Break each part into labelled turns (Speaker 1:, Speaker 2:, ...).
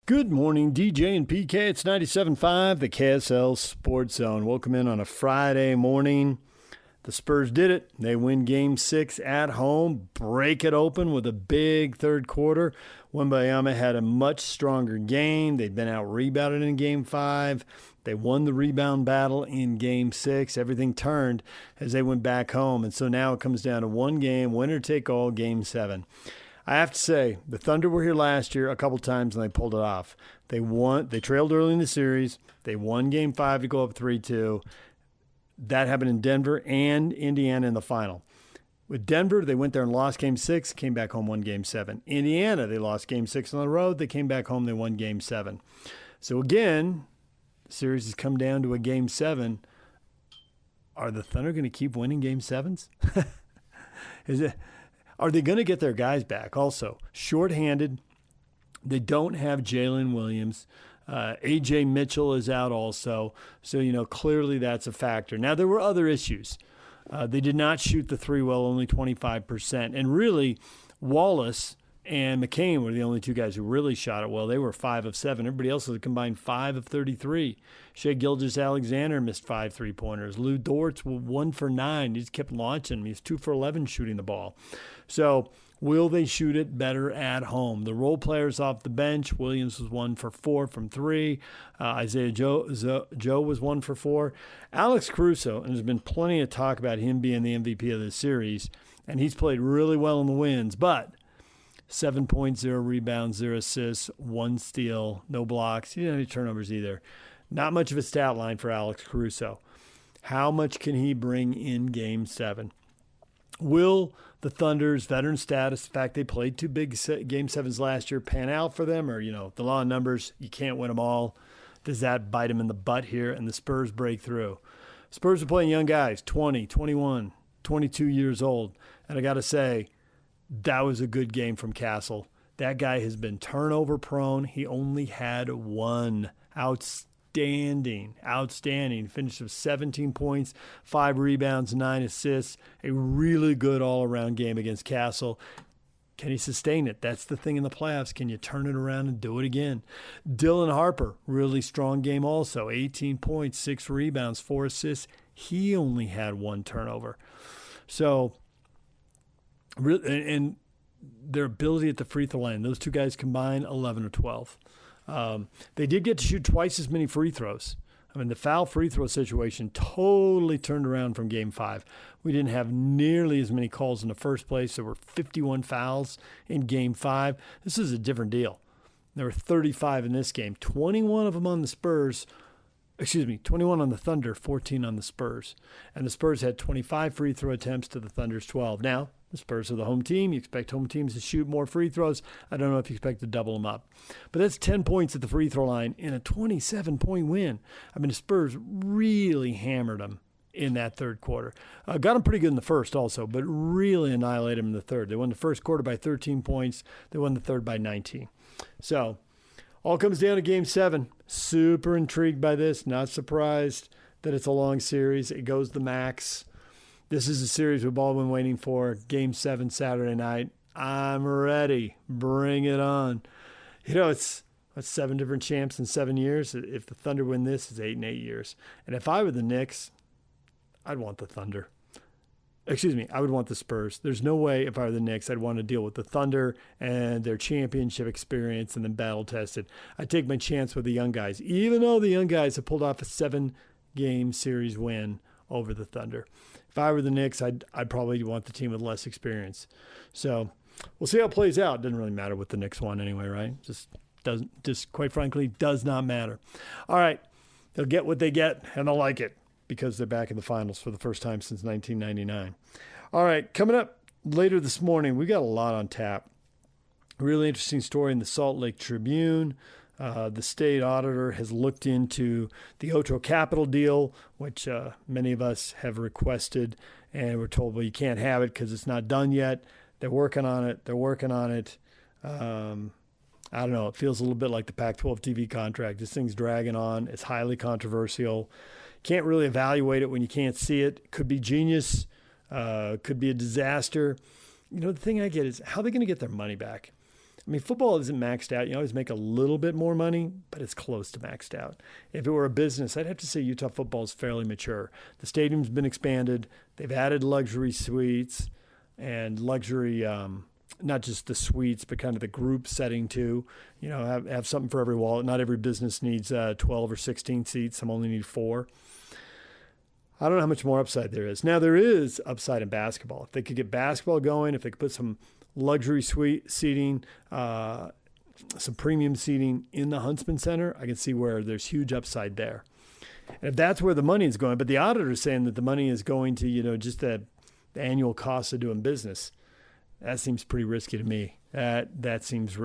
Speaker 1: Good morning, DJ and PK. It's 97.5, the KSL Sports Zone. Welcome in on a Friday morning. The Spurs did it. They win Game 6 at home, break it open with a big third quarter. Wembanyama had a much stronger game. They'd been out-rebounded in Game 5. They won the rebound battle in Game 6. Everything turned as they went back home. And so now it comes down to one game, winner take all, Game 7. I have to say, the Thunder were here last year a couple times and they pulled it off. They trailed early in the series. They won Game 5 to go up 3-2. That happened in Denver and Indiana in the final. With Denver, they went there and lost Game 6, came back home, won Game 7. Indiana, they lost Game 6 on the road. They came back home, they won Game 7. So again, the series has come down to a Game 7. Are the Thunder going to keep winning Game 7s? Are they going to get their guys back? Also, shorthanded. They don't have Jalen Williams. A.J. Mitchell is out also. So, clearly that's a factor. Now, there were other issues. They did not shoot the three well, only 25%. And really, Wallace and McCain were the only two guys who really shot it well. They were 5 of 7. Everybody else was a combined 5 of 33. Shai Gilgeous-Alexander missed 5 3-pointers. Lou Dortz was 1 for 9. He just kept launching. He was 2 for 11 shooting the ball. So will they shoot it better at home? The role players off the bench, Williams was 1 for 4 from 3. Isaiah Joe was 1 for 4. Alex Caruso, and there's been plenty of talk about him being the MVP of this series, and he's played really well in the wins, but 7 points, 0 rebounds, 0 assists, 1 steal, no blocks. He didn't have any turnovers either. Not much of a stat line for Alex Caruso. How much can he bring in Game 7? Will the Thunder's veteran status, the fact they played 2 big Game 7s last year, pan out for them? Or, the law of numbers, you can't win them all. Does that bite them in the butt here and the Spurs break through? Spurs are playing young guys, 20, 21, 22 years old. And I got to say, that was a good game from Castle. That guy has been turnover prone. He only had 1. Outstanding. Finished with 17 points, 5 rebounds, 9 assists. A really good all-around game against Castle. Can he sustain it? That's the thing in the playoffs. Can you turn it around and do it again? Dylan Harper, really strong game also. 18 points, 6 rebounds, 4 assists. He only had 1 turnover. So, and their ability at the free throw line, those two guys combined 11 or 12. They did get to shoot twice as many free throws. The foul free throw situation totally turned around from Game 5. We didn't have nearly as many calls in the first place. There were 51 fouls in Game 5. This is a different deal. There were 35 in this game, 21 of them on the Spurs. 21 on the Thunder, 14 on the Spurs. And the Spurs had 25 free throw attempts to the Thunder's 12. Now, the Spurs are the home team. You expect home teams to shoot more free throws. I don't know if you expect to double them up. But that's 10 points at the free throw line in a 27-point win. The Spurs really hammered them in that third quarter. Got them pretty good in the first also, but really annihilated them in the third. They won the first quarter by 13 points. They won the third by 19. So, all comes down to Game 7. Super intrigued by this. Not surprised that it's a long series. It goes the max. This is a series we've all been waiting for. Game 7 Saturday night. I'm ready. Bring it on. It's 7 different champs in 7 years. If the Thunder win this, it's 8 in 8 years. And if I were the Knicks, I'd want the Thunder. I would want the Spurs. There's no way if I were the Knicks I'd want to deal with the Thunder and their championship experience and then battle-tested. I'd take my chance with the young guys, even though the young guys have pulled off a 7-game series win over the Thunder. If I were the Knicks, I'd probably want the team with less experience. So we'll see how it plays out. It doesn't really matter what the Knicks won anyway, right? Just quite frankly, does not matter. All right, they'll get what they get, and they'll like it because they're back in the finals for the first time since 1999. All right, coming up later this morning, we got a lot on tap. Really interesting story in the Salt Lake Tribune. The state auditor has looked into the Otro Capital deal, which many of us have requested, and we're told, well, you can't have it because it's not done yet. They're working on it. I don't know. It feels a little bit like the Pac-12 TV contract. This thing's dragging on. It's highly controversial. Can't really evaluate it when you can't see it. Could be genius. Could be a disaster. The thing I get is how are they going to get their money back? I mean, football isn't maxed out. You always make a little bit more money, but it's close to maxed out. If it were a business, I'd have to say Utah football is fairly mature. The stadium's been expanded. They've added luxury suites and luxury, not just the suites, but kind of the group setting too. You know, have something for every wallet. Not every business needs 12 or 16 seats. Some only need 4. I don't know how much more upside there is. Now, there is upside in basketball. If they could get basketball going, if they could put some luxury suite seating, some premium seating in the Huntsman Center, I can see where there's huge upside there. And if that's where the money is going, but the auditor is saying that the money is going to, you know, just the annual cost of doing business, that seems pretty risky to me. That seems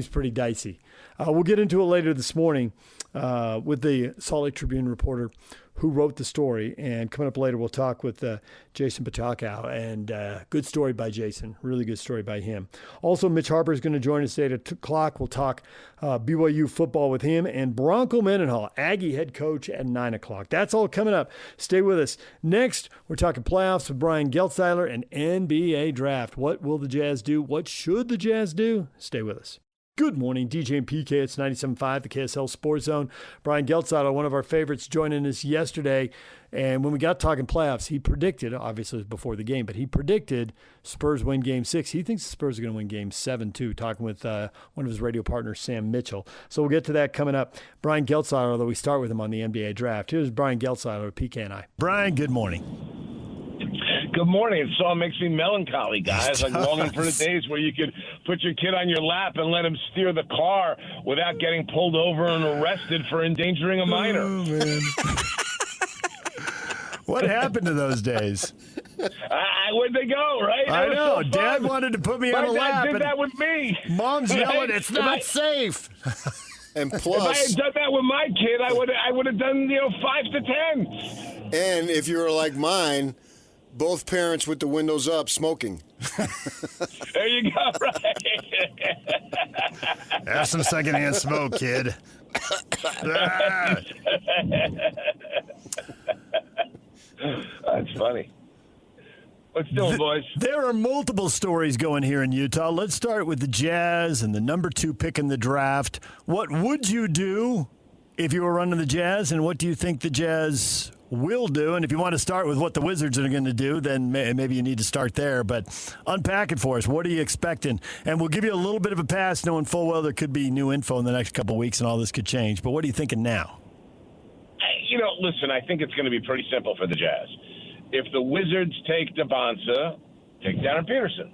Speaker 1: pretty dicey. We'll get into it later this morning with the Salt Lake Tribune reporter who wrote the story. And coming up later, we'll talk with Jason Batacao. And good story by Jason. Really good story by him. Also, Mitch Harper is going to join us today at 2 o'clock. We'll talk BYU football with him. And Bronco Mendenhall, Aggie head coach, at 9 o'clock. That's all coming up. Stay with us. Next, we're talking playoffs with Brian Geltzeiler and NBA draft. What will the Jazz do? What should the Jazz do? Stay with us. Good morning, DJ and PK. It's 97.5, the KSL Sports Zone. Brian Geltzeiler, one of our favorites, joining us yesterday. And when we got talking playoffs, he predicted, obviously it was before the game, but he predicted Spurs win Game 6. He thinks the Spurs are going to win Game 7, too, talking with one of his radio partners, Sam Mitchell. So we'll get to that coming up. Brian Geltzeiler, although we start with him on the NBA draft. Here's Brian Geltzeiler with PK and I. Brian, good morning.
Speaker 2: Good morning. It all makes me melancholy, guys. Like longing for the days where you could put your kid on your lap and let him steer the car without getting pulled over and arrested for endangering a minor.
Speaker 1: Oh, man. What happened to those days?
Speaker 2: Where'd they go, right?
Speaker 1: I know. So Dad wanted to put me on a lap.
Speaker 2: Dad did that with me.
Speaker 1: Mom's yelling, it's not safe.
Speaker 3: And plus,
Speaker 2: if I had done that with my kid, I would have done 5 to 10.
Speaker 3: And if you were like mine, both parents with the windows up smoking.
Speaker 2: There you go, right?
Speaker 1: Have some secondhand smoke, kid.
Speaker 2: That's funny. What's doing, boys?
Speaker 1: There are multiple stories going here in Utah. Let's start with the Jazz and the number 2 pick in the draft. What would you do if you were running the Jazz, and what do you think the Jazz will do? And if you want to start with what the Wizards are going to do, then maybe you need to start there. But unpack it for us. What are you expecting? And we'll give you a little bit of a pass, knowing full well there could be new info in the next couple of weeks and all this could change. But what are you thinking now?
Speaker 2: Listen, I think it's going to be pretty simple for the Jazz. If the Wizards take DeBonsa, take Darren Peterson.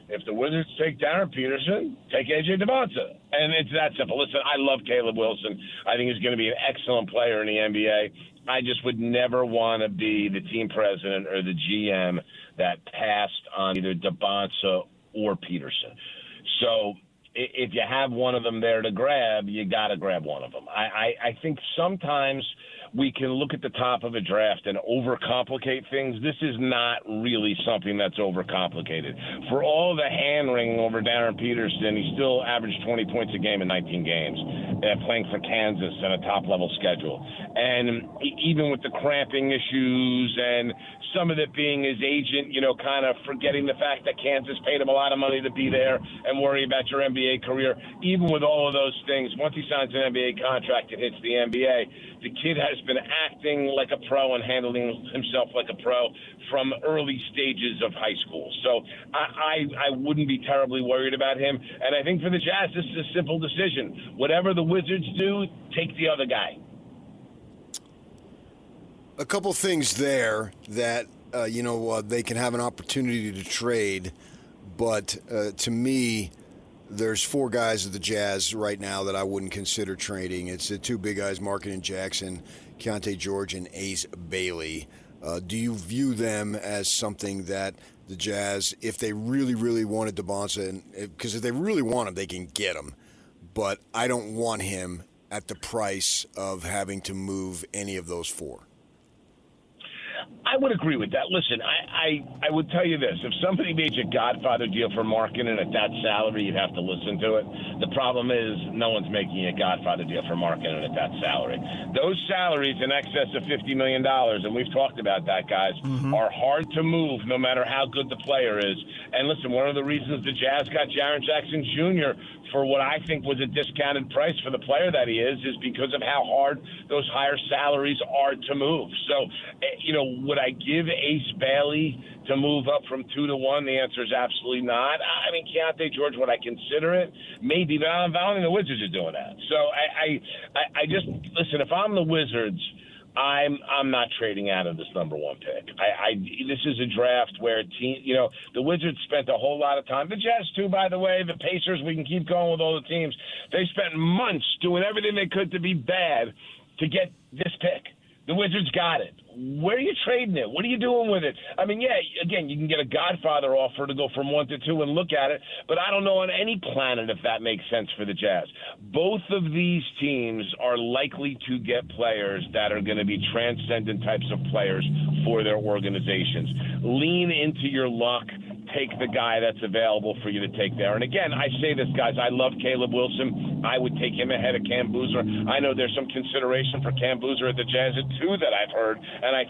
Speaker 2: If the Wizards take Darren Peterson, take A.J. DeBonsa. And it's that simple. Listen, I love Caleb Wilson. I think he's going to be an excellent player in the NBA. I just would never want to be the team president or the GM that passed on either DeBonsa or Peterson. So if you have one of them there to grab, you got to grab one of them. I think sometimes we can look at the top of a draft and overcomplicate things. This is not really something that's overcomplicated. For all the hand-wringing over Darren Peterson, he still averaged 20 points a game in 19 games, playing for Kansas on a top-level schedule. And even with the cramping issues and some of it being his agent, kind of forgetting the fact that Kansas paid him a lot of money to be there and worry about your NBA career, even with all of those things, once he signs an NBA contract and hits the NBA, the kid has been acting like a pro and handling himself like a pro from early stages of high school. So I wouldn't be terribly worried about him. And I think for the Jazz, this is a simple decision. Whatever the Wizards do, take the other guy.
Speaker 3: a couple things there that, they can have an opportunity to trade. But to me, there's four guys at the Jazz right now that I wouldn't consider trading. It's the two big guys, Markkanen Jackson, Keontae George, and Ace Bailey. Do you view them as something that the Jazz, if they really, really wanted DeBonsa, because if they really want him, they can get him. But I don't want him at the price of having to move any of those four.
Speaker 2: I would agree with that. Listen, I would tell you this. If somebody made you a Godfather deal for Markkanen at that salary, you'd have to listen to it. The problem is no one's making you a Godfather deal for Markkanen at that salary. Those salaries in excess of $50 million, and we've talked about that, guys, are hard to move no matter how good the player is. And listen, one of the reasons the Jazz got Jaren Jackson Jr. for what I think was a discounted price for the player that he is because of how hard those higher salaries are to move. So, would I give Ace Bailey to move up from 2 to 1? The answer is absolutely not. I mean, Keontae George, would I consider it? Maybe, but I don't think the Wizards are doing that. So I just listen. If I'm the Wizards, I'm not trading out of this number 1 pick. This is a draft where the Wizards spent a whole lot of time. The Jazz too, by the way. The Pacers. We can keep going with all the teams. They spent months doing everything they could to be bad to get this pick. The Wizards got it. Where are you trading it? What are you doing with it? I mean, again, you can get a Godfather offer to go from 1 to 2 and look at it, but I don't know on any planet if that makes sense for the Jazz. Both of these teams are likely to get players that are going to be transcendent types of players for their organizations. Lean into your luck. Take the guy that's available for you to take there. And again, I say this, guys, I love Caleb Wilson. I would take him ahead of Cam Boozer. I know there's some consideration for Cam Boozer at the Jazz too that I've heard, and I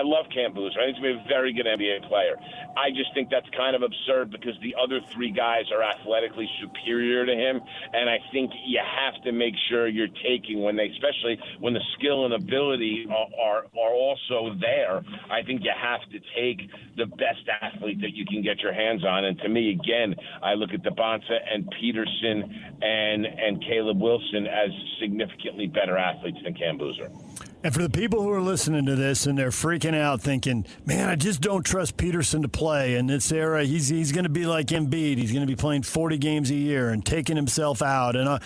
Speaker 2: love Cam Boozer. I think he's going to be a very good NBA player. I just think that's kind of absurd because the other 3 guys are athletically superior to him, and I think you have to make sure you're taking especially when the skill and ability are also there. I think you have to take the best athlete that you can get your hands on. And to me, again, I look at Bonsa and Peterson and Caleb Wilson as significantly better athletes than Cam Boozer.
Speaker 1: And for the people who are listening to this and they're freaking out thinking, man, I just don't trust Peterson to play. In this era, he's going to be like Embiid. He's going to be playing 40 games a year and taking himself out. And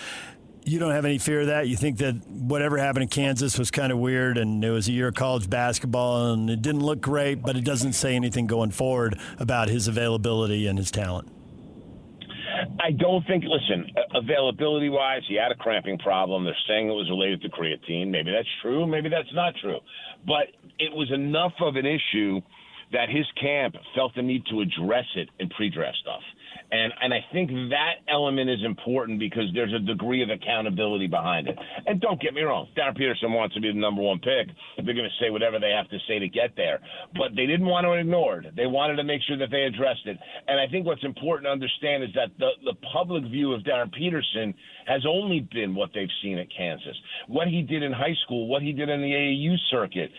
Speaker 1: you don't have any fear of that? You think that whatever happened in Kansas was kind of weird and it was a year of college basketball and it didn't look great, but it doesn't say anything going forward about his availability and his talent?
Speaker 2: I don't think, listen, availability-wise, he had a cramping problem. They're saying it was related to creatine. Maybe that's true. Maybe that's not true. But it was enough of an issue that his camp felt the need to address it in pre-draft stuff. And I think that element is important because there's a degree of accountability behind it. And don't get me wrong, Darren Peterson wants to be the number 1 pick. They're going to say whatever they have to say to get there. But they didn't want to ignore it. They wanted to make sure that they addressed it. And I think what's important to understand is that the public view of Darren Peterson has only been what they've seen at Kansas. What he did in high school, what he did in the AAU circuit,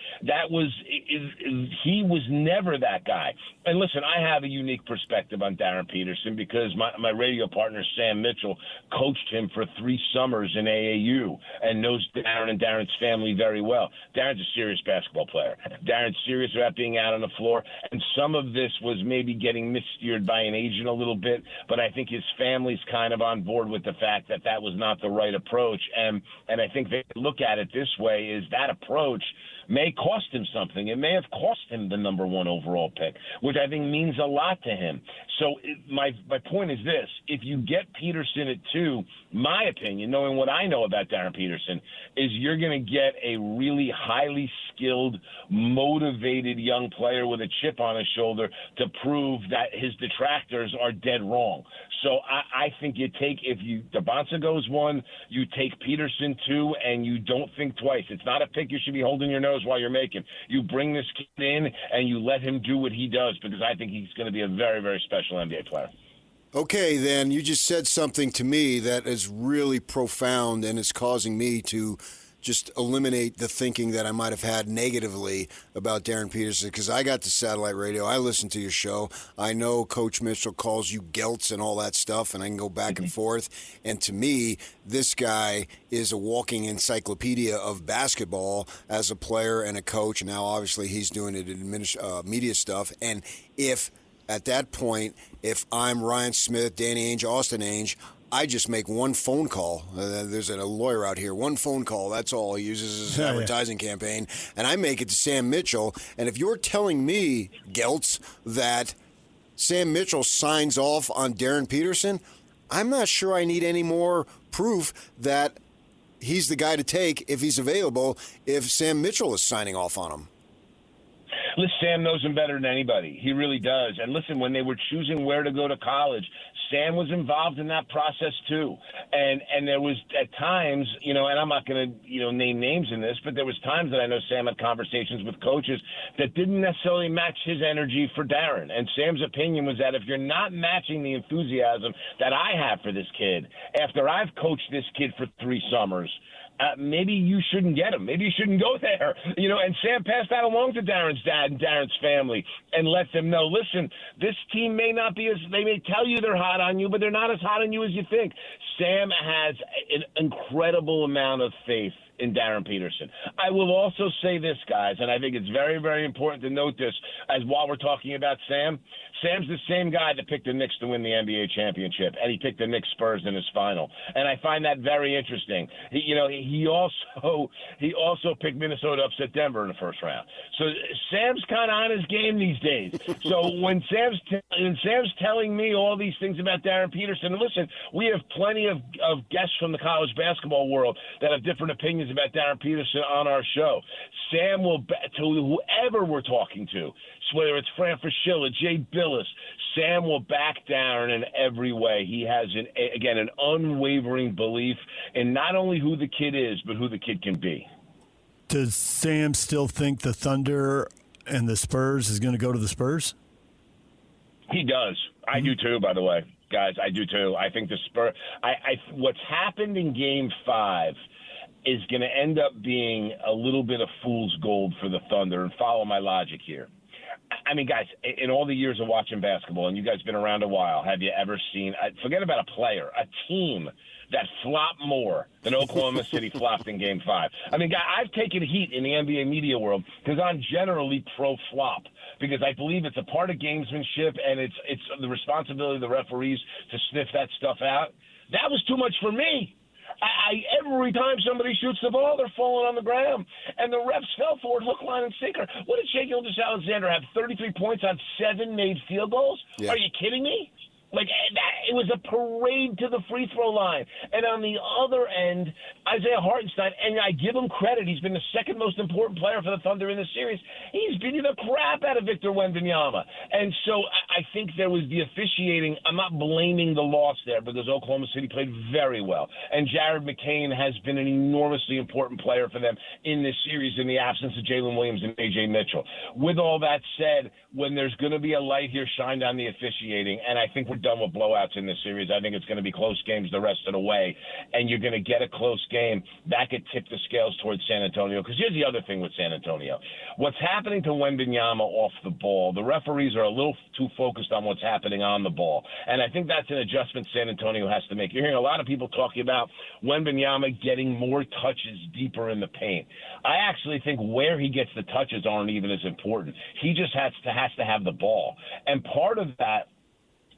Speaker 2: he was never that guy. And listen, I have a unique perspective on Darren Peterson because my radio partner, Sam Mitchell, coached him for 3 summers in AAU and knows Darren and Darren's family very well. Darren's a serious basketball player. Darren's serious about being out on the floor, and some of this was maybe getting missteered by an agent a little bit, but I think his family's kind of on board with the fact that was not the right approach. And I think they look at it this way, is that approach may cost him something. It may have cost him the number 1 overall pick, which I think means a lot to him. So my point is this. If you get Peterson at 2, my opinion, knowing what I know about Darren Peterson, is you're going to get a really highly skilled, motivated young player with a chip on his shoulder to prove that his detractors are dead wrong. So I think if Bonsa goes 1, you take Peterson 2, and you don't think twice. It's not a pick you should be holding your nose while you're making. You bring this kid in and you let him do what he does because I think he's going to be a very, very special NBA player.
Speaker 3: Okay, then you just said something to me that is really profound and is causing me to just eliminate the thinking that I might have had negatively about Darren Peterson, because I got to satellite radio. I listen to your show. I know Coach Mitchell calls you Geltz and all that stuff, and I can go back and forth. And to me, this guy is a walking encyclopedia of basketball as a player and a coach. And now, obviously, he's doing it in media stuff. And if, at that point, if I'm Ryan Smith, Danny Ainge, Austin Ainge, I just make one phone call. There's a lawyer out here. One phone call. That's all he uses as an advertising campaign. And I make it to Sam Mitchell. And if you're telling me, Geltz, that Sam Mitchell signs off on Darren Peterson, I'm not sure I need any more proof that he's the guy to take if he's available if Sam Mitchell is signing off on him.
Speaker 2: Listen, Sam knows him better than anybody. He really does. And listen, when they were choosing where to go to college, Sam was involved in that process too. And there was at times, and I'm not going to, name names in this, but there was times that I know Sam had conversations with coaches that didn't necessarily match his energy for Darren. And Sam's opinion was that if you're not matching the enthusiasm that I have for this kid, after I've coached this kid for 3 summers, maybe you shouldn't get him. Maybe you shouldn't go there. And Sam passed that along to Darren's dad and Darren's family and let them know, listen, this team may not be they may tell you they're hot on you, but they're not as hot on you as you think. Sam has an incredible amount of faith in Darren Peterson. I will also say this, guys, and I think it's very, very important to note this as while we're talking about Sam. Sam's the same guy that picked the Knicks to win the NBA championship, and he picked the Knicks Spurs in his final. And I find that very interesting. He also picked Minnesota upset Denver in the first round. So Sam's kind of on his game these days. So when Sam's telling me all these things about Darren Peterson, and listen, we have plenty of guests from the college basketball world that have different opinions about Darren Peterson on our show. Sam will, to whoever we're talking to, whether it's Fran Fraschilla, Jay Billis, Sam will back Darren in every way. He has, an unwavering belief in not only who the kid is, but who the kid can be.
Speaker 1: Does Sam still think the Thunder and the Spurs is going to go to the Spurs?
Speaker 2: He does. I do too, by the way. Guys, I do too. I think the Spurs – what's happened in Game 5 is going to end up being a little bit of fool's gold for the Thunder, and follow my logic here. I mean, guys, in all the years of watching basketball, and you guys been around a while, have you ever seen – forget about a player, a team that flopped more than Oklahoma City flopped in Game 5? I mean, guys, I've taken heat in the NBA media world because I'm generally pro-flop, because I believe it's a part of gamesmanship and it's the responsibility of the referees to sniff that stuff out. That was too much for me. Every time somebody shoots the ball, they're falling on the ground. And the refs fell for it, hook, line, and sinker. What did Shai Gilgeous-Alexander have, 33 points on 7 made field goals? Yeah. Are you kidding me? It was a parade to the free throw line. And on the other end, Isaiah Hartenstein, and I give him credit, he's been the second most important player for the Thunder in the series. He's beating the crap out of Victor Wembanyama. And so I think there was the officiating. I'm not blaming the loss there because Oklahoma City played very well. And Jared McCain has been an enormously important player for them in this series in the absence of Jalen Williams and A.J. Mitchell. With all that said, when there's going to be a light here shined on the officiating, and I think we're done with blowouts in this series. I think it's going to be close games the rest of the way, and you're going to get a close game. That could tip the scales towards San Antonio, because here's the other thing with San Antonio. What's happening to Wembanyama off the ball, the referees are a little too focused on what's happening on the ball, and I think that's an adjustment San Antonio has to make. You're hearing a lot of people talking about Wembanyama getting more touches deeper in the paint. I actually think where he gets the touches aren't even as important. He just has to have the ball, and part of that,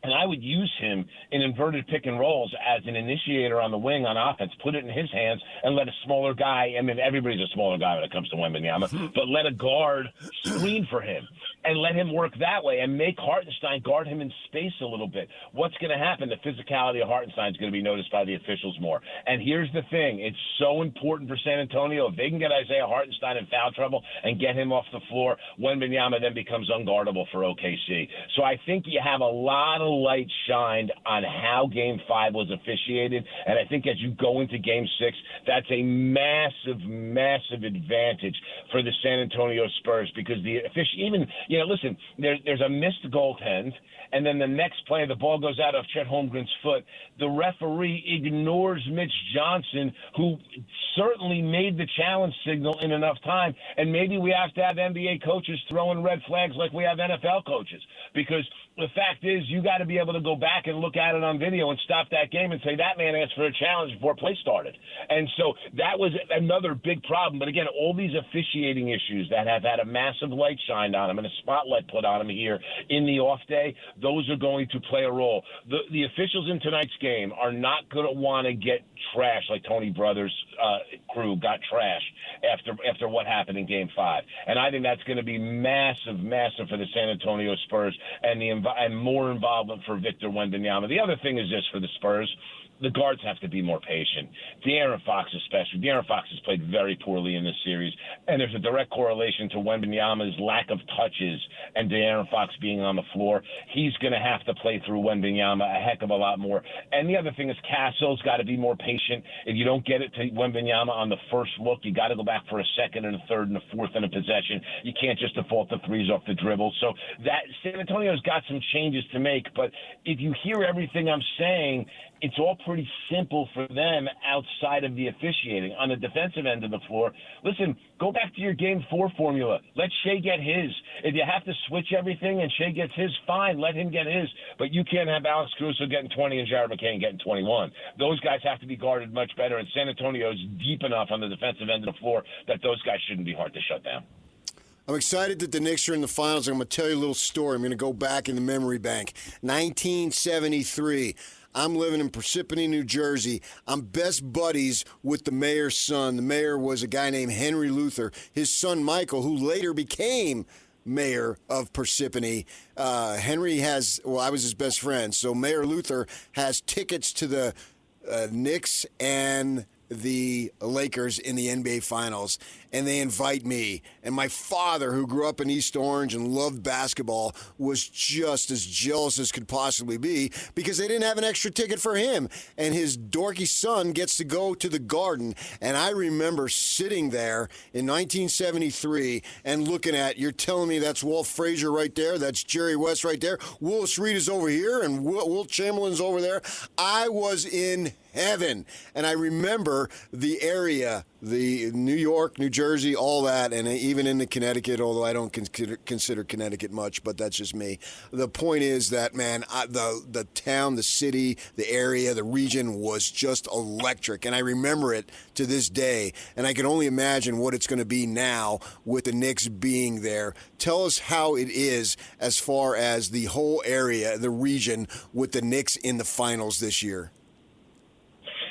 Speaker 2: and I would use him in inverted pick and rolls as an initiator on the wing on offense, put it in his hands and let a smaller guy, I mean, everybody's a smaller guy when it comes to Wembanyama, but let a guard screen for him and let him work that way and make Hartenstein guard him in space a little bit. What's going to happen? The physicality of Hartenstein is going to be noticed by the officials more. And here's the thing. It's so important for San Antonio. If they can get Isaiah Hartenstein in foul trouble and get him off the floor, Wembanyama then becomes unguardable for OKC. So I think you have a lot of light shined on how Game 5 was officiated, and I think as you go into Game 6, that's a massive, massive advantage for the San Antonio Spurs, because the even, listen, there's a missed goaltend, and then the next play, the ball goes out of Chet Holmgren's foot. The referee ignores Mitch Johnson, who certainly made the challenge signal in enough time, and maybe we have to have NBA coaches throwing red flags like we have NFL coaches, because the fact is you got to be able to go back and look at it on video and stop that game and say that man asked for a challenge before play started. And so that was another big problem. But again, all these officiating issues that have had a massive light shined on them and a spotlight put on them here in the off day, those are going to play a role. The officials in tonight's game are not going to want to get trashed like Tony Brothers' crew got trashed after what happened in Game 5. And I think that's going to be massive, massive for the San Antonio Spurs and more involvement for Victor Wembanyama. The other thing is this for the Spurs. the guards have to be more patient. De'Aaron Fox especially. De'Aaron Fox has played very poorly in this series, and there's a direct correlation to Wembanyama's lack of touches and De'Aaron Fox being on the floor. He's going to have to play through Wembanyama a heck of a lot more. And the other thing is Casso's got to be more patient. If you don't get it to Wembanyama on the first look, you got to go back for a second and a third and a fourth and a possession. You can't just default to threes off the dribble. So that San Antonio's got some changes to make, but if you hear everything I'm saying, it's all pretty simple for them outside of the officiating. On the defensive end of the floor, listen, go back to your Game 4 formula. Let Shea get his. If you have to switch everything and Shea gets his, fine, let him get his. But you can't have Alex Caruso getting 20 and Jared McCain getting 21. Those guys have to be guarded much better, and San Antonio's deep enough on the defensive end of the floor that those guys shouldn't be hard to shut down.
Speaker 3: I'm excited that the Knicks are in the finals. I'm going to tell you a little story. I'm going to go back in the memory bank. 1973. I'm living in Parsippany, New Jersey. I'm best buddies with the mayor's son. The mayor was a guy named Henry Luther. His son, Michael, who later became mayor of Parsippany. Henry has, well, I was his best friend. So Mayor Luther has tickets to the Knicks and the Lakers in the NBA Finals, and they invite me. And my father, who grew up in East Orange and loved basketball, was just as jealous as could possibly be because they didn't have an extra ticket for him. And his dorky son gets to go to the Garden. And I remember sitting there in 1973 and looking at, you're telling me that's Walt Frazier right there, that's Jerry West right there, Willis Reed is over here, and Wilt Chamberlain's over there. I was in heaven. And I remember the area, the New York, New Jersey, all that, and even into Connecticut, although I don't consider Connecticut much, but that's just me. The point is that, man, the town, the city, the area, the region was just electric, and I remember it to this day, and I can only imagine what it's going to be now with the Knicks being there. Tell us how it is as far as the whole area, the region, with the Knicks in the finals this year.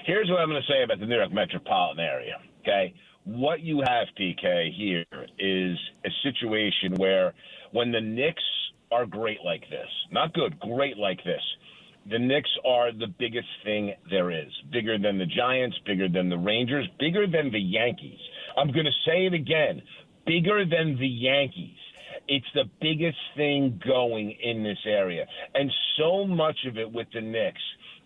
Speaker 2: Here's what I'm going to say about the New York metropolitan area, okay? What you have, PK, here is a situation where when the Knicks are great like this, not good, great like this, the Knicks are the biggest thing there is. Bigger than the Giants, bigger than the Rangers, bigger than the Yankees. I'm going to say it again, bigger than the Yankees. It's the biggest thing going in this area. And so much of it with the Knicks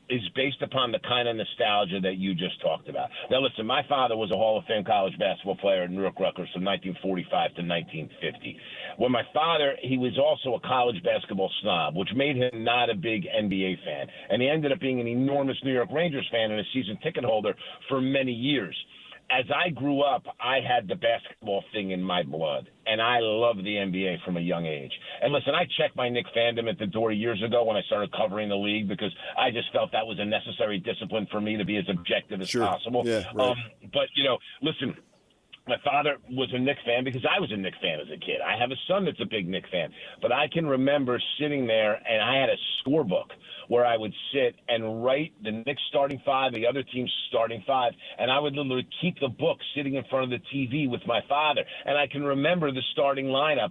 Speaker 2: is based upon the kind of nostalgia that you just talked about. Now, listen, my father was a Hall of Fame college basketball player at New York Rutgers from 1945 to 1950. When my father, he was also a college basketball snob, which made him not a big NBA fan. And he ended up being an enormous New York Rangers fan and a season ticket holder for many years. As I grew up, I had the basketball thing in my blood, and I loved the NBA from a young age. And listen, I checked my Knick fandom at the door years ago when I started covering the league because I just felt that was a necessary discipline for me to be as objective as possible.
Speaker 3: Yeah, right.
Speaker 2: But, listen, my father was a Knick fan because I was a Knick fan as a kid. I have a son that's a big Knick fan. But I can remember sitting there, and I had a scorebook where I would sit and write the Knicks starting five, the other team's starting five, and I would literally keep the book sitting in front of the TV with my father. And I can remember the starting lineup,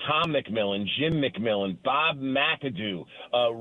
Speaker 2: Tom McMillan, Jim McMillan, Bob McAdoo,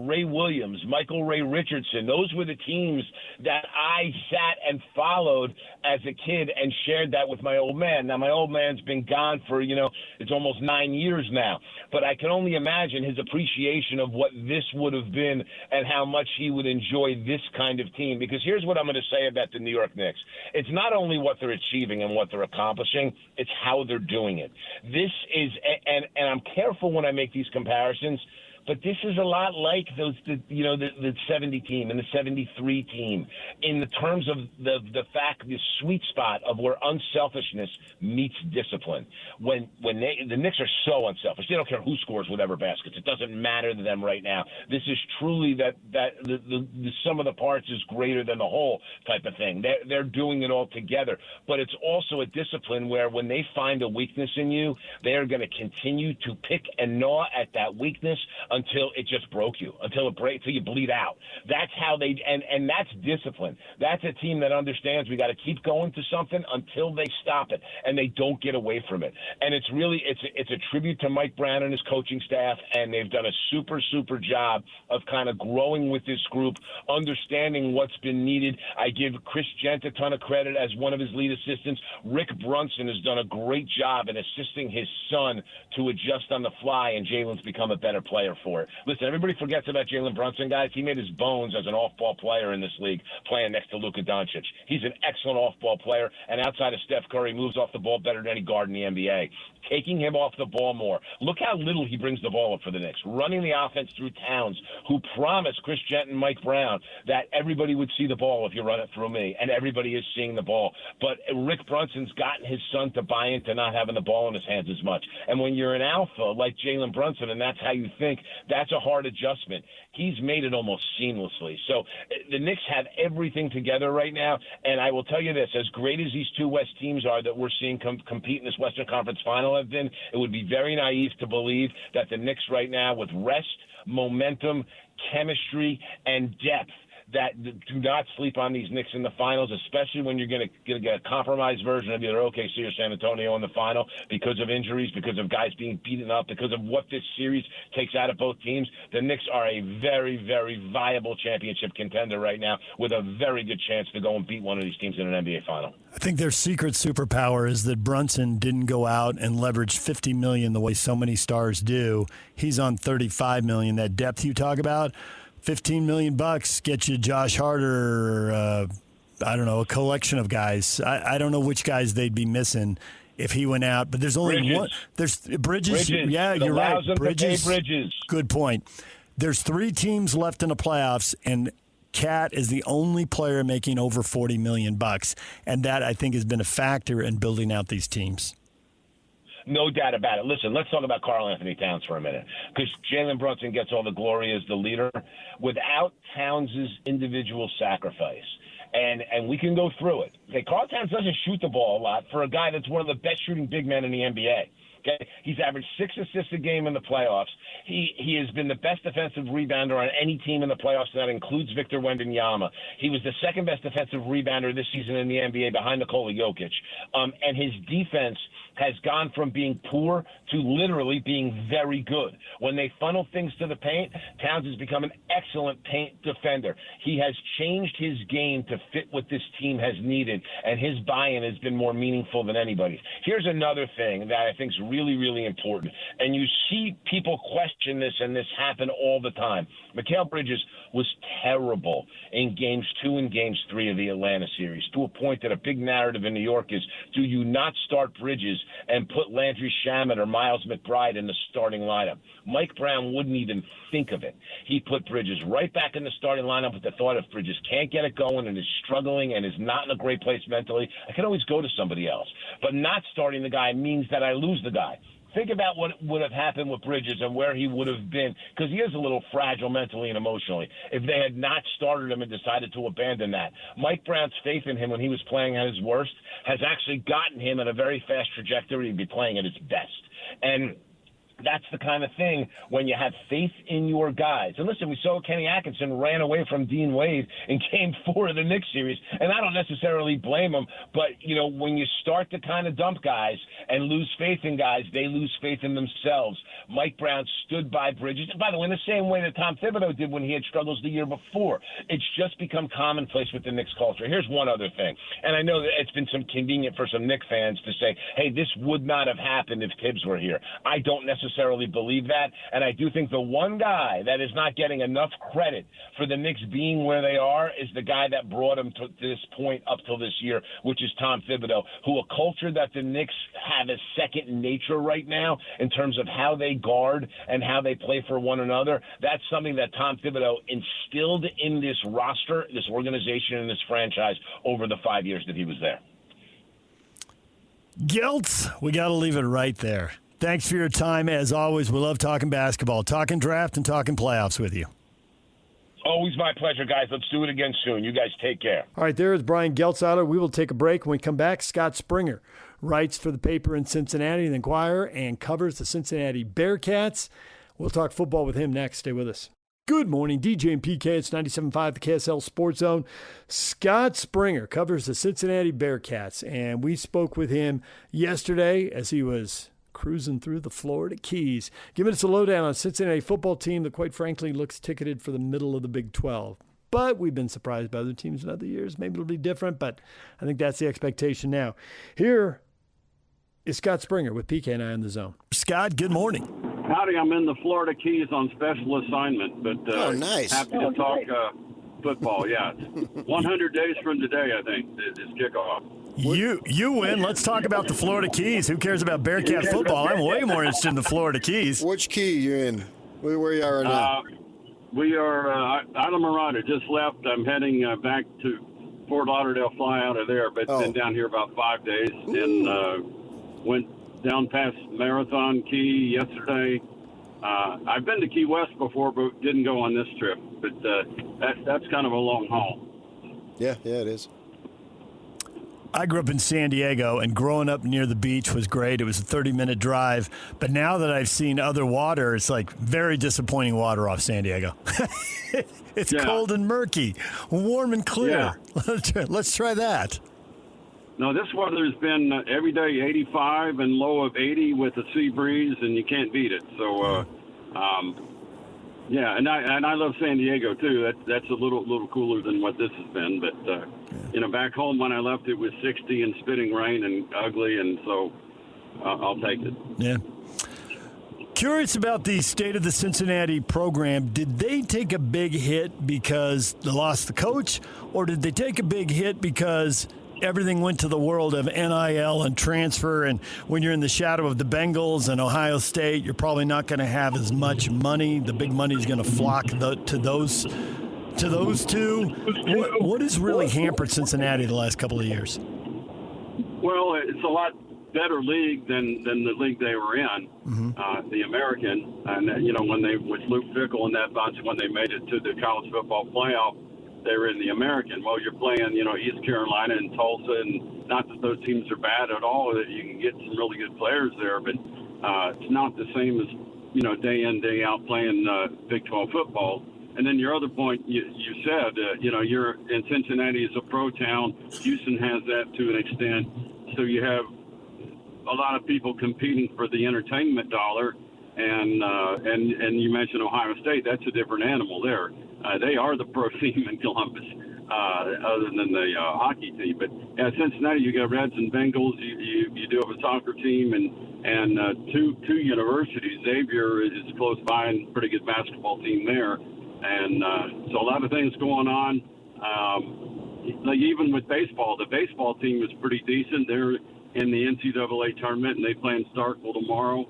Speaker 2: Ray Williams, Michael Ray Richardson. Those were the teams that I sat and followed as a kid and shared that with my old man. Now, my old man's been gone for, it's almost 9 years now. But I can only imagine his appreciation of what this would have been and how much he would enjoy this kind of team. Because here's what I'm going to say about the New York Knicks. It's not only what they're achieving and what they're accomplishing, it's how they're doing it. This is, and I'm careful when I make these comparisons, but this is a lot like the 70 team and the 73 team in the terms of the fact, the sweet spot of where unselfishness meets discipline. When the Knicks are so unselfish, they don't care who scores whatever baskets. It doesn't matter to them right now. This is truly that the sum of the parts is greater than the whole type of thing. They're doing it all together. But it's also a discipline where when they find a weakness in you, they are going to continue to pick and gnaw at that weakness until it just broke you, until you bleed out. That's how they and that's discipline. That's a team that understands we got to keep going to something until they stop it, and they don't get away from it. And it's really it's a tribute to Mike Brown and his coaching staff, and they've done a super job of kind of growing with this group, understanding what's been needed. I give Chris Gent a ton of credit as one of his lead assistants. Rick Brunson has done a great job in assisting his son to adjust on the fly, and Jalen's become a better player for it. Listen, everybody forgets about Jalen Brunson, guys. He made his bones as an off-ball player in this league, playing next to Luka Doncic. He's an excellent off-ball player, and outside of Steph Curry, moves off the ball better than any guard in the NBA. Taking him off the ball more. Look how little he brings the ball up for the Knicks. Running the offense through Towns, who promised Chris Gent and Mike Brown that everybody would see the ball if you run it through me, and everybody is seeing the ball. But Rick Brunson's gotten his son to buy into not having the ball in his hands as much. And when you're an alpha like Jalen Brunson, and that's how you think, that's a hard adjustment. He's made it almost seamlessly. So the Knicks have everything together right now, and I will tell you this, as great as these two West teams are that we're seeing compete in this Western Conference Final have been, it would be very naive to believe that the Knicks right now, with rest, momentum, chemistry, and depth, that do not sleep on these Knicks in the finals, especially when you're going to get a compromised version of either OKC or San Antonio in the final because of injuries, because of guys being beaten up, because of what this series takes out of both teams. The Knicks are a very, very viable championship contender right now with a very good chance to go and beat one of these teams in an NBA final.
Speaker 1: I think their secret superpower is that Brunson didn't go out and leverage $50 million the way so many stars do. He's on $35 million. That depth you talk about, $15 million gets you Josh Harder, I don't know, a collection of guys. I don't know which guys they'd be missing if he went out, but there's only one. There's Bridges. Yeah, you're right. Bridges. Good point. There's 3 teams left in the playoffs, and Cat is the only player making over $40 million, and that I think has been a factor in building out these teams.
Speaker 2: No doubt about it. Listen, let's talk about Karl Anthony Towns for a minute, because Jalen Brunson gets all the glory as the leader. Without Towns' individual sacrifice, and we can go through it. Okay, Karl Towns doesn't shoot the ball a lot for a guy that's one of the best shooting big men in the NBA. Okay, he's averaged 6 assists a game in the playoffs. He has been the best defensive rebounder on any team in the playoffs. That includes Victor Wembanyama. He was the second best defensive rebounder this season in the NBA behind Nikola Jokic. And his defense has gone from being poor to literally being very good. When they funnel things to the paint, Towns has become an excellent paint defender. He has changed his game to fit what this team has needed, and his buy-in has been more meaningful than anybody's. Here's another thing that I think is really, really important, and you see people question this, and this happen all the time. Mikal Bridges was terrible in Games 2 and Games 3 of the Atlanta series, to a point that a big narrative in New York is, do you not start Bridges and put Landry Shamet or Miles McBride in the starting lineup? Mike Brown wouldn't even think of it. He put Bridges right back in the starting lineup with the thought, if Bridges can't get it going and is struggling and is not in a great place mentally, I can always go to somebody else. But not starting the guy means that I lose the guy. Think about what would have happened with Bridges and where he would have been, because he is a little fragile mentally and emotionally, if they had not started him and decided to abandon that. Mike Brown's faith in him when he was playing at his worst has actually gotten him in a very fast trajectory to be playing at his best. And that's the kind of thing when you have faith in your guys. And listen, we saw Kenny Atkinson ran away from Dean Wade in Game 4 of the Knicks series, and I don't necessarily blame him, but, you know, when you start to kind of dump guys and lose faith in guys, they lose faith in themselves. Mike Brown stood by Bridges, by the way, in the same way that Tom Thibodeau did when he had struggles the year before. It's just become commonplace with the Knicks culture. Here's one other thing, and I know that it's been convenient for some Knicks fans to say, hey, this would not have happened if Tibbs were here. I don't necessarily believe that, and I do think the one guy that is not getting enough credit for the Knicks being where they are is the guy that brought them to this point up till this year, which is Tom Thibodeau, who a culture that the Knicks have as second nature right now in terms of how they guard and how they play for one another. That's something that Tom Thibodeau instilled in this roster, this organization, and this franchise over the 5 years that he was there.
Speaker 1: Geltz, we got to leave it right there. Thanks for your time. As always, we love talking basketball, talking draft, and talking playoffs with you.
Speaker 2: Always my pleasure, guys. Let's do it again soon. You guys take care.
Speaker 1: All right, there is Brian Geltzeiler. We will take a break. When we come back, Scott Springer writes for the paper in Cincinnati, the Enquirer, and covers the Cincinnati Bearcats. We'll talk football with him next. Stay with us. Good morning, DJ and PK. It's 97.5, the KSL Sports Zone. Scott Springer covers the Cincinnati Bearcats, and we spoke with him yesterday as he was cruising through the Florida Keys, giving us a lowdown on Cincinnati football team that, quite frankly, looks ticketed for the middle of the Big 12. But we've been surprised by other teams in other years. Maybe it'll be different, but I think that's the expectation now. Here is Scott Springer with PK and I on the Zone. Scott, good morning.
Speaker 4: Howdy, I'm in the Florida Keys on special assignment, but
Speaker 3: nice.
Speaker 4: Happy to talk football. Yeah, 100 days from today, I think, is kickoff.
Speaker 5: You win. Let's talk about the Florida Keys. Who cares about Bearcat football? I'm way more interested in the Florida Keys.
Speaker 3: Which key you in? Where you are right now?
Speaker 4: We are Islamorada. Just left. I'm heading back to Fort Lauderdale. Fly out of there, but been down here about 5 days and went down past Marathon Key yesterday. I've been to Key West before, but didn't go on this trip. But that's kind of a long haul.
Speaker 3: Yeah, it is.
Speaker 5: I grew up in San Diego, and growing up near the beach was great. It was a 30-minute drive. But now that I've seen other water, it's like very disappointing water off San Diego. It's cold and murky, warm and clear. Yeah. Let's try that.
Speaker 4: No, this weather's been every day 85 and low of 80 with a sea breeze, and you can't beat it. So, and I love San Diego too. That's a little cooler than what this has been. But back home when I left, it was 60 and spitting rain and ugly, and so I'll take it.
Speaker 5: Yeah. Curious about the state of the Cincinnati program. Did they take a big hit because they lost the coach, or did they take a big hit because everything went to the world of NIL and transfer, and when you're in the shadow of the Bengals and Ohio State, you're probably not going to have as much money. The big money is going to flock to those two. What has really hampered Cincinnati the last couple of years?
Speaker 4: Well, it's a lot better league than the league they were in, the American. And, with Luke Fickell and that bunch, when they made it to the college football playoff, they were in the American. Well, you're playing, East Carolina and Tulsa, and not that those teams are bad at all. That you can get some really good players there, but it's not the same as, day in, day out playing Big 12 football. And then your other point, you said, you're in Cincinnati is a pro town. Houston has that to an extent. So you have a lot of people competing for the entertainment dollar. And you mentioned Ohio State. That's a different animal there. They are the pro team in Columbus, other than the hockey team. But at Cincinnati, you got Reds and Bengals. You do have a soccer team and two universities. Xavier is close by and pretty good basketball team there. And so a lot of things going on. Like even with baseball, the baseball team is pretty decent. They're in the NCAA tournament, and they play in Starkville tomorrow.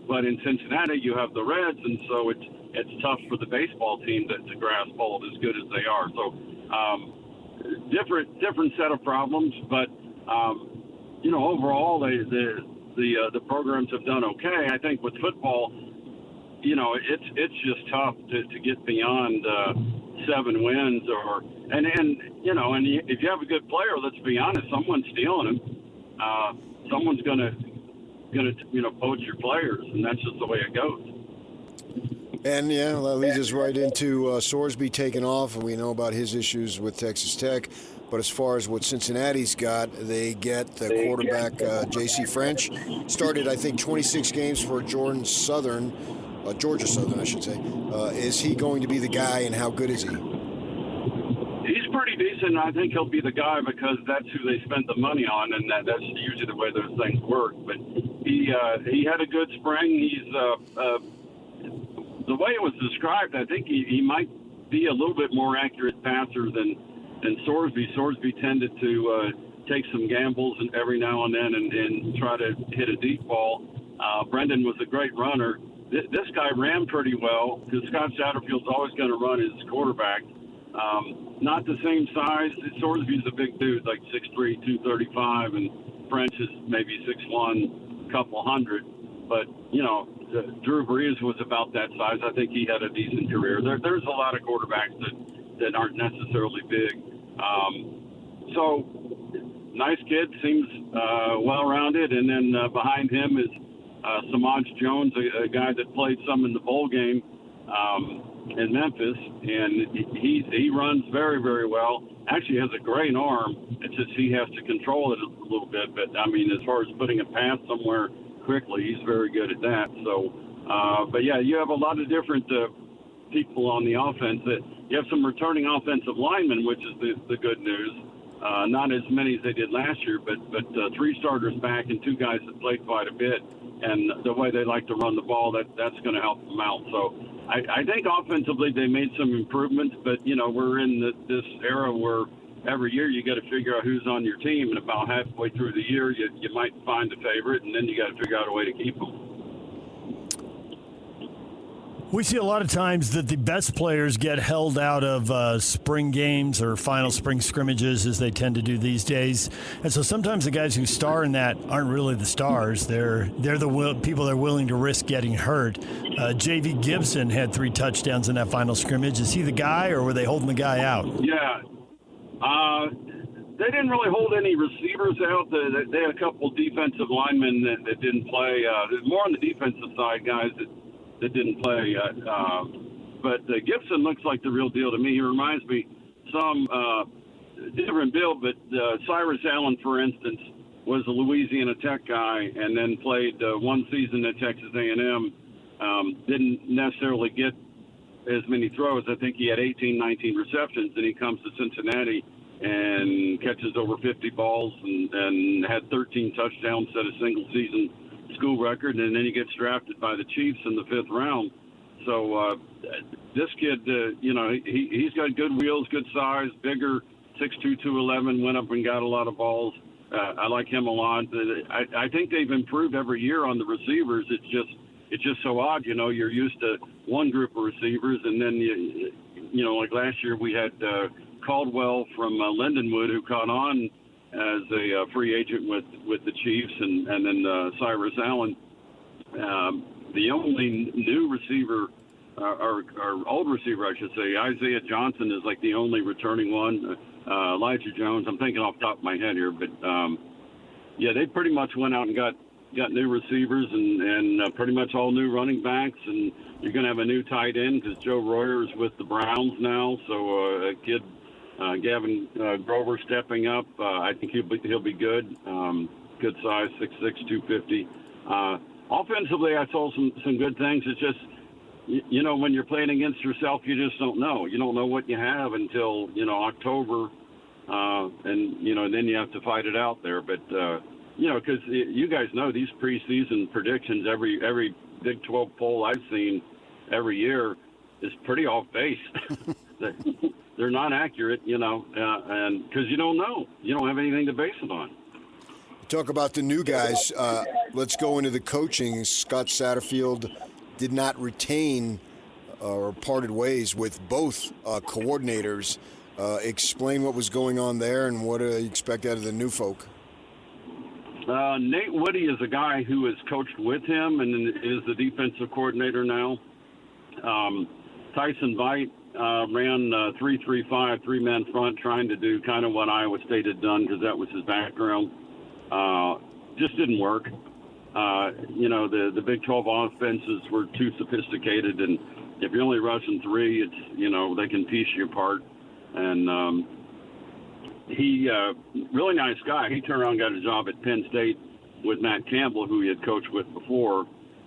Speaker 4: But in Cincinnati, you have the Reds, and so it's tough for the baseball team to grasp hold as good as they are. So different set of problems, but overall the programs have done okay. I think with football, it's just tough to get beyond 7 wins and if you have a good player, let's be honest, someone's stealing him. Someone's gonna poach your players, and that's just the way it goes.
Speaker 3: And that leads us right into Sorsby taking off, and we know about his issues with Texas Tech. But as far as what Cincinnati's got, they get the quarterback J.C. French. Started, I think, 26 games for Georgia Southern, I should say. Is he going to be the guy, and how good is he?
Speaker 4: He's pretty decent. I think he'll be the guy because that's who they spent the money on, and that's usually the way those things work. But he had a good spring. He's the way it was described, I think he might be a little bit more accurate passer than Sorsby. Sorsby tended to take some gambles every now and then and try to hit a deep ball. Brendan was a great runner. This guy ran pretty well because Scott Satterfield's always going to run his quarterback. Not the same size. Sorsby's a big dude, like 6'3", 235, and French is maybe 6'1", couple hundred. But, Drew Brees was about that size. I think he had a decent career. There's a lot of quarterbacks that aren't necessarily big. So, nice kid, seems well-rounded. And then behind him is Samaj Jones, a guy that played some in the bowl game in Memphis, and he runs very, very well. Actually has a great arm. It's just he has to control it a little bit. But, I mean, as far as putting a pass somewhere quickly, he's very good at that. So, but, yeah, you have a lot of different people on the offense. That you have some returning offensive linemen, which is the good news. Not as many as they did last year, but 3 starters back and 2 guys that played quite a bit. And the way they like to run the ball, that's going to help them out. So I think offensively they made some improvements, but, you know, we're in this era where every year you got to figure out who's on your team, and about halfway through the year you might find a favorite, and then you got to figure out a way to keep them.
Speaker 5: We see a lot of times that the best players get held out of spring games or final spring scrimmages, as they tend to do these days. And so sometimes the guys who star in that aren't really the stars. They're the people that are willing to risk getting hurt. J.V. Gibson had 3 touchdowns in that final scrimmage. Is he the guy, or were they holding the guy out?
Speaker 4: Yeah. They didn't really hold any receivers out. They had a couple defensive linemen that didn't play. More on the defensive side, guys that didn't play. But Gibson looks like the real deal to me. He reminds me some different build, but Cyrus Allen, for instance, was a Louisiana Tech guy and then played 1 season at Texas A&M. Didn't necessarily get as many throws. I think he had 18, 19 receptions, and he comes to Cincinnati and catches over 50 balls and had 13 touchdowns, set a single-season school record, and then he gets drafted by the Chiefs in the 5th round. So this kid, you know, he's got good wheels, good size, bigger, 6'2", 211, went up and got a lot of balls. I like him a lot. I think they've improved every year on the receivers. It's just so odd, you know. You're used to one group of receivers, and then you know, like last year we had Caldwell from Lindenwood, who caught on as a free agent with the Chiefs, and then Cyrus Allen. The only new receiver, or old receiver, I should say, Isaiah Johnson, is like the only returning one. Elijah Jones, I'm thinking off the top of my head here, but yeah, they pretty much went out and got new receivers and pretty much all new running backs, and you're going to have a new tight end because Joe Royer is with the Browns now, so a kid, Gavin Grover, stepping up. I think he'll be good. Good size, 6'6", 250. Offensively, I saw some good things. It's just, you know, when you're playing against yourself, you just don't know. You don't know what you have until, you know, October, and, you know, then you have to fight it out there. But, you know, because you guys know these preseason predictions, every Big 12 poll I've seen every year is pretty off base. They're not accurate, you know, and because you don't know. You don't have anything to base it on.
Speaker 3: Talk about the new guys. Let's go into the coaching. Scott Satterfield did not retain or parted ways with both coordinators. Explain what was going on there and what you expect out of the new folk.
Speaker 4: Nate Woody is a guy who has coached with him and is the defensive coordinator now. Tyson Veit ran 3-3-5, 3-man front, trying to do kind of what Iowa State had done because that was his background. Just didn't work. You know, the Big 12 offenses were too sophisticated, and if you're only rushing 3, it's, you know, they can piece you apart. And he, really nice guy. He turned around and got a job at Penn State with Matt Campbell, who he had coached with before.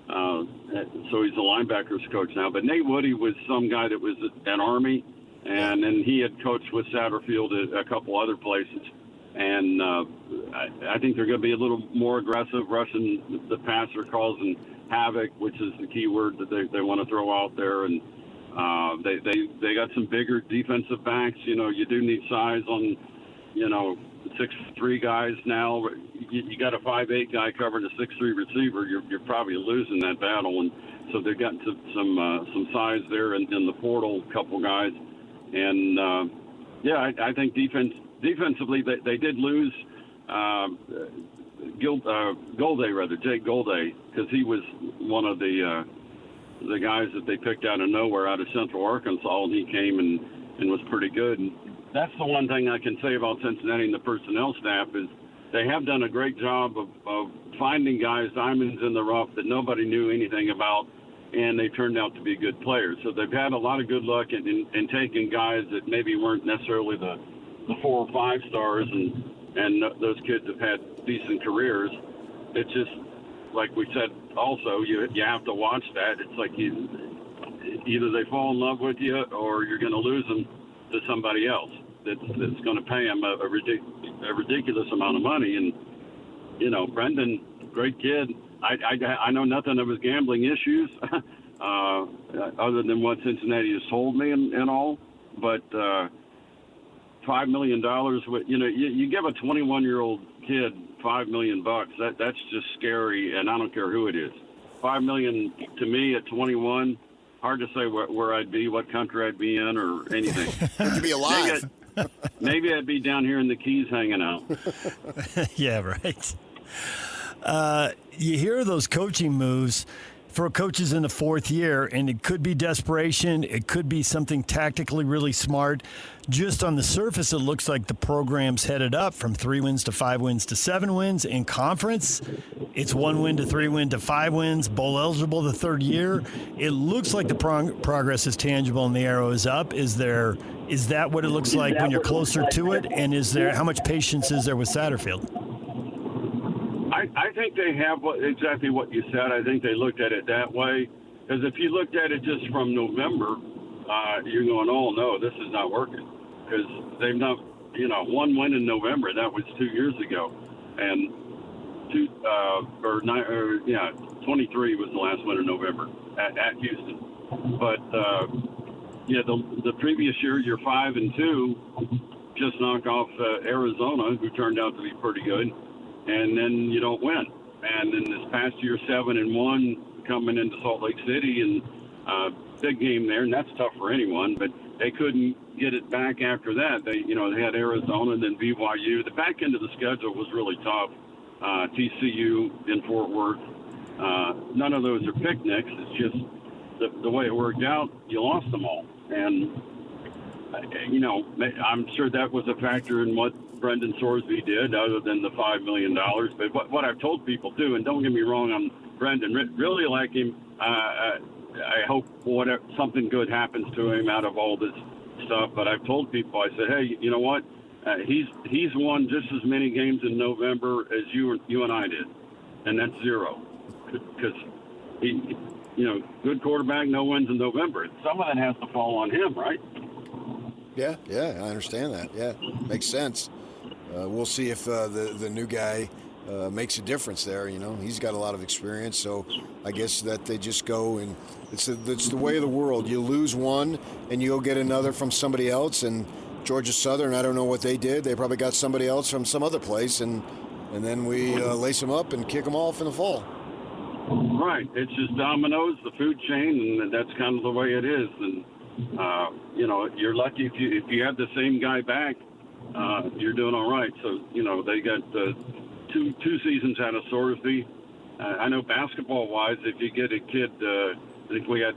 Speaker 4: So he's a linebackers coach now. But Nate Woody was some guy that was at Army, and then he had coached with Satterfield at a couple other places. And I think they're going to be a little more aggressive, rushing the passer, causing havoc, which is the key word that they want to throw out there. And they got some bigger defensive backs. You know, you do need size on, you know, 6'3" guys now. You got a 5'8" guy covering a 6'3" receiver. You're probably losing that battle. And so they've got some size there in the portal, a couple guys. And yeah, I think defensively, they did lose Jake Golday, because he was one of the guys that they picked out of nowhere out of Central Arkansas, and he came and was pretty good. And that's the one thing I can say about Cincinnati and the personnel staff is they have done a great job of finding guys, diamonds in the rough that nobody knew anything about, and they turned out to be good players. So they've had a lot of good luck in taking guys that maybe weren't necessarily the 4 or 5 stars, and those kids have had decent careers. It's just, like we said also, you have to watch that. It's like either they fall in love with you or you're going to lose them to somebody else that's going to pay them a ridiculous amount of money. And, you know, Brendan, great kid. I know nothing of his gambling issues other than what Cincinnati has told me and all. But $5 million, you know, you give a 21-year-old kid $5 million, that's just scary, and I don't care who it is. $5 million to me at 21, hard to say where I'd be, what country I'd be in, or anything.
Speaker 3: Would you be alive?
Speaker 4: Maybe I'd be down here in the Keys hanging out.
Speaker 5: Yeah, right. You hear those coaching moves for coaches in the 4th year, and it could be desperation. It could be something tactically really smart. Just on the surface, it looks like the program's headed up from 3 wins to 5 wins to 7 wins. In conference, it's 1 win to 3 win to 5 wins, bowl eligible the 3rd year. It looks like the progress is tangible and the arrow is up. Is that what it looks like when you're closer to it? And how much patience is there with Satterfield?
Speaker 4: I think they have exactly what you said. I think they looked at it that way. Because if you looked at it just from November, you're going, oh, no, this is not working. Because they've not, 1 win in November. That was 2 years ago. And 23 was the last win in November at Houston. But, the previous year, you're 5-2, just knock off Arizona, who turned out to be pretty good. And then you don't win. And then this past year, 7-1, coming into Salt Lake City, and big game there, and that's tough for anyone. But they couldn't get it back after that. They had Arizona, and then BYU. The back end of the schedule was really tough. TCU in Fort Worth. None of those are picnics. It's just the way it worked out. You lost them all, and I'm sure that was a factor in what Brendan Sorsby did, other than the $5 million. But what I've told people too, and don't get me wrong on Brendan, really like him. I hope something good happens to him out of all this stuff. But I've told people, I said, hey, you know what? He's won just as many games in November as you and I did, and that's 0. Because he, good quarterback, no wins in November. Some of that has to fall on him, right?
Speaker 3: Yeah, I understand that. Yeah, makes sense. We'll see if the new guy makes a difference there. He's got a lot of experience, so I guess that they just go, and it's the way of the world. You lose one, and you go get another from somebody else. And Georgia Southern, I don't know what they did. They probably got somebody else from some other place, and then we lace them up and kick them off in the fall.
Speaker 4: Right. It's just dominoes, the food chain, and that's kind of the way it is. And you're lucky if you have the same guy back. You're doing all right. So, they got two seasons out of Sorsby. I know basketball-wise, if you get a kid, I think we had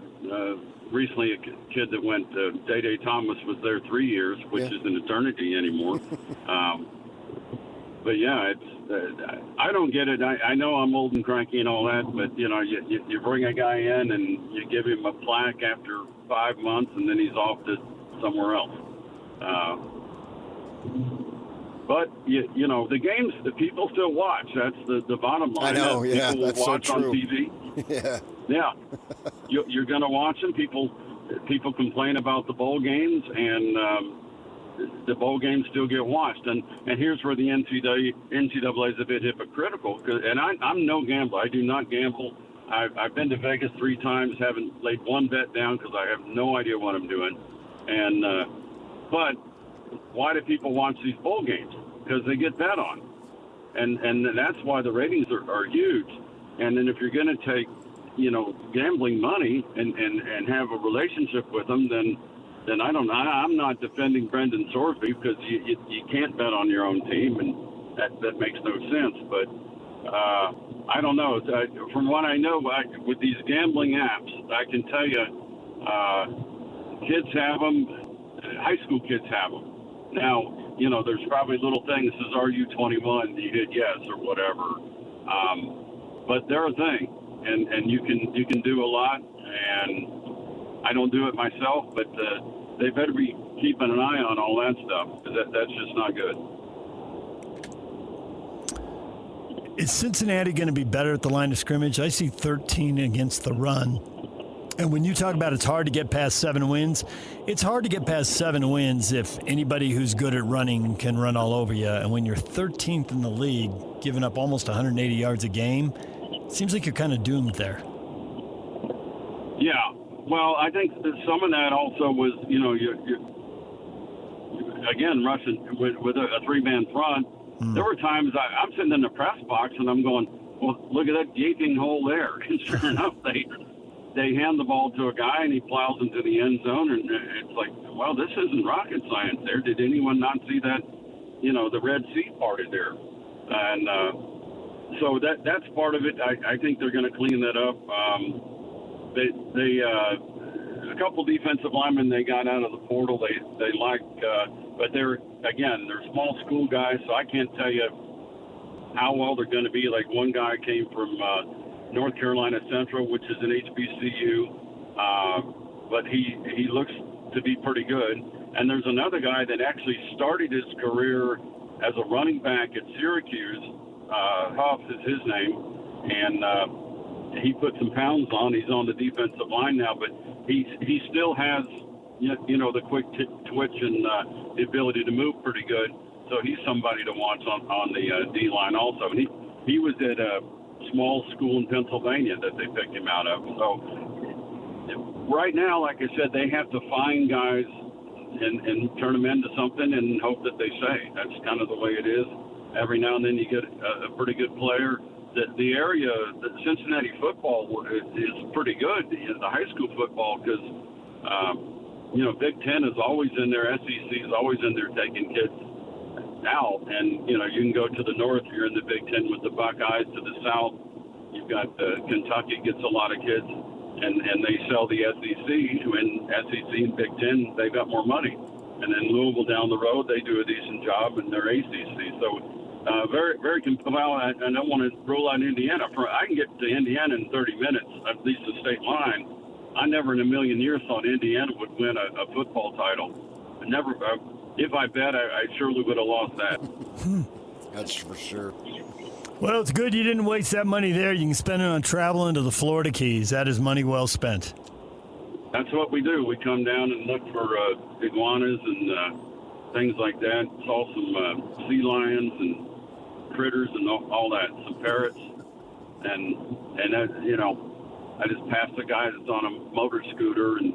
Speaker 4: recently a kid that went, Day Thomas was there 3 years, which is an eternity anymore. But, yeah, I don't get it. I know I'm old and cranky and all that, but, you bring a guy in and you give him a plaque after 5 months, and then he's off to somewhere else. But the games, the people still watch. That's the bottom line.
Speaker 3: I know, yeah,
Speaker 4: people will
Speaker 3: that's
Speaker 4: watch
Speaker 3: so true.
Speaker 4: on TV. Yeah. You're going to watch them. People complain about the bowl games, and the bowl games still get watched. And here's where the NCAA is a bit hypocritical. And I'm no gambler. I do not gamble. I've been to Vegas 3 times, haven't laid one bet down because I have no idea what I'm doing. And but why do people watch these bowl games? Because they get bet on, and that's why the ratings are huge. And then if you're going to take, gambling money and have a relationship with them, then I'm not defending Brendan Sorsby, because you can't bet on your own team, and that makes no sense. But I don't know. From what I know, with these gambling apps, I can tell you, kids have them. High school kids have them. Now, there's probably little things that says, are you 21? You hit yes or whatever. But they're a thing, and you can do a lot. And I don't do it myself, but they better be keeping an eye on all that stuff. That's just not good.
Speaker 5: Is Cincinnati going to be better at the line of scrimmage? I see 13 against the run. And when you talk about it's hard to get past 7 wins, it's hard to get past 7 wins if anybody who's good at running can run all over you. And when you're 13th in the league, giving up almost 180 yards a game, it seems like you're kind of doomed there.
Speaker 4: Yeah. Well, I think that some of that also was, you again, rushing with a 3-man front. There were times I'm sitting in the press box and I'm going, well, look at that gaping hole there. And sure enough, they hand the ball to a guy and he plows into the end zone, and it's like, well, this isn't rocket science there. Did anyone not see that, the Red Sea parted there? And so that's part of it. I think they're going to clean that up. They a couple defensive linemen they got out of the portal they like, but they're small school guys, so I can't tell you how well they're going to be. Like one guy came from North Carolina Central, which is an HBCU, but he looks to be pretty good. And there's another guy that actually started his career as a running back at Syracuse. Huff is his name, and he put some pounds on. He's on the defensive line now, but he still has the quick twitch and the ability to move pretty good. So he's somebody to watch on the D line also. And he was at a small school in Pennsylvania that they picked him out of. So right now, like I said, they have to find guys and turn them into something and hope that they stay. That's kind of the way it is. Every now and then you get a pretty good player. The area, the Cincinnati football is pretty good, the high school football, because, Big Ten is always in there. SEC is always in there taking kids out. And, you can go to the north, you're in the Big Ten with the Buckeyes. To the south, you've got Kentucky gets a lot of kids, and they sell the SEC. When SEC and Big Ten, they've got more money. And then Louisville down the road, they do a decent job in their ACC. So very, very well, I don't want to rule out Indiana. I can get to Indiana in 30 minutes, at least the state line. I never in a million years thought Indiana would win a football title. If I bet, I surely would have lost that.
Speaker 3: That's for sure.
Speaker 5: Well, it's good you didn't waste that money there. You can spend it on traveling to the Florida Keys. That is money well spent.
Speaker 4: That's what we do. We come down and look for iguanas and things like that. Saw some sea lions and critters and all that, some parrots, and that, I just passed a guy that's on a motor scooter and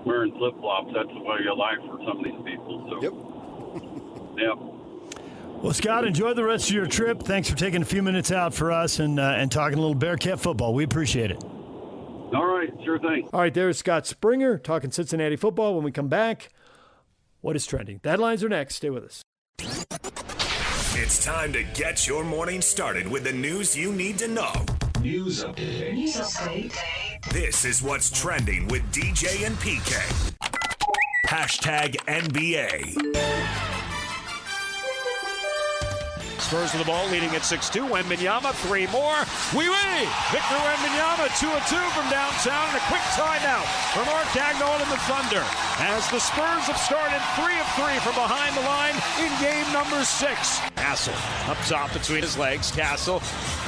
Speaker 4: wearing flip-flops. That's the way of life for some of these people. So, yep.
Speaker 5: Well, Scott, enjoy the rest of your trip. Thanks for taking a few minutes out for us and talking a little Bearcat football. We appreciate it.
Speaker 4: All right, sure thing.
Speaker 1: All right, there's Scott Springer talking Cincinnati football. When we come back, what is trending? Deadlines are next. Stay with us.
Speaker 6: It's time to get your morning started with the news you need to know.
Speaker 7: News update.
Speaker 6: This is what's trending with DJ and PK. Hashtag NBA.
Speaker 8: Spurs with the ball, leading at 6-2. Wembanyama, 3 more. Oui. Victor Wembanyama, 2-2 from downtown, and a quick timeout for Mark Dagnall and the Thunder. As the Spurs have started 3 of 3 from behind the line in game number 6. Castle up top between his legs. Castle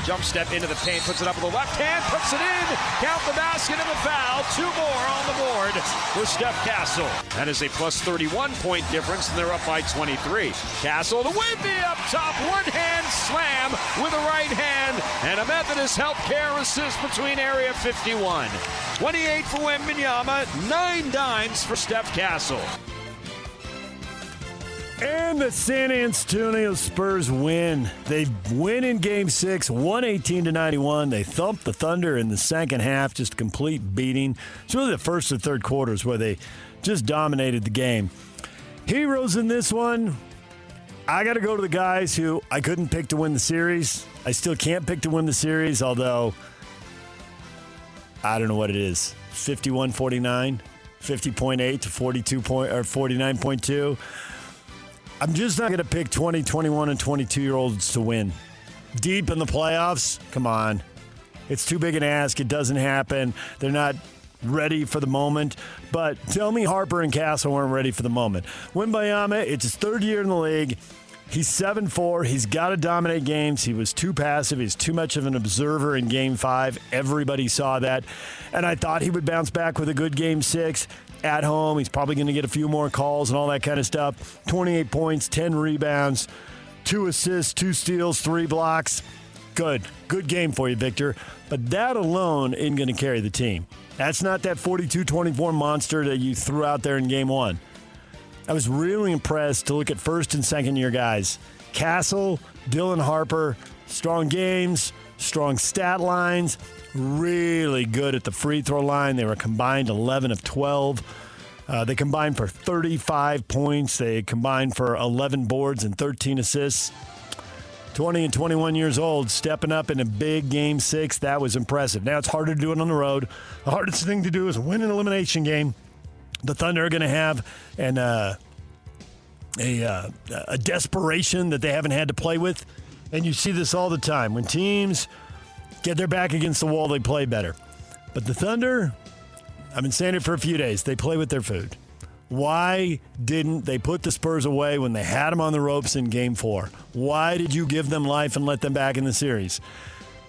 Speaker 8: jump step into the paint, puts it up with the left hand, puts it in. Count the basket and the foul. 2 more on the board for Steph Castle. That is a plus 31 point difference, and they're up by 23. Castle to Wemby up top. One-hand slam with a right hand, and a Methodist Healthcare assist between area 51. 28 for Wembanyama, 9 dimes for Steph Castle.
Speaker 5: And the San Antonio Spurs win. They win in Game 6, 118-91. They thumped the Thunder in the second half, just a complete beating. It's really the first and third quarters where they just dominated the game. Heroes in this one, I got to go to the guys who I couldn't pick to win the series. I still can't pick to win the series, although I don't know what it is. 51-49, 50.8 to 49.2. I'm just not going to pick 20, 21, and 22-year-olds to win. Deep in the playoffs? Come on. It's too big an ask. It doesn't happen. They're not ready for the moment. But tell me Harper and Castle weren't ready for the moment. Wembanyama, it's his third year in the league. He's 7'4". He's got to dominate games. He was too passive. He's too much of an observer in Game 5. Everybody saw that. And I thought he would bounce back with a good Game 6 at home. He's probably going to get a few more calls and all that kind of stuff. 28 points, 10 rebounds, 2 assists, 2 steals, 3 blocks. Good. Good game for you, Victor. But that alone isn't going to carry the team. That's not that 42-24 monster that you threw out there in Game 1. I was really impressed to look at first and second year guys. Castle, Dylan Harper, strong games, strong stat lines, really good at the free throw line. They were combined 11 of 12. They combined for 35 points. They combined for 11 boards and 13 assists. 20 and 21 years old, stepping up in a big Game 6. That was impressive. Now it's harder to do it on the road. The hardest thing to do is win an elimination game. The Thunder are going to have a desperation that they haven't had to play with. And you see this all the time. When teams get their back against the wall, they play better. But the Thunder, I've been saying it for a few days, they play with their food. Why didn't they put the Spurs away when they had them on the ropes in Game 4? Why did you give them life and let them back in the series?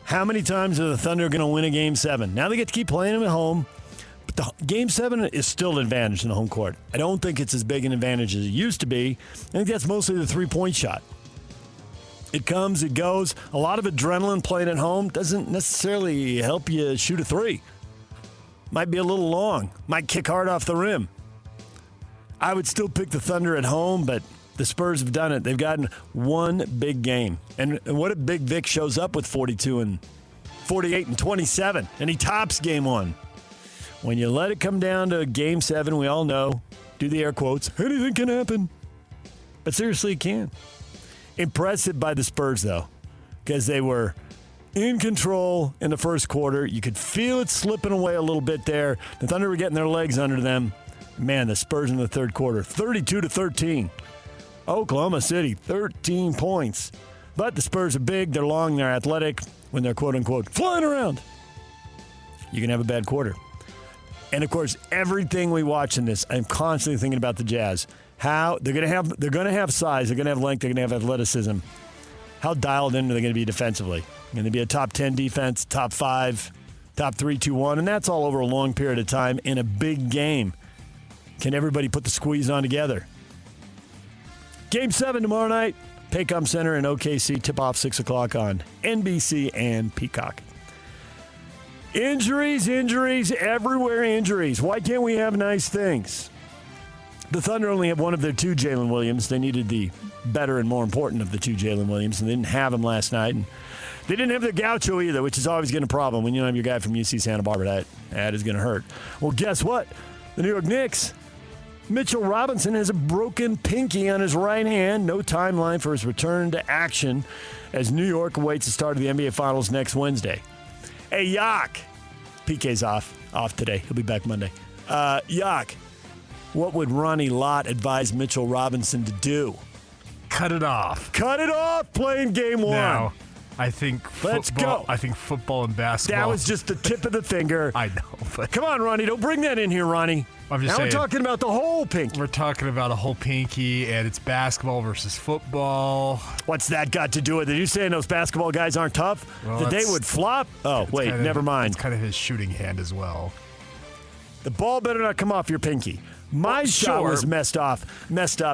Speaker 5: How many times are the Thunder going to win a Game 7? Now they get to keep playing them at home. But the Game 7 is still an advantage in the home court. I don't think it's as big an advantage as it used to be. I think that's mostly the three-point shot. It comes, it goes. A lot of adrenaline playing at home doesn't necessarily help you shoot a three. Might be a little long. Might kick hard off the rim. I would still pick the Thunder at home, but the Spurs have done it. They've gotten one big game. And what if Big Vic shows up with 42 and 48 and 27, and he tops Game 1? When you let it come down to Game 7, we all know, do the air quotes, anything can happen. But seriously, it can. Impressive by the Spurs, though, because they were in control in the first quarter. You could feel it slipping away a little bit there. The Thunder were getting their legs under them. Man, the Spurs in the third quarter, 32-13. Oklahoma City, 13 points. But the Spurs are big, they're long, they're athletic. When they're quote-unquote flying around, you can have a bad quarter. And, of course, everything we watch in this, I'm constantly thinking about the Jazz. How they're going to have size, they're going to have length, they're going to have athleticism. How dialed in are they going to be defensively? Going to be a top 10 defense, top 5, top 3, 2, 1, and that's all over a long period of time in a big game. Can everybody put the squeeze on together? Game 7 tomorrow night, Paycom Center in OKC, tip-off 6 o'clock on NBC and Peacock. Injuries, everywhere injuries. Why can't we have nice things? The Thunder only have one of their 2 Jalen Williams. They needed the better and more important of the 2 Jalen Williams, and they didn't have him last night. And they didn't have their Gaucho either, which is always going to be a problem when you don't have your guy from UC Santa Barbara. That is going to hurt. Well, guess what? The New York Knicks, Mitchell Robinson has a broken pinky on his right hand. No timeline for his return to action as New York awaits the start of the NBA Finals next Wednesday. Hey, Yak. PK's off today. He'll be back Monday. Yak, what would Ronnie Lott advise Mitchell Robinson to do?
Speaker 9: Cut it off.
Speaker 5: Cut it off playing Game 1.
Speaker 9: Now, I think
Speaker 5: Let's go.
Speaker 9: I think football and basketball.
Speaker 5: That was just the tip of the finger.
Speaker 9: I know, but
Speaker 5: come on, Ronnie. Don't bring that in here, Ronnie.
Speaker 9: I'm just
Speaker 5: now
Speaker 9: saying,
Speaker 5: we're talking about the whole pinky.
Speaker 9: We're talking about a whole pinky, and it's basketball versus football.
Speaker 5: What's that got to do with it? Are you saying those basketball guys aren't tough?
Speaker 9: Well,
Speaker 5: that they would flop? Oh, wait, never mind.
Speaker 9: It's kind of his shooting hand as well.
Speaker 5: The ball better not come off your pinky. My shot was messed up,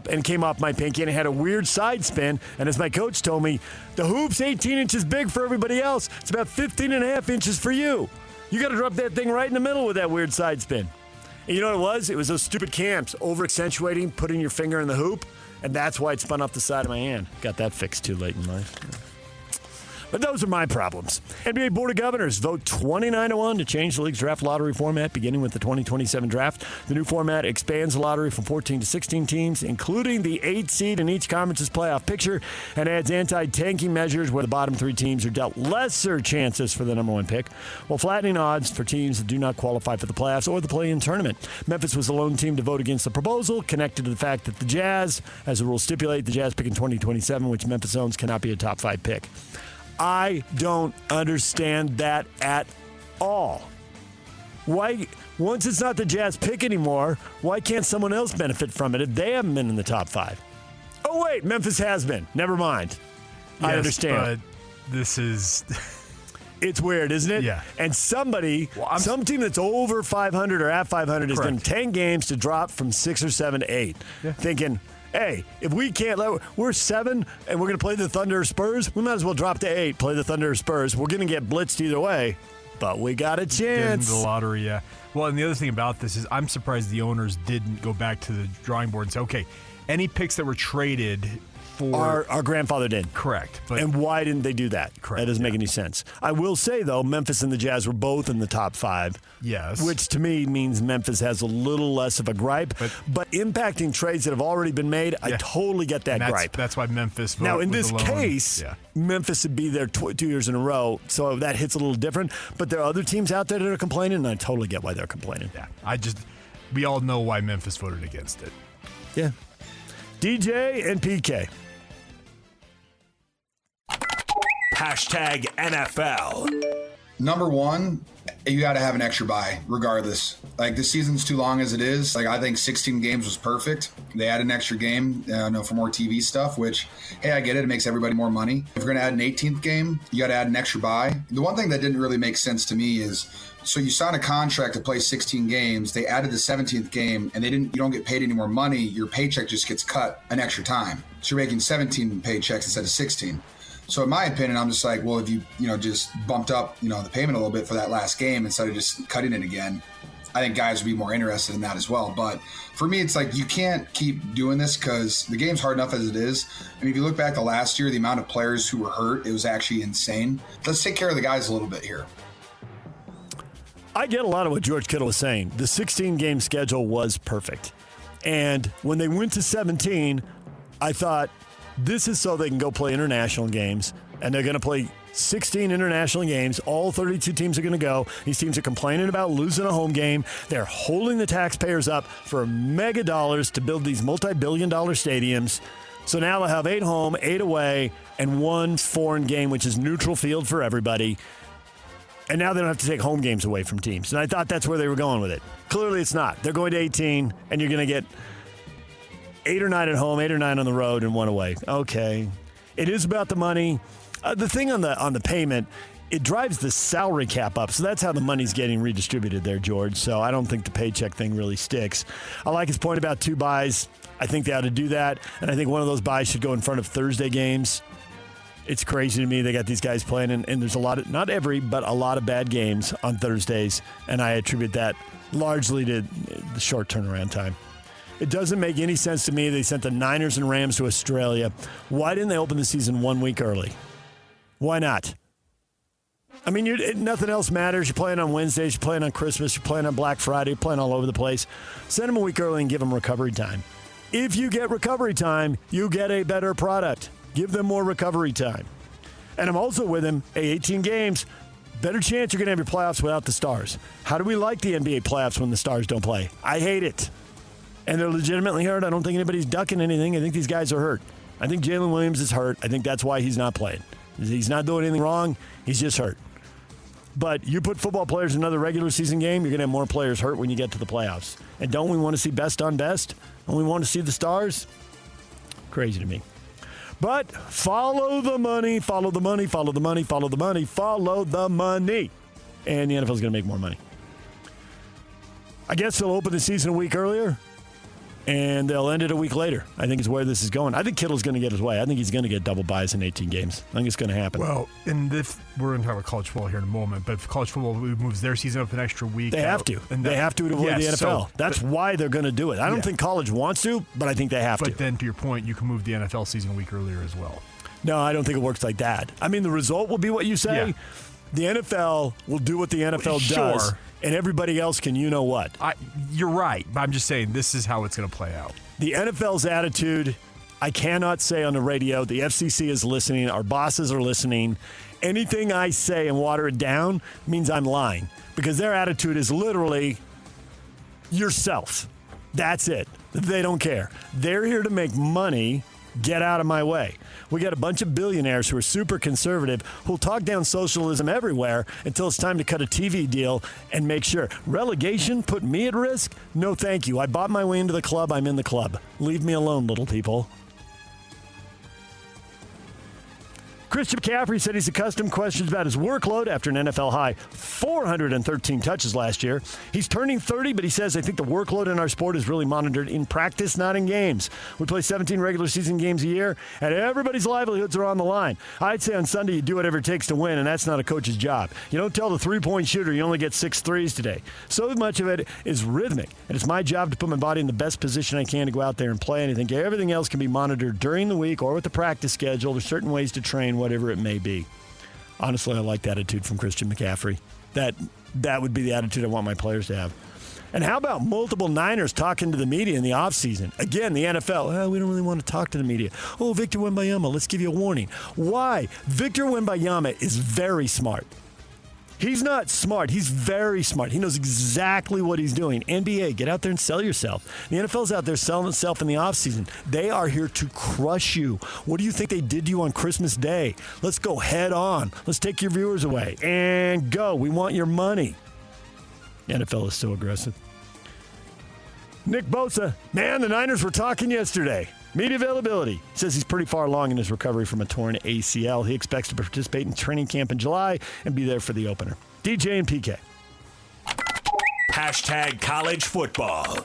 Speaker 5: and came off my pinky, and it had a weird side spin. And as my coach told me, the hoop's 18 inches big for everybody else. It's about 15 and a half inches for you. You got to drop that thing right in the middle with that weird side spin. And you know what it was? It was those stupid camps, over-accentuating, putting your finger in the hoop, and that's why it spun off the side of my hand. Got that fixed too late in life. But those are my problems. NBA Board of Governors vote 29-1 to change the league's draft lottery format beginning with the 2027 draft. The new format expands the lottery from 14 to 16 teams, including the 8 seed in each conference's playoff picture, and adds anti-tanking measures where the bottom 3 teams are dealt lesser chances for the number 1 pick, while flattening odds for teams that do not qualify for the playoffs or the play-in tournament. Memphis was the lone team to vote against the proposal, connected to the fact that the Jazz, as the rules stipulate, the Jazz pick in 2027, which Memphis owns, cannot be a top 5 pick. I don't understand that at all. Why, once it's not the Jazz pick anymore, why can't someone else benefit from it if they haven't been in the top 5? Oh, wait, Memphis has been. Never mind.
Speaker 9: Yes,
Speaker 5: I understand.
Speaker 9: But this is...
Speaker 5: It's weird, isn't it?
Speaker 9: Yeah.
Speaker 5: And some team that's over 500 or at 500 is going to 10 games to drop from 6 or 7 to 8, thinking, hey, if we can't we're 7 and we're going to play the Thunder or Spurs, we might as well drop to 8, play the Thunder or Spurs. We're going to get blitzed either way, but we got a chance.
Speaker 9: Get into the lottery, yeah. Well, and the other thing about this is I'm surprised the owners didn't go back to the drawing board and say, okay, any picks that were traded for...
Speaker 5: Our grandfather did.
Speaker 9: Correct. But
Speaker 5: and why didn't they do that?
Speaker 9: Correct.
Speaker 5: That doesn't make any sense. I will say, though, Memphis and the Jazz were both in the top 5.
Speaker 9: Yes.
Speaker 5: Which to me means Memphis has a little less of a gripe. But impacting trades that have already been made, I totally get that gripe.
Speaker 9: That's why Memphis
Speaker 5: Now, in this case, Memphis would be there 2 years in a row, so that hits a little different. But there are other teams out there that are complaining, and I totally get why they're complaining.
Speaker 9: Yeah. We all know why Memphis voted against it.
Speaker 5: Yeah. DJ and PK.
Speaker 6: Hashtag NFL.
Speaker 10: Number one, you got to have an extra bye, regardless. Like, this season's too long as it is. Like, I think 16 games was perfect. They add an extra game, for more TV stuff, which, hey, I get it. It makes everybody more money. If you're going to add an 18th game, you got to add an extra bye. The one thing that didn't really make sense to me is, so you sign a contract to play 16 games. They added the 17th game, and you don't get paid any more money. Your paycheck just gets cut an extra time. So you're making 17 paychecks instead of 16. So in my opinion, I'm just like, well, if you just bumped up, the payment a little bit for that last game instead of just cutting it again, I think guys would be more interested in that as well. But for me, it's like, you can't keep doing this because the game's hard enough as it is. I mean, if you look back to last year, the amount of players who were hurt, it was actually insane. Let's take care of the guys a little bit here.
Speaker 5: I get a lot of what George Kittle was saying. The 16-game schedule was perfect. And when they went to 17, I thought, this is so they can go play international games, and they're going to play 16 international games. All 32 teams are going to go. These teams are complaining about losing a home game. They're holding the taxpayers up for mega dollars to build these multi-billion-dollar stadiums. So now they'll have 8 home, 8 away, and 1 foreign game, which is neutral field for everybody. And now they don't have to take home games away from teams. And I thought that's where they were going with it. Clearly it's not. They're going to 18, and you're going to get 8 or 9 at home, 8 or 9 on the road, and 1 away. Okay. It is about the money. The thing on the payment, it drives the salary cap up. So that's how the money's getting redistributed there, George. So I don't think the paycheck thing really sticks. I like his point about 2 buys. I think they ought to do that. And I think one of those buys should go in front of Thursday games. It's crazy to me. They got these guys playing, and there's a lot of, not every, but a lot of bad games on Thursdays. And I attribute that largely to the short turnaround time. It doesn't make any sense to me. They sent the Niners and Rams to Australia. Why didn't they open the season 1 week early? Why not? I mean, nothing else matters. You're playing on Wednesdays. You're playing on Christmas. You're playing on Black Friday. You're playing all over the place. Send them a week early and give them recovery time. If you get recovery time, you get a better product. Give them more recovery time. And I'm also with him. 18 games. Better chance you're going to have your playoffs without the stars. How do we like the NBA playoffs when the stars don't play? I hate it. And they're legitimately hurt. I don't think anybody's ducking anything. I think these guys are hurt. I think Jalen Williams is hurt. I think that's why he's not playing. He's not doing anything wrong. He's just hurt. But you put football players in another regular season game, you're going to have more players hurt when you get to the playoffs. And don't we want to see best on best? Don't we want to see the stars? Crazy to me. But follow the money, follow the money, follow the money, follow the money, follow the money. And the NFL's going to make more money. I guess they'll open the season a week earlier. And they'll end it a week later. I think is where this is going. I think Kittle's going to get his way. I think he's going to get double buys in 18 games. I think it's going to happen.
Speaker 9: Well, and if we're going to talk about college football here in a moment, but if college football moves their season up an extra week.
Speaker 5: They have to. And they have to avoid the NFL. So, that's why they're going to do it. I don't think college wants to, but I think they have to.
Speaker 9: But then to your point, you can move the NFL season a week earlier as well.
Speaker 5: No, I don't think it works like that. I mean, the result will be what you say.
Speaker 9: Yeah.
Speaker 5: The NFL will do what the NFL does, and everybody else can what.
Speaker 9: You're right, but I'm just saying this is how it's going to play out.
Speaker 5: The NFL's attitude, I cannot say on the radio. The FCC is listening. Our bosses are listening. Anything I say and water it down means I'm lying, because their attitude is literally yourself. That's it. They don't care. They're here to make money. Get out of my way. We got a bunch of billionaires who are super conservative who'll talk down socialism everywhere until it's time to cut a TV deal and make sure. Relegation put me at risk? No, thank you. I bought my way into the club. I'm in the club. Leave me alone, little people. Christian McCaffrey said he's accustomed to questions about his workload after an NFL high 413 touches last year. He's turning 30, but he says, I think the workload in our sport is really monitored in practice, not in games. We play 17 regular season games a year, and everybody's livelihoods are on the line. I'd say on Sunday you do whatever it takes to win, and that's not a coach's job. You don't tell the three-point shooter you only get 6 threes today. So much of it is rhythmic, and it's my job to put my body in the best position I can to go out there and play, and I think everything else can be monitored during the week or with the practice schedule. There's certain ways to train, whatever it may be. Honestly, I like the attitude from Christian McCaffrey. That would be the attitude I want my players to have. And how about multiple Niners talking to the media in the offseason? Again, the NFL, we don't really want to talk to the media. Oh, Victor Wembanyama, let's give you a warning. Why? Victor Wembanyama is very smart. He's not smart. He's very smart. He knows exactly what he's doing. NBA, get out there and sell yourself. The NFL's out there selling itself in the offseason. They are here to crush you. What do you think they did to you on Christmas Day? Let's go head on. Let's take your viewers away. And go. We want your money. The NFL is so aggressive. Nick Bosa, man, the Niners were talking yesterday. Media availability. Says he's pretty far along in his recovery from a torn ACL. He expects to participate in training camp in July and be there for the opener. DJ and PK.
Speaker 6: Hashtag college football.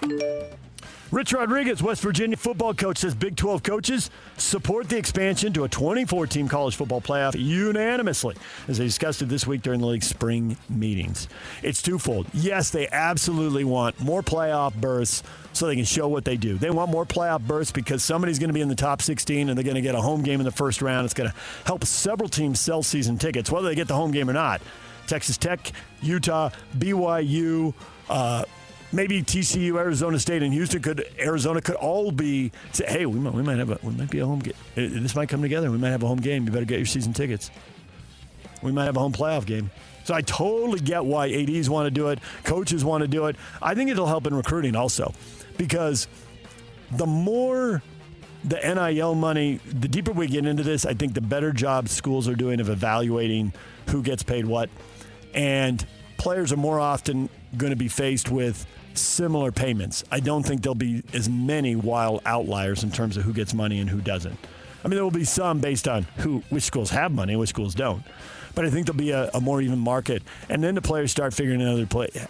Speaker 5: Rich Rodriguez, West Virginia football coach, says Big 12 coaches support the expansion to a 24-team college football playoff unanimously, as they discussed it this week during the league's spring meetings. It's twofold. Yes, they absolutely want more playoff berths so they can show what they do. They want more playoff berths because somebody's going to be in the top 16 and they're going to get a home game in the first round. It's going to help several teams sell season tickets, whether they get the home game or not. Texas Tech, Utah, BYU, maybe TCU, Arizona State, and Houston Arizona could all be say, hey, we might be a home game. This might come together. We might have a home game. You better get your season tickets. We might have a home playoff game. So I totally get why ADs want to do it, coaches want to do it. I think it'll help in recruiting also, because the more the NIL money, the deeper we get into this, I think the better job schools are doing of evaluating who gets paid what, and players are more often going to be faced with similar payments. I don't think there'll be as many wild outliers in terms of who gets money and who doesn't. I mean, there will be some based on which schools have money and which schools don't. But I think there'll be a more even market. And then the players start figuring out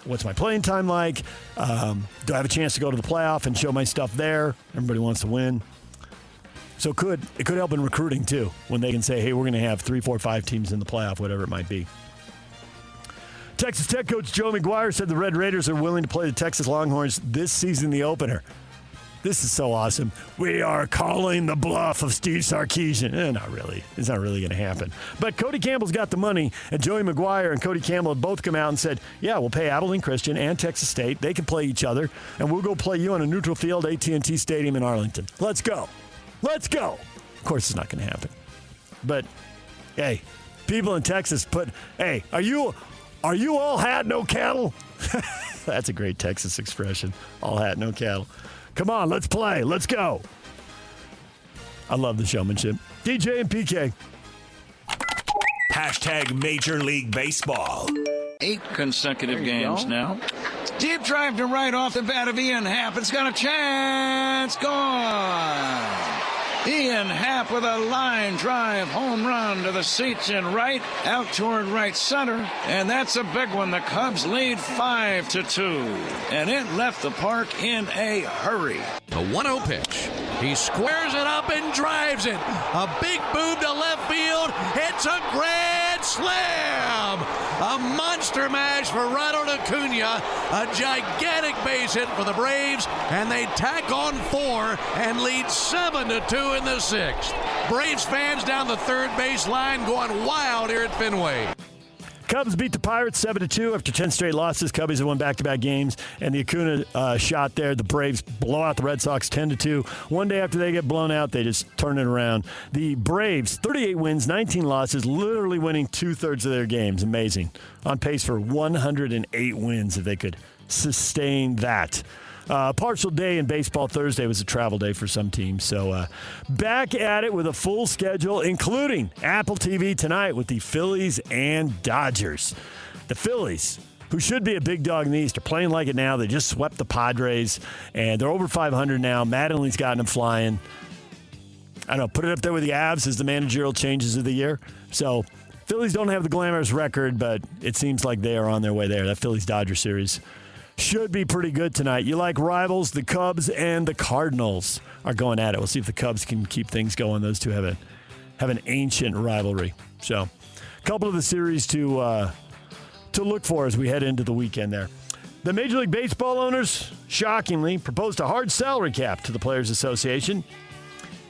Speaker 5: what's my playing time like? Do I have a chance to go to the playoff and show my stuff there? Everybody wants to win. So it could help in recruiting, too, when they can say, hey, we're going to have 3, 4, 5 teams in the playoff, whatever it might be. Texas Tech coach Joe McGuire said the Red Raiders are willing to play the Texas Longhorns this season, the opener. This is so awesome. We are calling the bluff of Steve Sarkisian. Not really. It's not really going to happen. But Cody Campbell's got the money, and Joey McGuire and Cody Campbell have both come out and said, yeah, we'll pay Abilene Christian and Texas State. They can play each other, and we'll go play you on a neutral field, AT&T Stadium in Arlington. Let's go. Let's go. Of course, it's not going to happen. But, hey, people in Texas hey, are you all hat, no cattle? That's a great Texas expression. All hat, no cattle. Come on, let's play. Let's go. I love the showmanship. DJ and PK.
Speaker 6: Hashtag Major League Baseball.
Speaker 11: 8 consecutive games now. Deep drive to right off the bat of Ian Happ. It's got a chance. Gone. Ian Happ with a line drive home run to the seats in right, out toward right center, and that's a big one. The Cubs lead 5-2, and it left the park in a hurry.
Speaker 12: The 1-0 pitch. He squares it up and drives it. A big boom to left field. It's a grand slam! A monster mash for Ronald Acuna. A gigantic base hit for the Braves, and they tack on 4 and lead 7-2 in the 6th. Braves fans down the third base line going wild here at Fenway.
Speaker 5: Cubs beat the Pirates 7-2 after 10 straight losses. Cubbies have won back-to-back games, and the Acuna shot there. The Braves blow out the Red Sox 10-2. One day after they get blown out, they just turn it around. The Braves, 38 wins, 19 losses, literally winning 2/3 of their games. Amazing. On pace for 108 wins if they could sustain that. Partial day in baseball. Thursday was a travel day for some teams. So back at it with a full schedule, including Apple TV tonight with the Phillies and Dodgers. The Phillies, who should be a big dog in the East, are playing like it now. They just swept the Padres, and they're over 500 now. Mattingly's gotten them flying. I don't know, put it up there with the Avs as the managerial changes of the year. So Phillies don't have the glamorous record, but it seems like they are on their way there. That Phillies-Dodgers series should be pretty good tonight. You like rivals? The Cubs and the Cardinals are going at it. We'll see if the Cubs can keep things going. Those two have an ancient rivalry. So, a couple of the series to look for as we head into the weekend there. The Major League Baseball owners, shockingly, proposed a hard salary cap to the Players Association.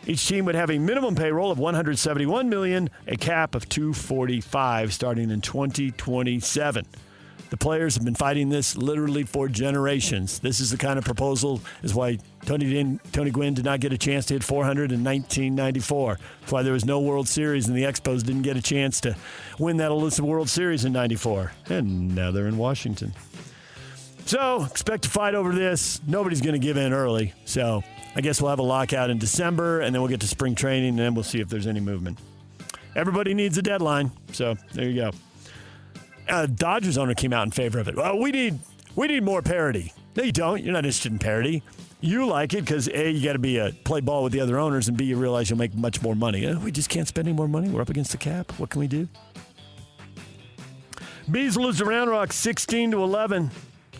Speaker 5: Each team would have a minimum payroll of $171 million, a cap of $245 starting in 2027. The players have been fighting this literally for generations. This is the kind of proposal is why Tony Gwynn did not get a chance to hit 400 in 1994. That's why there was no World Series, and the Expos didn't get a chance to win that elusive World Series in 94. And now they're in Washington. So expect to fight over this. Nobody's going to give in early. So I guess we'll have a lockout in December, and then we'll get to spring training, and then we'll see if there's any movement. Everybody needs a deadline. So there you go. Dodgers owner came out in favor of it. Well, we need more parity. No, you don't. You're not interested in parity. You like it because A, you got to play ball with the other owners, and B, you realize you'll make much more money. We just can't spend any more money. We're up against the cap. What can we do? Bees lose to Round Rock 16-11.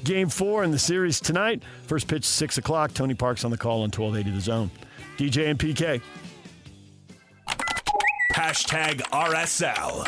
Speaker 5: Game 4 in the series tonight. First pitch 6 o'clock. Tony Park's on the call on 1280 The Zone. DJ and PK.
Speaker 6: Hashtag RSL.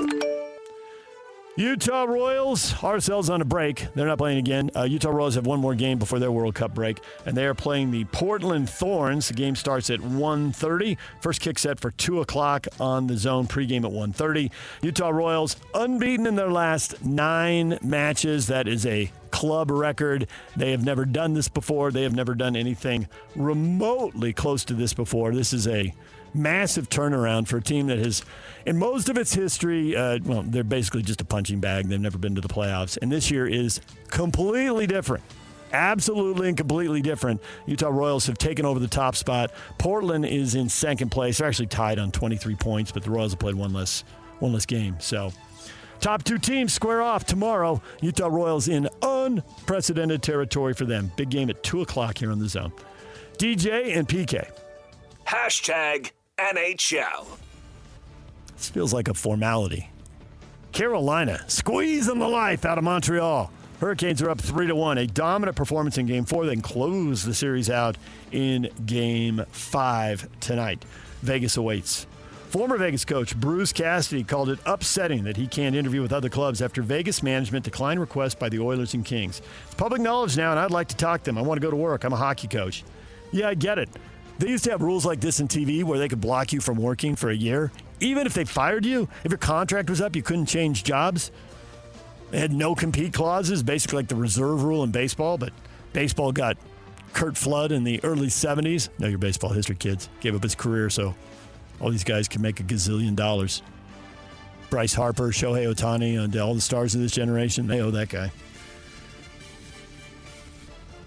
Speaker 5: Utah Royals, RSL's on a break. They're not playing again. Utah Royals have one more game before their World Cup break, and they are playing the Portland Thorns. The game starts at 1:30. First kick set for 2 o'clock on The Zone. Pregame at 1:30. Utah Royals unbeaten in their last 9 matches. That is a club record. They have never done this before. They have never done anything remotely close to this before. This is a massive turnaround for a team that has, in most of its history, they're basically just a punching bag. They've never been to the playoffs. And this year is completely different. Absolutely and completely different. Utah Royals have taken over the top spot. Portland is in second place. They're actually tied on 23 points, but the Royals have played one less game. So, top 2 teams square off tomorrow. Utah Royals in unprecedented territory for them. Big game at 2 o'clock here on The Zone. DJ and PK.
Speaker 6: Hashtag NHL.
Speaker 5: This feels like a formality. Carolina squeezing the life out of Montreal. Hurricanes are up 3-1. A dominant performance in Game 4. They can close the series out in Game 5 tonight. Vegas awaits. Former Vegas coach Bruce Cassidy called it upsetting that he can't interview with other clubs after Vegas management declined requests by the Oilers and Kings. It's public knowledge now, and I'd like to talk to them. I want to go to work. I'm a hockey coach. Yeah, I get it. They used to have rules like this in TV where they could block you from working for a year. Even if they fired you, if your contract was up, you couldn't change jobs. They had no compete clauses, basically like the reserve rule in baseball, but baseball got Curt Flood in the early 70s. Know your baseball history, kids. Gave up his career so all these guys can make $1 gazillion. Bryce Harper, Shohei Ohtani, and all the stars of this generation, they owe that guy.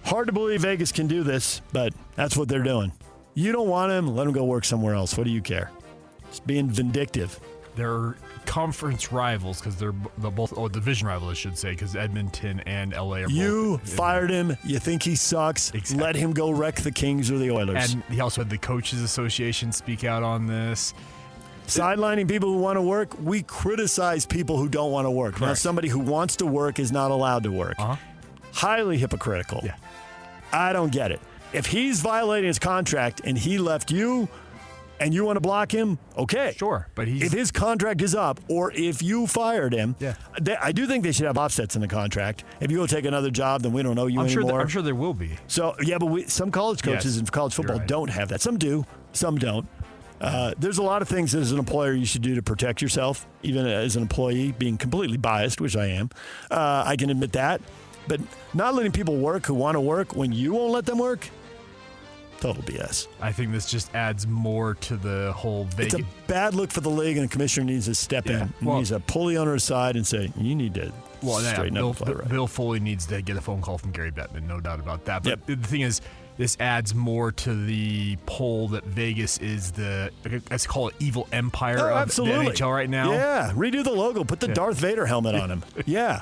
Speaker 5: Hard to believe Vegas can do this, but that's what they're doing. You don't want him, let him go work somewhere else. What do you care? It's being vindictive.
Speaker 9: They're conference rivals because they're both division rivals, I should say, because Edmonton and LA are
Speaker 5: You
Speaker 9: both.
Speaker 5: Fired him. You think he sucks.
Speaker 9: Exactly.
Speaker 5: Let him go wreck the Kings or the Oilers.
Speaker 9: And he also had the Coaches Association speak out on this.
Speaker 5: Sidelining people who want to work, we criticize people who don't want to work. Correct. Now, somebody who wants to work is not allowed to work. Highly hypocritical.
Speaker 9: Yeah.
Speaker 5: I don't get it. If he's violating his contract and he left you,
Speaker 1: and you want to block him, okay.
Speaker 9: Sure, but
Speaker 1: if his contract is up or if you fired him, I do think they should have offsets in the contract. If you go take another job, then we don't know you anymore.
Speaker 9: I'm sure there will be.
Speaker 1: So, yeah, but some college coaches in college football don't have that. Some do, some don't. There's a lot of things that as an employer you should do to protect yourself, even as an employee, being completely biased, which I am. I can admit that. But not letting people work who want to work when you won't let them work, total BS.
Speaker 9: I think this just adds more to the whole Vegas.
Speaker 1: It's a bad look for the league, and the commissioner needs to step in. He needs to pull the owner aside and say, you need to straighten up.
Speaker 9: Bill Foley needs to get a phone call from Gary Bettman, no doubt about that. But the thing is, this adds more to the poll that Vegas is let's call it evil empire of the NHL right now.
Speaker 1: Yeah, redo the logo. Put the Darth Vader helmet on him. Yeah.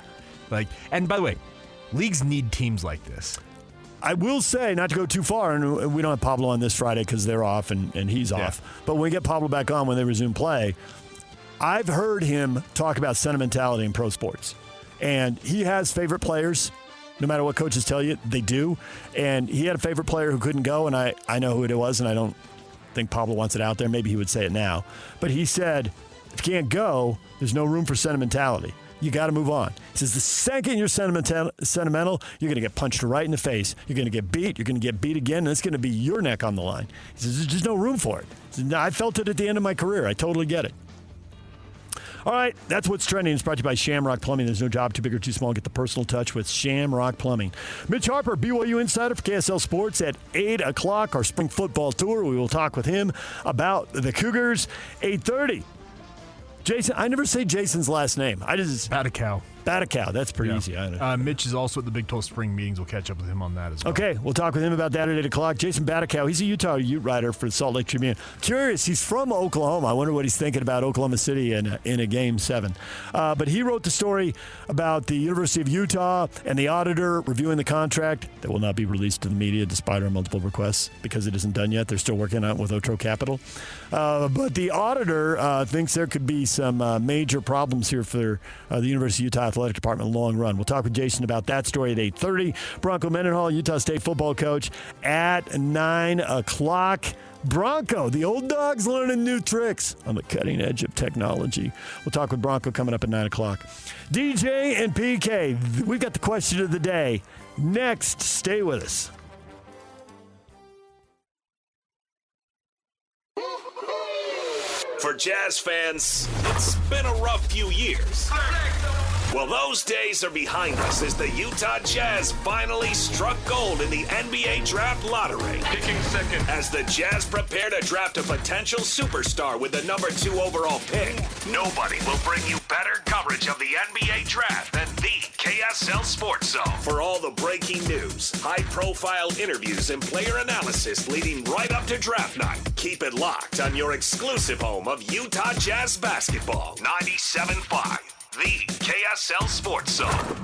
Speaker 9: And by the way, leagues need teams like this.
Speaker 1: I will say, not to go too far, and we don't have Pablo on this Friday because they're off and he's off. But when we get Pablo back on when they resume play, I've heard him talk about sentimentality in pro sports. And he has favorite players. No matter what coaches tell you, they do. And he had a favorite player who couldn't go, and I know who it was, and I don't think Pablo wants it out there. Maybe he would say it now. But he said, if you can't go, there's no room for sentimentality. You got to move on. He says the second you're sentimental, you're going to get punched right in the face. You're going to get beat. You're going to get beat again, and it's going to be your neck on the line. He says there's just no room for it. He says, I felt it at the end of my career. I totally get it. All right, that's what's trending. It's brought to you by Shamrock Plumbing. There's no job too big or too small. Get the personal touch with Shamrock Plumbing. Mitch Harper, BYU Insider for KSL Sports at 8 o'clock, our spring football tour. We will talk with him about the Cougars. 8:30. Jason, I never say Jason's last name.
Speaker 9: Batacao.
Speaker 1: Batacao. That's pretty easy.
Speaker 9: Mitch is also at the Big 12 spring meetings. We'll catch up with him on that as well.
Speaker 1: Okay, we'll talk with him about that at 8 o'clock. Jason Batacao, he's a Utah Ute writer for the Salt Lake Tribune. Curious, he's from Oklahoma. I wonder what he's thinking about Oklahoma City in a Game 7. But he wrote the story about the University of Utah and the auditor reviewing the contract that will not be released to the media despite our multiple requests because it isn't done yet. They're still working on it with Otro Capital. But the auditor thinks there could be some major problems here for the University of Utah Athletic Department long run. We'll talk with Jason about that story at 8:30. Bronco Mendenhall, Utah State football coach, at 9 o'clock. Bronco, the old dog's learning new tricks on the cutting edge of technology. We'll talk with Bronco coming up at 9 o'clock. DJ and PK, we've got the question of the day. Next, stay with us.
Speaker 6: For Jazz fans, it's been a rough few years. Well, those days are behind us as the Utah Jazz finally struck gold in the NBA Draft Lottery.
Speaker 13: Picking second.
Speaker 6: As the Jazz prepare to draft a potential superstar with the number 2 overall pick, nobody will bring you better coverage of the NBA Draft than the KSL Sports Zone. For all the breaking news, high-profile interviews, and player analysis leading right up to draft night, keep it locked on your exclusive home of Utah Jazz basketball, 97.5. The KSL Sports Zone.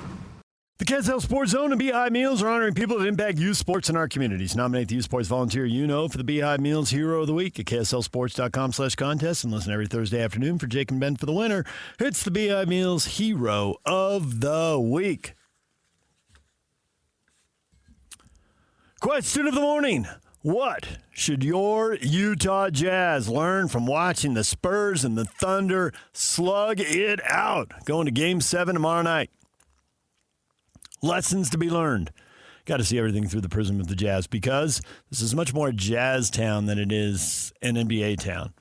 Speaker 1: The KSL Sports Zone and Beehive Meals are honoring people that impact youth sports in our communities. Nominate the youth sports volunteer for the Beehive Meals Hero of the Week at KSLSports.com/contest and listen every Thursday afternoon for Jake and Ben for the winner. It's the Beehive Meals Hero of the Week. Question of the morning. What should your Utah Jazz learn from watching the Spurs and the Thunder slug it out going to Game 7 tomorrow night? Lessons to be learned. Got to see everything through the prism of the Jazz because this is much more Jazz town than it is an NBA town.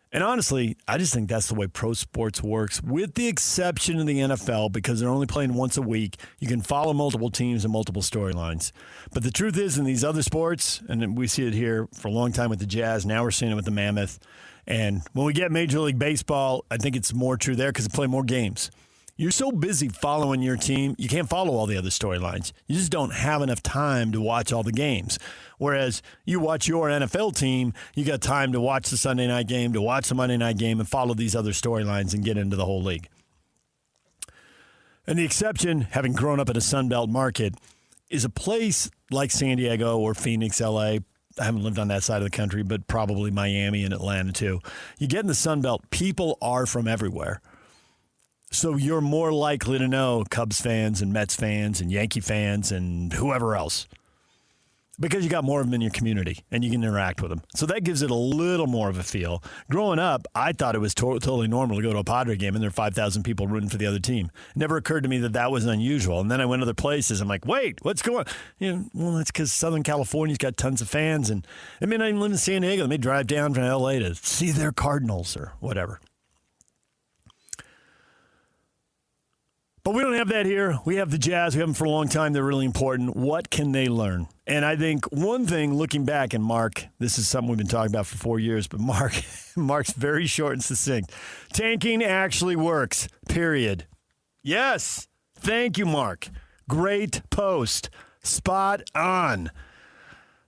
Speaker 1: And honestly, I just think that's the way pro sports works, with the exception of the NFL, because they're only playing once a week. You can follow multiple teams and multiple storylines. But the truth is, in these other sports, and we see it here for a long time with the Jazz, now we're seeing it with the Mammoth. And when we get Major League Baseball, I think it's more true there because they play more games. You're so busy following your team, you can't follow all the other storylines. You just don't have enough time to watch all the games. Whereas you watch your NFL team, you got time to watch the Sunday night game, to watch the Monday night game, and follow these other storylines and get into the whole league. And the exception, having grown up in a Sunbelt market, is a place like San Diego or Phoenix, LA. I haven't lived on that side of the country, but probably Miami and Atlanta too. You get in the Sunbelt, people are from everywhere. So you're more likely to know Cubs fans and Mets fans and Yankee fans and whoever else.
Speaker 5: because you got more of them in your community and you can interact with them. So that gives it a little more of a feel. Growing up, I thought it was totally normal to go to a Padre game and there are 5,000 people rooting for the other team. It never occurred to me that was unusual. And then I went other places. I'm like, wait, what's going on? Well, that's because Southern California's got tons of fans. And I mean, I even live in San Diego. They may drive down from L.A. to see their Cardinals or whatever. But we don't have that here. We have the Jazz. We have them for a long time. They're really important. What can they learn? And I think one thing, looking back, and Mark, this is something we've been talking about for 4 years, but Mark's very short and succinct. Tanking actually works, period. Yes. Thank you, Mark. Great post. Spot on.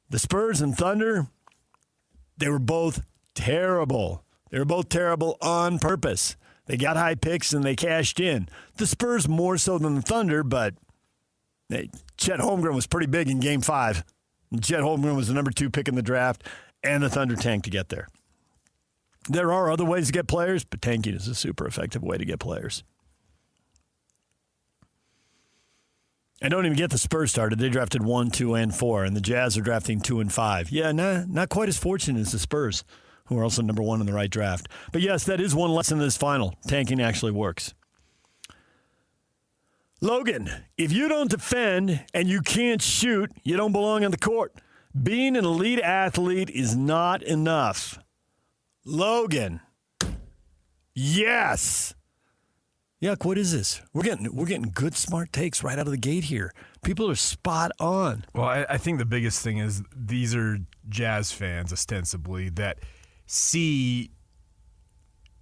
Speaker 5: The Spurs and Thunder, they were both terrible. They were both terrible on purpose. They got high picks and they cashed in. The Spurs more so than the Thunder, but Chet Holmgren was pretty big in Game 5. Chet Holmgren was the number 2 pick in the draft, and the Thunder tanked to get there. There are other ways to get players, but tanking is a super effective way to get players. And don't even get the Spurs started. They drafted 1, 2, and 4, and the Jazz are drafting 2 and 5. Yeah, not quite as fortunate as the Spurs, who are also number 1 in the right draft. But yes, that is one lesson in this final. Tanking actually works. Logan, if you don't defend and you can't shoot, you don't belong on the court. Being an elite athlete is not enough. Logan. Yes. Yuck, what is this? We're getting good, smart takes right out of the gate here. People are spot on.
Speaker 9: Well, I think the biggest thing is these are Jazz fans, ostensibly, that see,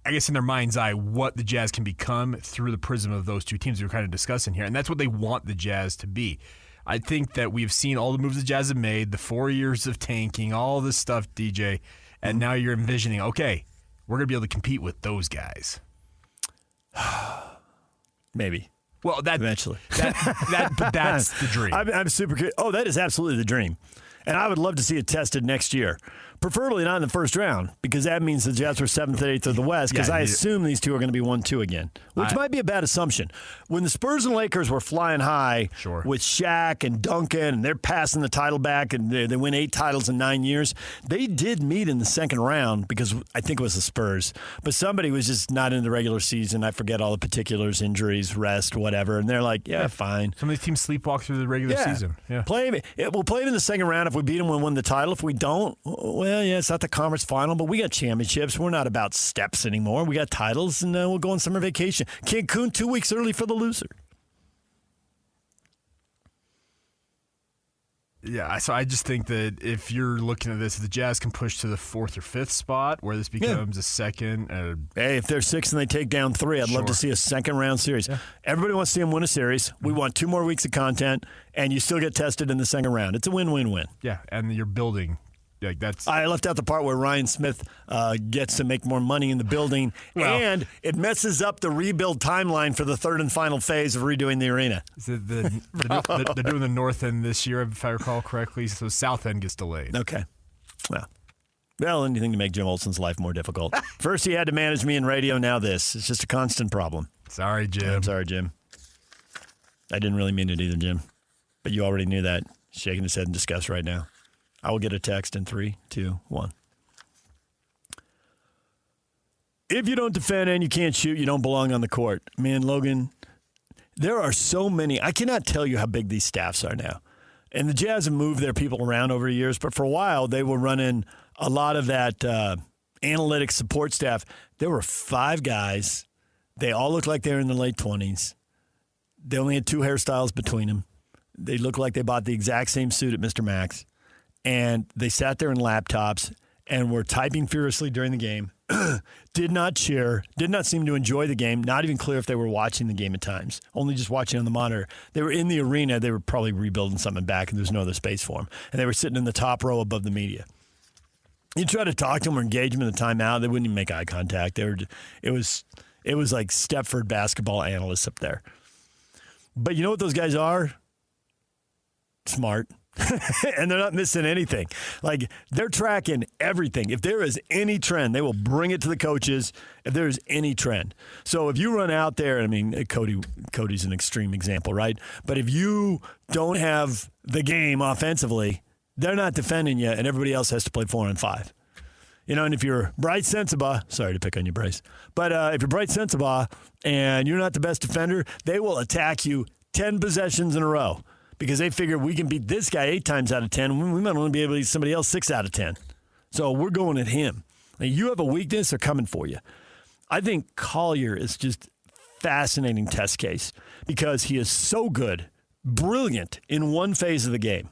Speaker 9: I guess in their mind's eye, what the Jazz can become through the prism of those two teams we're kind of discussing here. And that's what they want the Jazz to be. I think that we've seen all the moves the Jazz have made, the 4 years of tanking, all this stuff, DJ, and now you're envisioning, okay, we're going to be able to compete with those guys.
Speaker 5: Maybe.
Speaker 9: Well,
Speaker 5: eventually.
Speaker 9: But that's the dream.
Speaker 5: I'm super curious. Oh, that is absolutely the dream. And I would love to see it tested next year. Preferably not in the first round, because that means the Jazz were 7th and 8th of the West, because I assume these two are going to be 1-2 again, which might be a bad assumption. When the Spurs and Lakers were flying high with Shaq and Duncan, and they're passing the title back, and they win 8 titles in 9 years, they did meet in the second round, because I think it was the Spurs. But somebody was just not in the regular season. I forget all the particulars, injuries, rest, whatever. And they're like, yeah, fine.
Speaker 9: Some of these teams sleepwalk through the regular season. Yeah.
Speaker 5: We'll play them in the second round. If we beat them, we'll win the title. If we don't, well, yeah, it's not the conference final, but we got championships. We're not about steps anymore. We got titles, and we'll go on summer vacation. Cancun 2 weeks early for the loser.
Speaker 9: Yeah, so I just think that if you're looking at this, the Jazz can push to the 4th or 5th spot, where this becomes a second.
Speaker 5: Hey, if they're 6th and they take down 3, I'd love to see a second-round series. Yeah. Everybody wants to see them win a series. We want 2 more weeks of content, and you still get tested in the second round. It's a win-win-win.
Speaker 9: Yeah, and you're building.
Speaker 5: I left out the part where Ryan Smith gets to make more money in the building, and it messes up the rebuild timeline for the third and final phase of redoing the arena.
Speaker 9: They're doing the north end this year, if I recall correctly, so south end gets delayed.
Speaker 5: Okay. Well, anything to make Jim Olsen's life more difficult. First he had to manage me in radio, now this. It's just a constant problem.
Speaker 9: Sorry, Jim.
Speaker 5: I'm sorry, Jim. I didn't really mean it either, Jim. But you already knew that. Shaking his head in disgust right now. I will get a text in 3, 2, 1. If you don't defend and you can't shoot, you don't belong on the court. Man, Logan, there are so many. I cannot tell you how big these staffs are now. And the Jazz have moved their people around over the years, but for a while they were running a lot of that analytics support staff. There were 5 guys. They all looked like they were in their late 20s. They only had 2 hairstyles between them. They looked like they bought the exact same suit at Mr. Max. And they sat there in laptops and were typing furiously during the game, did not cheer, did not seem to enjoy the game, not even clear if they were watching the game at times, only just watching on the monitor. They were in the arena. They were probably rebuilding something back, and there's no other space for them. And they were sitting in the top row above the media. You try to talk to them or engage them in the timeout, they wouldn't even make eye contact. It was like Stepford basketball analysts up there. But you know what those guys are? Smart. And they're not missing anything. Like, they're tracking everything. If there is any trend, they will bring it to the coaches if there is any trend. So if you run out there, I mean, Cody's an extreme example, right? But if you don't have the game offensively, they're not defending you, and everybody else has to play 4-on-5. And if you're Bryce Sensabaugh, sorry to pick on you, Bryce, but if you're Bryce Sensabaugh and you're not the best defender, they will attack you 10 possessions in a row because they figure we can beat this guy 8 times out of 10. We might only be able to beat somebody else 6 out of 10. So we're going at him. Now, you have a weakness, they're coming for you. I think Collier is just fascinating test case because he is so good, brilliant in one phase of the game.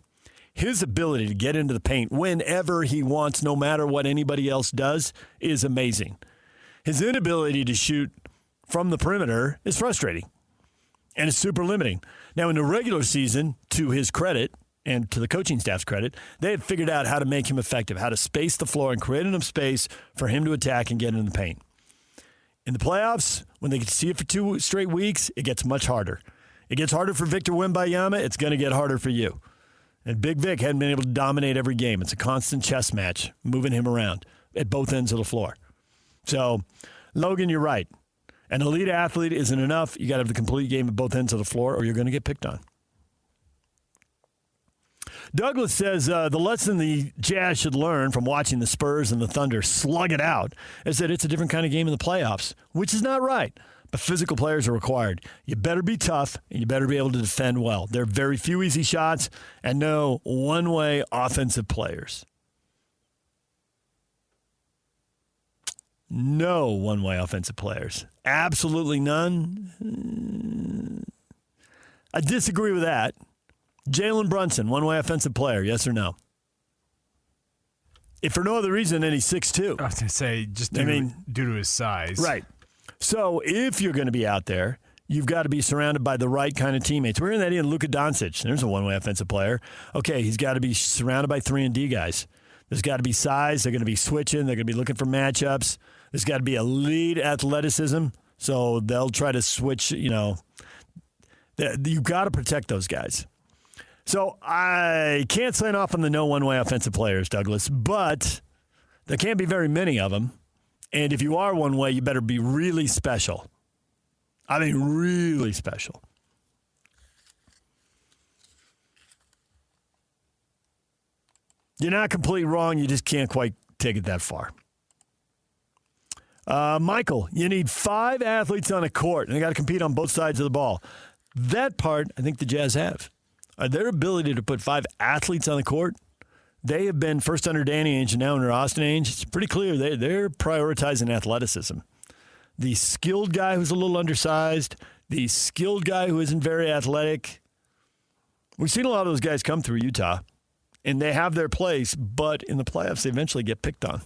Speaker 5: His ability to get into the paint whenever he wants, no matter what anybody else does, is amazing. His inability to shoot from the perimeter is frustrating, and it's super limiting. Now, in the regular season, to his credit and to the coaching staff's credit, they have figured out how to make him effective, how to space the floor and create enough space for him to attack and get in the paint. In the playoffs, when they get to see it for 2 straight weeks, it gets much harder. It gets harder for Victor Wembanyama. It's going to get harder for you. And Big Vic hadn't been able to dominate every game. It's a constant chess match, moving him around at both ends of the floor. So, Logan, you're right. An elite athlete isn't enough. You got to have the complete game at both ends of the floor, or you're going to get picked on. Douglas says the lesson the Jazz should learn from watching the Spurs and the Thunder slug it out is that it's a different kind of game in the playoffs, which is not right. But physical players are required. You better be tough, and you better be able to defend well. There are very few easy shots and no one-way offensive players. No one-way offensive players. Absolutely none. I disagree with that. Jalen Brunson, one-way offensive player, yes or no? If for no other reason, then he's 6'2".
Speaker 9: I was going to say, just due to his size.
Speaker 5: Right. So if you're going to be out there, you've got to be surrounded by the right kind of teammates. We're in that in Luka Doncic. There's a one-way offensive player. Okay, he's got to be surrounded by 3-and-D guys. There's got to be size. They're going to be switching. They're going to be looking for matchups. There's got to be elite athleticism. So they'll try to switch, you've got to protect those guys. So I can't sign off on the no one-way offensive players, Douglas, but there can't be very many of them. And if you are one way, you better be really special. I mean, really special. You're not completely wrong. You just can't quite take it that far. Michael, you need 5 athletes on a court, and they got to compete on both sides of the ball. That part, I think the Jazz have. Their ability to put 5 athletes on the court, they have been first under Danny Ainge and now under Austin Ainge. It's pretty clear they're prioritizing athleticism. The skilled guy who's a little undersized, the skilled guy who isn't very athletic. We've seen a lot of those guys come through Utah, and they have their place, but in the playoffs, they eventually get picked on.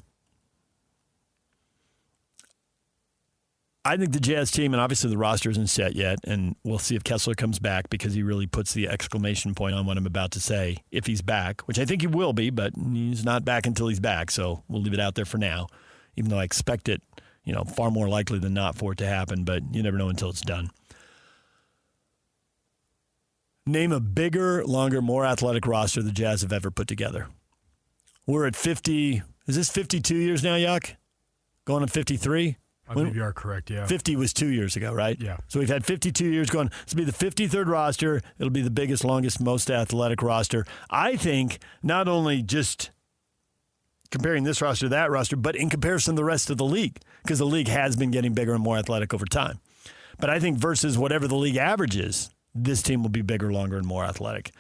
Speaker 5: I think the Jazz team, and obviously the roster isn't set yet, and we'll see if Kessler comes back because he really puts the exclamation point on what I'm about to say, if he's back, which I think he will be, but he's not back until he's back, so we'll leave it out there for now, even though I expect it, far more likely than not for it to happen, but you never know until it's done. Name a bigger, longer, more athletic roster the Jazz have ever put together. We're at 50, is this 52 years now, Yuck? Going on 53?
Speaker 9: I believe you are correct, yeah.
Speaker 5: 50 was 2 years ago, right?
Speaker 9: Yeah.
Speaker 5: So we've had 52 years going. This will be the 53rd roster. It'll be the biggest, longest, most athletic roster. I think not only just comparing this roster to that roster, but in comparison to the rest of the league, because the league has been getting bigger and more athletic over time. But I think versus whatever the league average is, this team will be bigger, longer, and more athletic.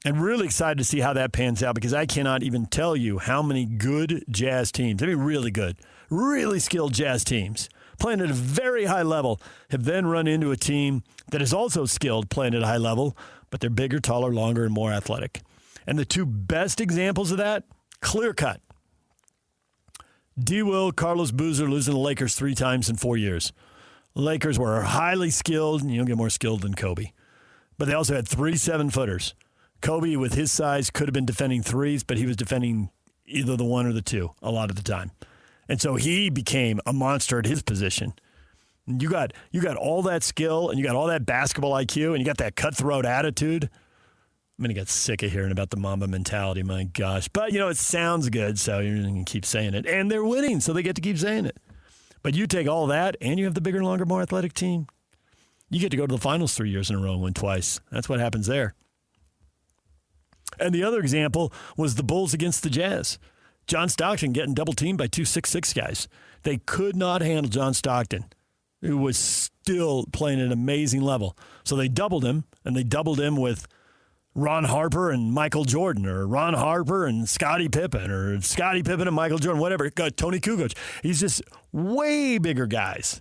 Speaker 5: I'm really excited to see how that pans out because I cannot even tell you how many good Jazz teams, really good, really skilled Jazz teams playing at a very high level have then run into a team that is also skilled playing at a high level, but they're bigger, taller, longer, and more athletic. And the 2 best examples of that, clear cut. D. Will, Carlos Boozer losing the Lakers 3 times in 4 years. The Lakers were highly skilled, and you don't get more skilled than Kobe. But they also had 3 7-footers. Kobe, with his size, could have been defending threes, but he was defending either the 1 or the 2 a lot of the time. And so he became a monster at his position. And you got all that skill, and you got all that basketball IQ, and you got that cutthroat attitude. I'm going to get sick of hearing about the Mamba mentality, my gosh. But, it sounds good, so you're going to keep saying it. And they're winning, so they get to keep saying it. But you take all that, and you have the bigger, longer, more athletic team. You get to go to the finals 3 years in a row and win twice. That's what happens there.
Speaker 1: And the other example was the Bulls against the Jazz. John Stockton getting double-teamed by 2 6'6" guys. They could not handle John Stockton, who was still playing at an amazing level. So they doubled him, and they doubled him with Ron Harper and Michael Jordan, or Ron Harper and Scottie Pippen, or Scottie Pippen and Michael Jordan, whatever. Tony Kukoc. He's just way bigger guys.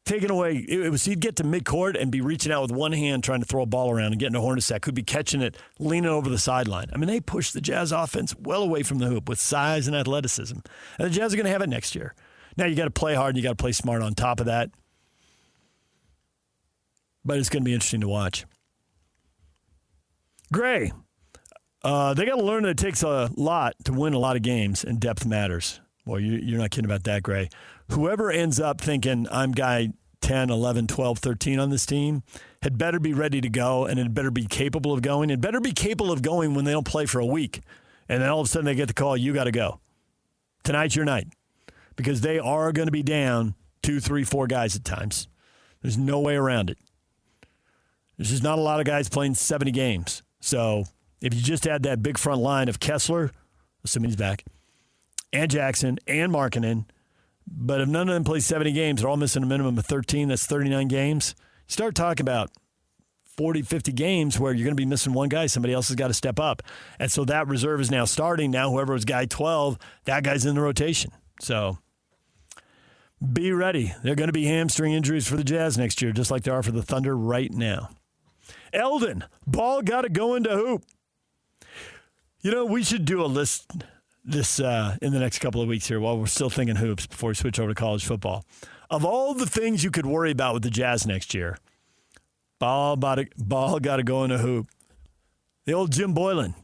Speaker 1: Taking away, he'd get to midcourt and be reaching out with one hand trying to throw a ball around and getting a hornacek. Could be catching it, leaning over the sideline. I mean, they pushed the Jazz offense well away from the hoop with size and athleticism. And the Jazz are going to have it next year. Now you got to play hard and you got to play smart on top of that. But it's going to be interesting to watch. Gray, they got to learn that it takes a lot to win a lot of games, and depth matters. Well, you're not kidding about that, Gray. Whoever ends up thinking I'm guy 10, 11, 12, 13 on this team had better be ready to go, and it better be capable of going. It better be capable of going when they don't play for a week. And then all of a sudden they get the call, you got to go. Tonight's your night. Because they are going to be down 2, 3, 4 guys at times. There's no way around it. There's just not a lot of guys playing 70 games. So if you just add that big front line of Kessler, assuming he's back, and Jackson, and Markkanen, but if none of them play 70 games, they're all missing a minimum of 13, that's 39 games. You start talking about 40, 50 games where you're going to be missing one guy. Somebody else has got to step up. And so that reserve is now starting. Now whoever was guy 12, that guy's in the rotation. So be ready. There are going to be hamstring injuries for the Jazz next year, just like there are for the Thunder right now. Eldon, ball got to go into hoop. You know, we should do a list this in the next couple of weeks here while we're still thinking hoops before we switch over to college football. Of all the things you could worry about with the Jazz next year, ball got to go in a hoop. The old Jim Boylan,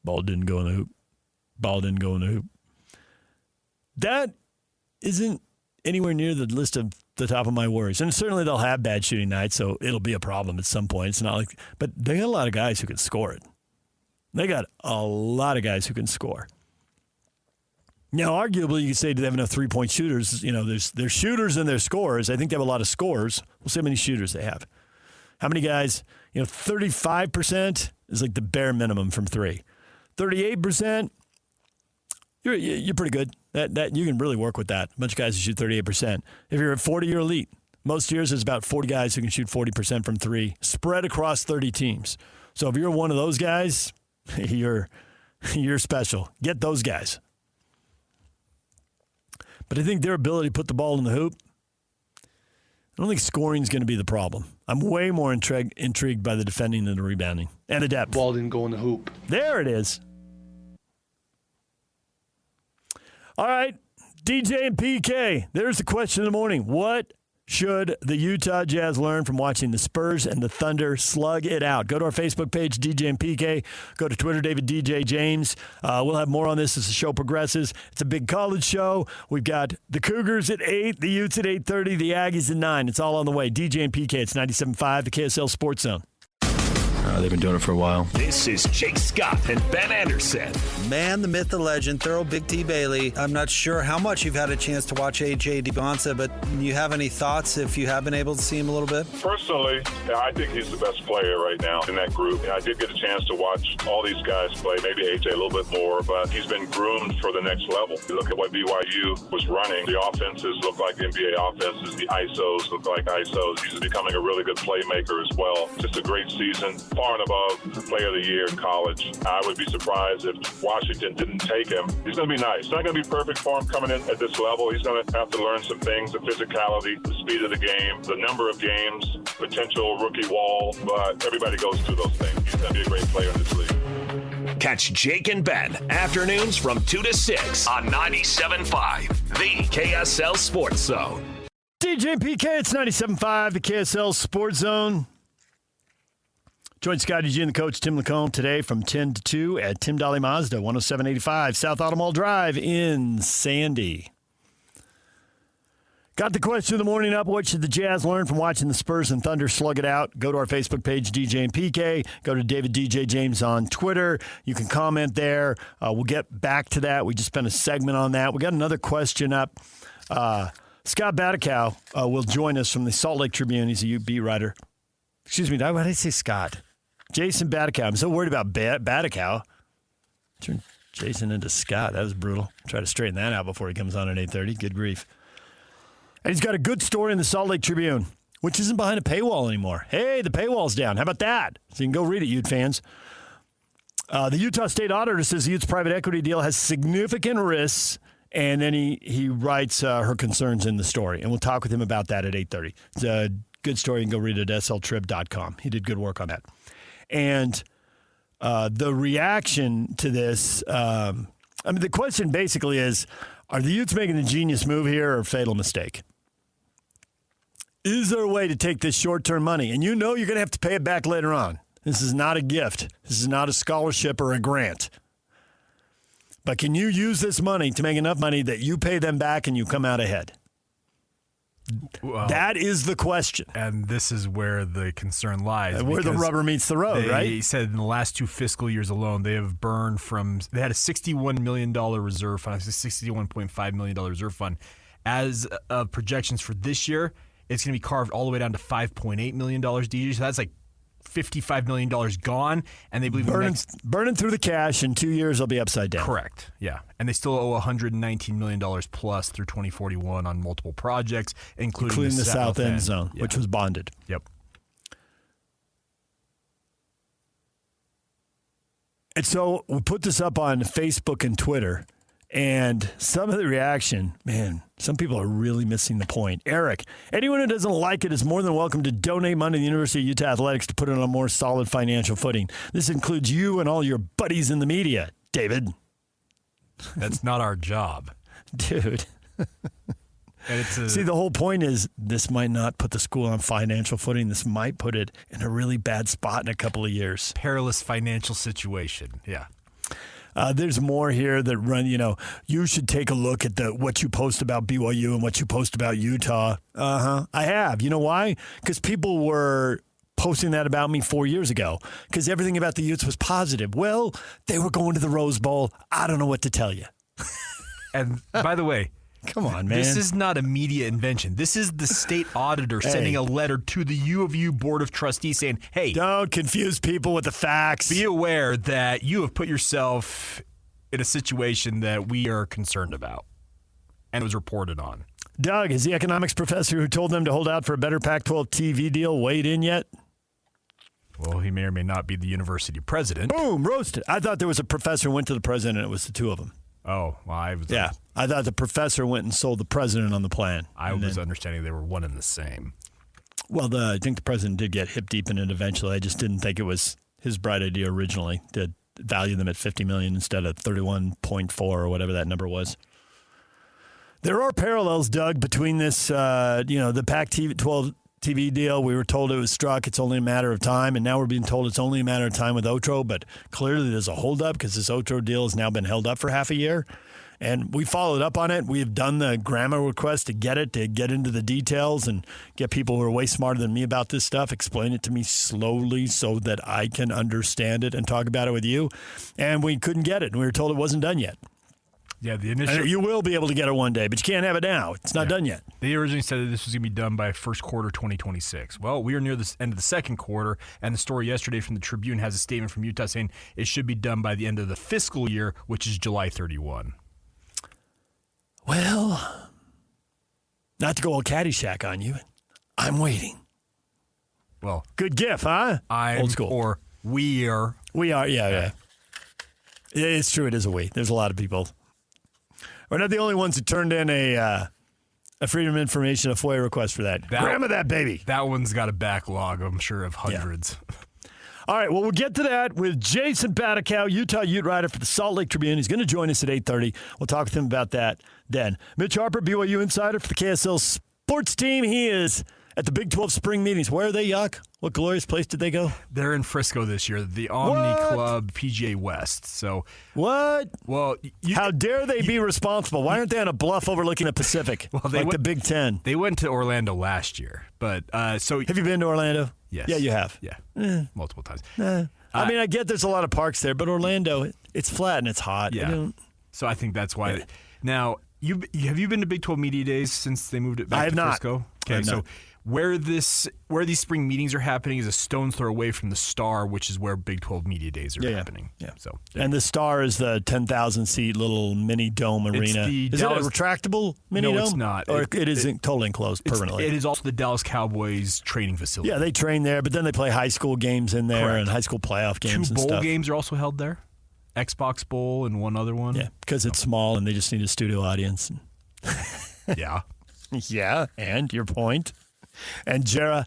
Speaker 1: ball didn't go in the hoop. Ball didn't go in the hoop. That isn't anywhere near the list of the top of my worries. And certainly they'll have bad shooting nights, so it'll be a problem at some point. It's not like, but they got a lot of guys who can score it. They got a lot of guys who can score. Now, arguably, you could say, do they have enough three-point shooters? You know, there's shooters and there's scorers. I think they have a lot of scorers. We'll see how many shooters they have. How many guys? 35% is like the bare minimum from three. 38%, you're pretty good. That you can really work with that. A bunch of guys who shoot 38%. If you're at 40, you're elite. Most years, there's about 40 guys who can shoot 40% from three, spread across 30 teams. So if you're one of those guys, you're special. Get those guys. But I think their ability to put the ball in the hoop, I don't think scoring is going to be the problem. I'm way more intrigued by the defending than the rebounding and the depth.
Speaker 13: Ball didn't go in the hoop.
Speaker 1: There it is. All right, DJ and PK, there's the question of the morning. What should the Utah Jazz learn from watching the Spurs and the Thunder slug it out? Go to our Facebook page, DJ and PK. Go to Twitter, David DJ James. We'll have more on this as the show progresses. It's a big college show. We've got the Cougars at 8, the Utes at 8:30, the Aggies at 9. It's all on the way. DJ and PK, it's 97.5, the KSL Sports Zone.
Speaker 14: They've been doing it for a while.
Speaker 6: This is Jake Scott and Ben Anderson.
Speaker 15: Man, the myth, the legend, Thorough Big T Bailey. I'm not sure how much you've had a chance to watch A.J. DeBonsa, but do you have any thoughts if you have been able to see him a little bit?
Speaker 16: Personally, I think he's the best player right now in that group. I did get a chance to watch all these guys play, maybe A.J. a little bit more, but he's been groomed for the next level. You look at what BYU was running. The offenses look like NBA offenses. The ISOs look like ISOs. He's becoming a really good playmaker as well. Just a great season. Far and above Player of the Year in college. I would be surprised if Washington didn't take him. He's going to be nice. It's not going to be perfect for him coming in at this level. He's going to have to learn some things, the physicality, the speed of the game, the number of games, potential rookie wall, but everybody goes through those things. He's going to be a great player in this league.
Speaker 6: Catch Jake and Ben afternoons from 2 to 6 on 97.5, the KSL Sports Zone.
Speaker 1: DJ and PK, it's 97.5, the KSL Sports Zone. Join Scotty G and the coach Tim Lacombe today from 10 to 2 at Tim Dolly Mazda, 10785 South Automall Drive in Sandy. Got the question of the morning up. What should the Jazz learn from watching the Spurs and Thunder slug it out? Go to our Facebook page, DJ and PK. Go to David DJ James on Twitter. You can comment there. We'll get back to that. We just spent a segment on that. We got another question up. Scott Batacao will join us from the Salt Lake Tribune. He's a UB writer. Excuse me, why did I say Scott?
Speaker 5: Jason Batacao. I'm so worried about Batacao. Turn Jason into Scott. That was brutal. Try to straighten that out before he comes on at 8:30. Good grief. And he's got a good story in the Salt Lake Tribune, which isn't behind a paywall anymore. Hey, the paywall's down. How about that? So you can go read it, Ute fans. The Utah State Auditor says the Utes private equity deal has significant risks, and then he writes her concerns in the story. And we'll talk with him about that at 8:30. It's a good story. You can go read it at sltrib.com. He did good work on that. And the reaction to this, the question basically is, are the Utes making a genius move here or a fatal mistake? Is there a way to take this short-term money? And you know you're going to have to pay it back later on. This is not a gift. This is not a scholarship or a grant. But can you use this money to make enough money that you pay them back and you come out ahead? Well, that is the question.
Speaker 9: And this is where the concern lies.
Speaker 5: Where the rubber meets the road, right?
Speaker 9: They said in the last 2 fiscal years alone, they have burned they had a $61 million reserve fund, $61.5 million reserve fund. As of projections for this year, it's going to be carved all the way down to $5.8 million, DJ. So that's like $55 million gone, and they believe
Speaker 5: burning through the cash in 2 years, they'll be upside down.
Speaker 9: Correct, yeah. And they still owe $119 million plus through 2041 on multiple projects, including the
Speaker 5: South End Zone, which was bonded.
Speaker 9: Yep.
Speaker 5: And so we put this up on Facebook and Twitter, and some of the reaction, man, some people are really missing the point. Eric, anyone who doesn't like it is more than welcome to donate money to the University of Utah Athletics to put it on a more solid financial footing. This includes you and all your buddies in the media, David.
Speaker 9: That's not our job.
Speaker 5: Dude. See, the whole point is this might not put the school on financial footing. This might put it in a really bad spot in a couple of years.
Speaker 9: Perilous financial situation, yeah.
Speaker 5: There's more here that run, you should take a look at what you post about BYU and what you post about Utah. I have. You know why? Because people were posting that about me 4 years ago because everything about the Utes was positive. Well, they were going to the Rose Bowl. I don't know what to tell you.
Speaker 9: And by the way,
Speaker 5: come on, man.
Speaker 9: This is not a media invention. This is the state auditor sending a letter to the U of U Board of Trustees saying, hey,
Speaker 5: don't confuse people with the facts.
Speaker 9: Be aware that you have put yourself in a situation that we are concerned about. And it was reported on.
Speaker 5: Doug, is the economics professor who told them to hold out for a better Pac-12 TV deal weighed in yet?
Speaker 9: Well, he may or may not be the university president.
Speaker 5: Boom, roasted. I thought there was a professor who went to the president and it was the two of them.
Speaker 9: Oh, well,
Speaker 5: I thought the professor went and sold the president on the plan.
Speaker 9: I was understanding they were one and the same.
Speaker 5: Well, I think the president did get hip deep in it eventually. I just didn't think it was his bright idea originally to value them at $50 million instead of 31.4 or whatever that number was. There are parallels, Doug, between this, the Pac-12 TV deal. We were told it was struck. It's only a matter of time. And now we're being told it's only a matter of time with Otro. But clearly there's a holdup because this Otro deal has now been held up for half a year. And we followed up on it. We've done the grammar request to get into the details and get people who are way smarter than me about this stuff, explain it to me slowly so that I can understand it and talk about it with you. And we couldn't get it. And we were told it wasn't done yet.
Speaker 9: Yeah, the initial.
Speaker 5: You will be able to get it one day, but you can't have it now. It's not done yet.
Speaker 9: They originally said that this was going to be done by first quarter 2026. Well, we are near the end of the second quarter, and the story yesterday from the Tribune has a statement from Utah saying it should be done by the end of the fiscal year, which is July 31.
Speaker 5: Well, not to go all Caddyshack on you, I'm waiting.
Speaker 9: Well,
Speaker 5: good gif, huh?
Speaker 9: Old school. Or we are.
Speaker 5: We are, yeah. It's true, it is a we. There's a lot of people. We're not the only ones who turned in a Freedom of Information, a FOIA request for that. Grandma that baby.
Speaker 9: That one's got a backlog, I'm sure, of hundreds.
Speaker 5: Yeah. All right, well, we'll get to that with Jason Batacao, Utah Ute writer for the Salt Lake Tribune. He's going to join us at 8:30. We'll talk with him about that then. Mitch Harper, BYU insider for the KSL sports team. He is at the Big 12 spring meetings. Where are they, Yuck? What glorious place did they go?
Speaker 9: They're in Frisco this year, the Omni Club PGA West. So
Speaker 5: what?
Speaker 9: Well,
Speaker 5: how dare they be responsible? Why aren't they on a bluff overlooking the Pacific, the Big Ten?
Speaker 9: They went to Orlando last year, but so
Speaker 5: have you been to Orlando?
Speaker 9: Yes.
Speaker 5: Yeah, you have.
Speaker 9: Yeah, multiple times.
Speaker 5: I mean, I get there's a lot of parks there, but Orlando, it's flat and it's hot.
Speaker 9: Yeah. So I think that's why. Now, have you been to Big 12 Media Days since they moved it back to Frisco?
Speaker 5: Okay,
Speaker 9: so Where these spring meetings are happening is a stone's throw away from the Star, which is where Big 12 Media Days are happening.
Speaker 5: Yeah.
Speaker 9: So,
Speaker 5: and the Star is the 10,000-seat little mini dome arena. Is it a retractable mini dome?
Speaker 9: No, it's not.
Speaker 5: Or it isn't totally enclosed permanently?
Speaker 9: It is also the Dallas Cowboys training facility.
Speaker 5: Yeah, they train there, but then they play high school games in there.
Speaker 9: Correct.
Speaker 5: And high school playoff games
Speaker 9: Two
Speaker 5: and
Speaker 9: bowl
Speaker 5: stuff.
Speaker 9: games are also held there. Xbox Bowl and one other one.
Speaker 5: Yeah, because it's small and they just need a studio audience.
Speaker 9: Yeah.
Speaker 5: Yeah, and your point. And Jera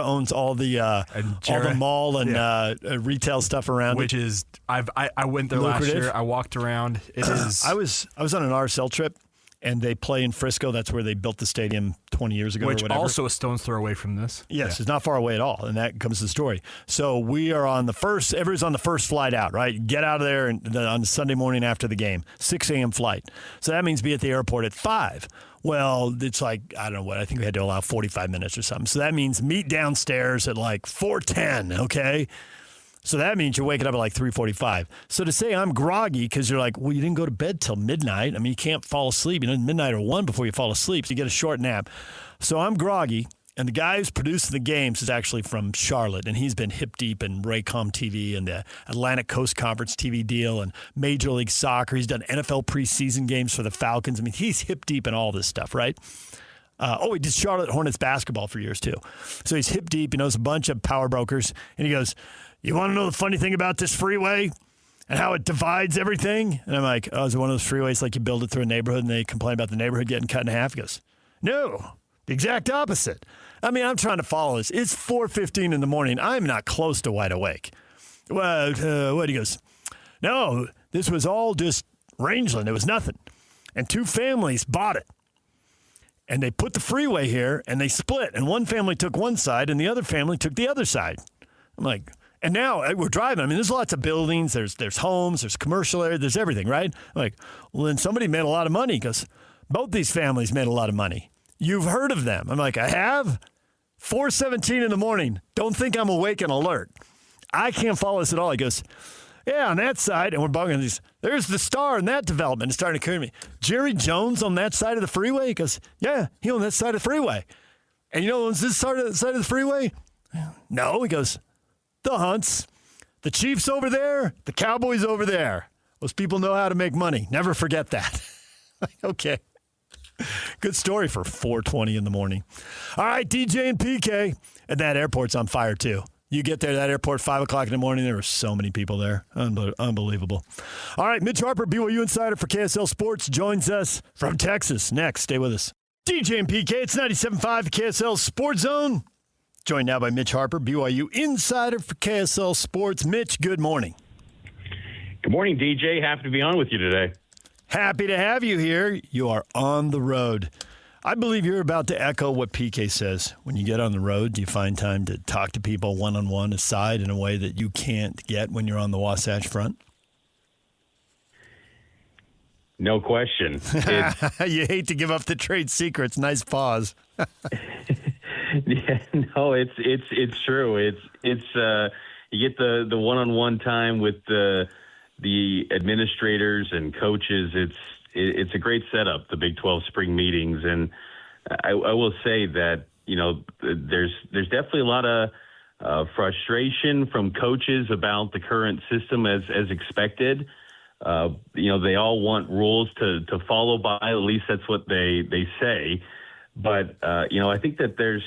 Speaker 5: owns all the mall and retail stuff around
Speaker 9: which
Speaker 5: it.
Speaker 9: Is I went there
Speaker 5: lucrative.
Speaker 9: last year. I walked around. It is.
Speaker 5: I was on an RSL trip, and they play in Frisco. That's where they built the stadium 20 years ago.
Speaker 9: Which
Speaker 5: or whatever.
Speaker 9: also a stone's throw away from this.
Speaker 5: Yes, it's not far away at all, and that comes to the story. So we are on the first. Everybody's on the first flight out, right? Get out of there on Sunday morning after the game, 6 a.m. flight. So that means be at the airport at 5. Well, it's like, I don't know what, I think we had to allow 45 minutes or something. So that means meet downstairs at like 4:10, okay? So that means you're waking up at like 3:45. So to say I'm groggy because you're like, well, you didn't go to bed till midnight. I mean, you can't fall asleep. You know, midnight or 1 before you fall asleep, so you get a short nap. So I'm groggy. And the guy who's producing the games is actually from Charlotte, and he's been hip deep in Raycom TV and the Atlantic Coast Conference TV deal and Major League Soccer. He's done NFL preseason games for the Falcons. I mean, he's hip deep in all this stuff, right? He did Charlotte Hornets basketball for years, too. So he's hip deep. He knows a bunch of power brokers. And he goes, you want to know the funny thing about this freeway and how it divides everything? And I'm like, oh, is it one of those freeways like you build it through a neighborhood and they complain about the neighborhood getting cut in half? He goes, no, the exact opposite. I mean, I'm trying to follow this. It's 4:15 in the morning. I'm not close to wide awake. Well, what? He goes, no, this was all just rangeland. It was nothing. And 2 families bought it. And they put the freeway here, and they split. And one family took one side, and the other family took the other side. I'm like, and now we're driving. I mean, there's lots of buildings. There's homes. There's commercial area. There's everything, right? I'm like, well, then somebody made a lot of money because both these families made a lot of money. You've heard of them. I'm like, I have? 4:17 in the morning. Don't think I'm awake and alert. I can't follow this at all. He goes, yeah, on that side. And we're bugging these. There's the Star in that development. It's starting to occur to me. Jerry Jones on that side of the freeway? He goes, yeah, he owns that side of the freeway. And you know who owns this side of the freeway? No. He goes, the Hunts. The Chiefs over there. The Cowboys over there. Those people know how to make money. Never forget that. Okay. Good story for 4:20 in the morning. All right, DJ and PK. And that airport's on fire, too. You get there, that airport, 5 o'clock in the morning, there were so many people there. Unbelievable. All right, Mitch Harper, BYU Insider for KSL Sports, joins us from Texas. Next, stay with us. DJ and PK, it's 97.5 KSL Sports Zone. Joined now by Mitch Harper, BYU Insider for KSL Sports. Mitch, good morning.
Speaker 13: Good morning, DJ. Happy to be on with you today.
Speaker 5: Happy to have you here. You are on the road. I believe you're about to echo what PK says. When you get on the road, do you find time to talk to people one-on-one aside in a way that you can't get when you're on the Wasatch Front?
Speaker 13: No question.
Speaker 5: You hate to give up the trade secrets. Nice pause.
Speaker 13: Yeah, no, it's true. It's you get the one-on-one time with the administrators and coaches. It's a great setup, the Big 12 spring meetings, and I will say that there's definitely a lot of frustration from coaches about the current system as expected. They all want rules to follow by. At least that's what they say. But I think that there's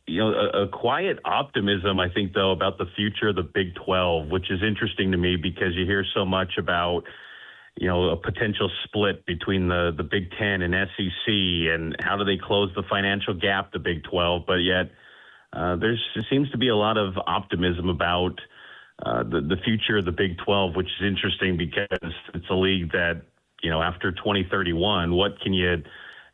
Speaker 13: a quiet optimism, I think, though, about the future of the Big 12, which is interesting to me because you hear so much about a potential split between the Big 10 and SEC and how do they close the financial gap, the Big 12. But yet there seems to be a lot of optimism about the future of the Big 12, which is interesting because it's a league that, after 2031, what can you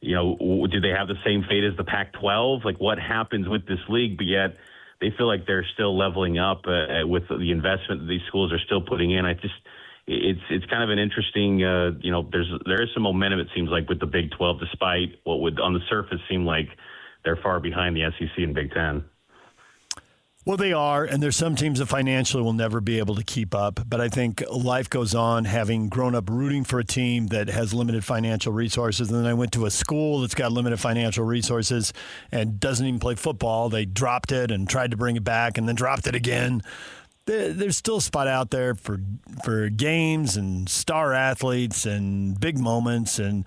Speaker 13: do they have the same fate as the Pac-12? Like, what happens with this league? But yet they feel like they're still leveling up with the investment that these schools are still putting in. It's kind of an interesting, there is some momentum, it seems like, with the Big 12, despite what would on the surface seem like they're far behind the SEC and Big 10.
Speaker 5: Well, they are, and there's some teams that financially will never be able to keep up. But I think life goes on, having grown up rooting for a team that has limited financial resources. And then I went to a school that's got limited financial resources and doesn't even play football. They dropped it and tried to bring it back and then dropped it again. There's still a spot out there for games and star athletes and big moments. And,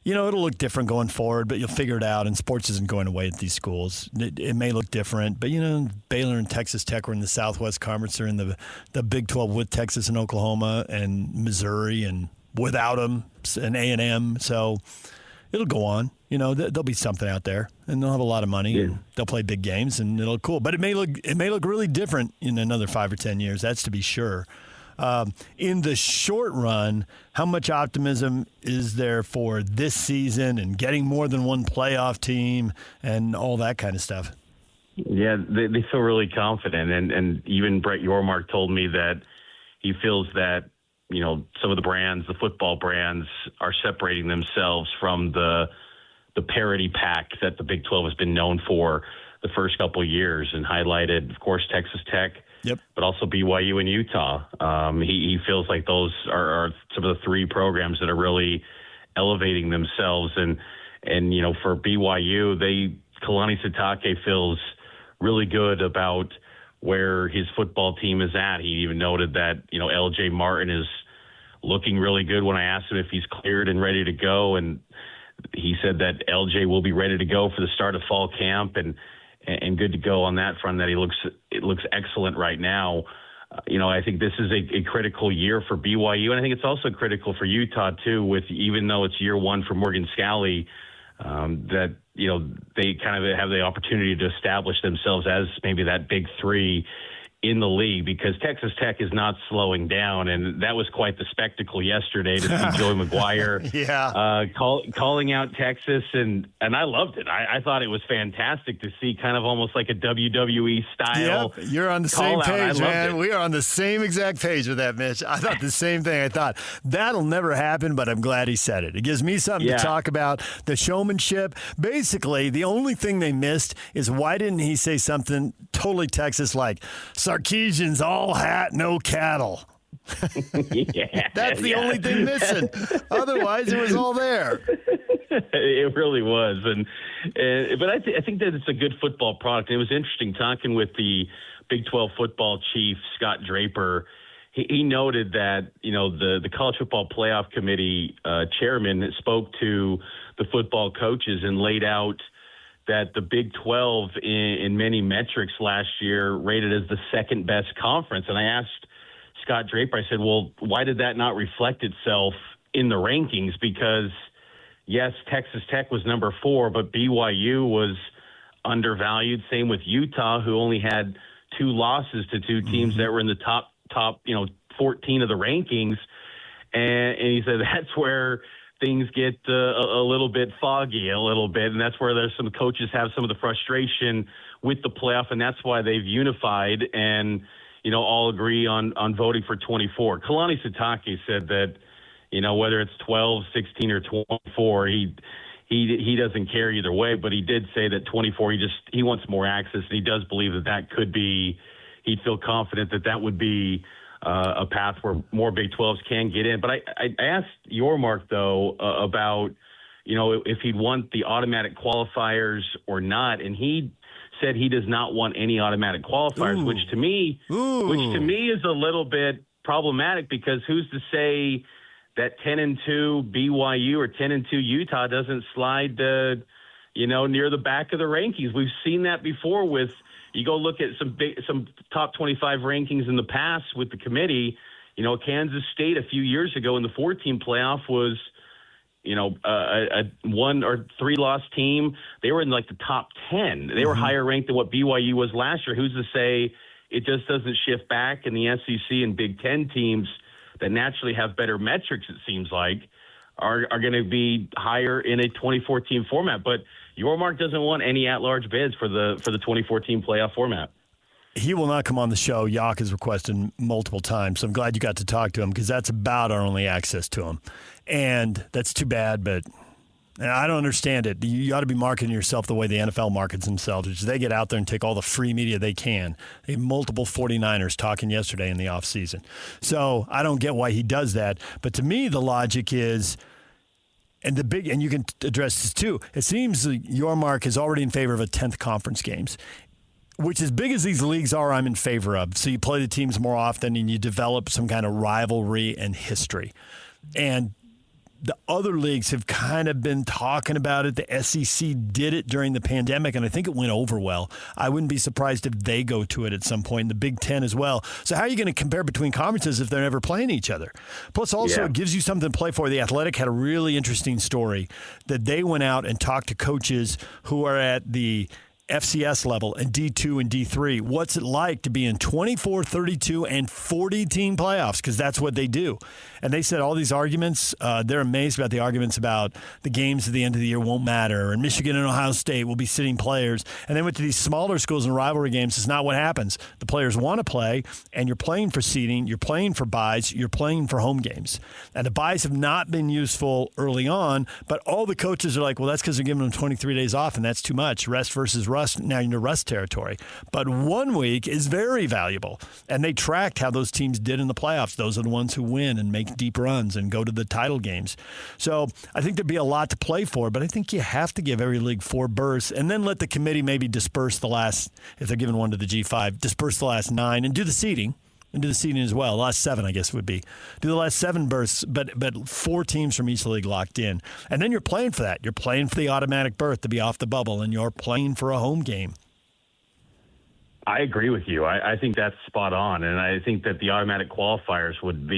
Speaker 5: it'll look different going forward, but you'll figure it out. And sports isn't going away at these schools. It may look different, but, Baylor and Texas Tech were in the Southwest Conference. They're in the Big 12 with Texas and Oklahoma and Missouri and without them and A&M. So it'll go on. There'll be something out there, and they'll have a lot of money. Yeah. And they'll play big games, and it'll look cool. But it may look really different in another 5 or 10 years. That's to be sure. In the short run, how much optimism is there for this season and getting more than one playoff team and all that kind of stuff?
Speaker 13: Yeah, they feel really confident, and even Brett Yormark told me that he feels that some of the brands, the football brands, are separating themselves from the parity pack that the Big 12 has been known for the first couple of years, and highlighted, of course, Texas Tech. Yep. But also BYU and Utah. He feels like those are some of the three programs that are really elevating themselves. And for BYU, Kalani Sitake feels really good about where his football team is at. He even noted that, LJ Martin is looking really good when I asked him if he's cleared and ready to go. And he said that LJ will be ready to go for the start of fall camp and good to go on that front, that it looks excellent right now. I think this is a critical year for BYU, and I think it's also critical for Utah too, even though it's year one for Morgan Scalley, that, they kind of have the opportunity to establish themselves as maybe that big three in the league, because Texas Tech is not slowing down, and that was quite the spectacle yesterday to see Joey McGuire calling out Texas, and I loved it. I thought it was fantastic to see, kind of almost like a WWE style.
Speaker 5: Yep, you're on the same page, man. We are on the same exact page with that, Mitch. I thought the same thing. I thought that'll never happen, but I'm glad he said it. It gives me something to talk about. The showmanship. Basically, the only thing they missed is, why didn't he say something totally Texas like, Sarkeesian's all hat, no cattle. That's the only thing missing. Otherwise, it was all there.
Speaker 13: It really was, but I think that it's a good football product. And it was interesting talking with the Big 12 football chief, Scott Draper. He noted that the College Football Playoff Committee chairman spoke to the football coaches and laid out that the Big 12 in many metrics last year rated as the second best conference. And I asked Scott Draper, I said, well, why did that not reflect itself in the rankings? Because, yes, Texas Tech was number 4, but BYU was undervalued. Same with Utah, who only had 2 losses to 2 teams that were in the top 14 of the rankings. And he said that's where things get a little bit foggy a little bit, and that's where there's some coaches have some of the frustration with the playoff, and that's why they've unified and all agree on voting for 24. Kalani Sitake said that whether it's 12, 16, or 24, he doesn't care either way, but he did say that 24 he wants more access, and he does believe that could be, he'd feel confident that would be a path where more Big 12s can get in. But I asked Yormark, though, about, if he'd want the automatic qualifiers or not, and he said he does not want any automatic qualifiers, which to me is a little bit problematic, because who's to say that 10-2 BYU or 10-2 Utah doesn't slide near the back of the rankings? We've seen that before with. You go look at some top 25 rankings in the past with the committee. Kansas State a few years ago in the 4-team playoff was, a 1 or 3 loss team. They were in like the top 10. They were higher ranked than what BYU was last year. Who's to say it just doesn't shift back, and the SEC and Big 10 teams that naturally have better metrics, it seems like, are going to be higher in a 24-team format. But Yormark doesn't want any at-large bids for the 24-team playoff format.
Speaker 5: He will not come on the show. Yak has requested multiple times, so I'm glad you got to talk to him, because that's about our only access to him. And that's too bad, but And I don't understand it. You ought to be marketing yourself the way the NFL markets themselves, which is they get out there and take all the free media they can. They have multiple 49ers talking yesterday in the offseason. So I don't get why he does that. But to me, the logic is, and you can address this too, it seems your mark is already in favor of a 10th conference games, which as big as these leagues are, I'm in favor of. So you play the teams more often and you develop some kind of rivalry and history. And the other leagues have kind of been talking about it. The SEC did it during the pandemic, and I think it went over well. I wouldn't be surprised if they go to it at some point, in the Big Ten as well. So how are you going to compare between conferences if they're never playing each other? Plus, also, It gives you something to play for. The Athletic had a really interesting story that they went out and talked to coaches who are at the FCS level and D2 and D3. What's it like to be in 24, 32, and 40-team playoffs? Because that's what they do. And they said all these arguments, they're amazed about the arguments about the games at the end of the year won't matter, and Michigan and Ohio State will be sitting players. And they went to these smaller schools and rivalry games. It's not what happens. The players want to play, and you're playing for seeding, you're playing for buys, you're playing for home games. And the buys have not been useful early on, but all the coaches are like, well, that's because they're giving them 23 days off, and that's too much. Rest versus rust, now you're into rust territory. But 1 week is very valuable. And they tracked how those teams did in the playoffs. Those are the ones who win and make deep runs and go to the title games. So I think there'd be a lot to play for, but I think you have to give every league 4 berths and then let the committee maybe disperse the last, if they're giving one to the G5, disperse the last 9 and do the seeding. And do the seeding as well. Last 7, I guess, would be. Do the last 7 berths, but 4 teams from each league locked in. And then you're playing for that. You're playing for the automatic berth to be off the bubble, and you're playing for a home game.
Speaker 13: I agree with you. I think that's spot on, and I think that the automatic qualifiers would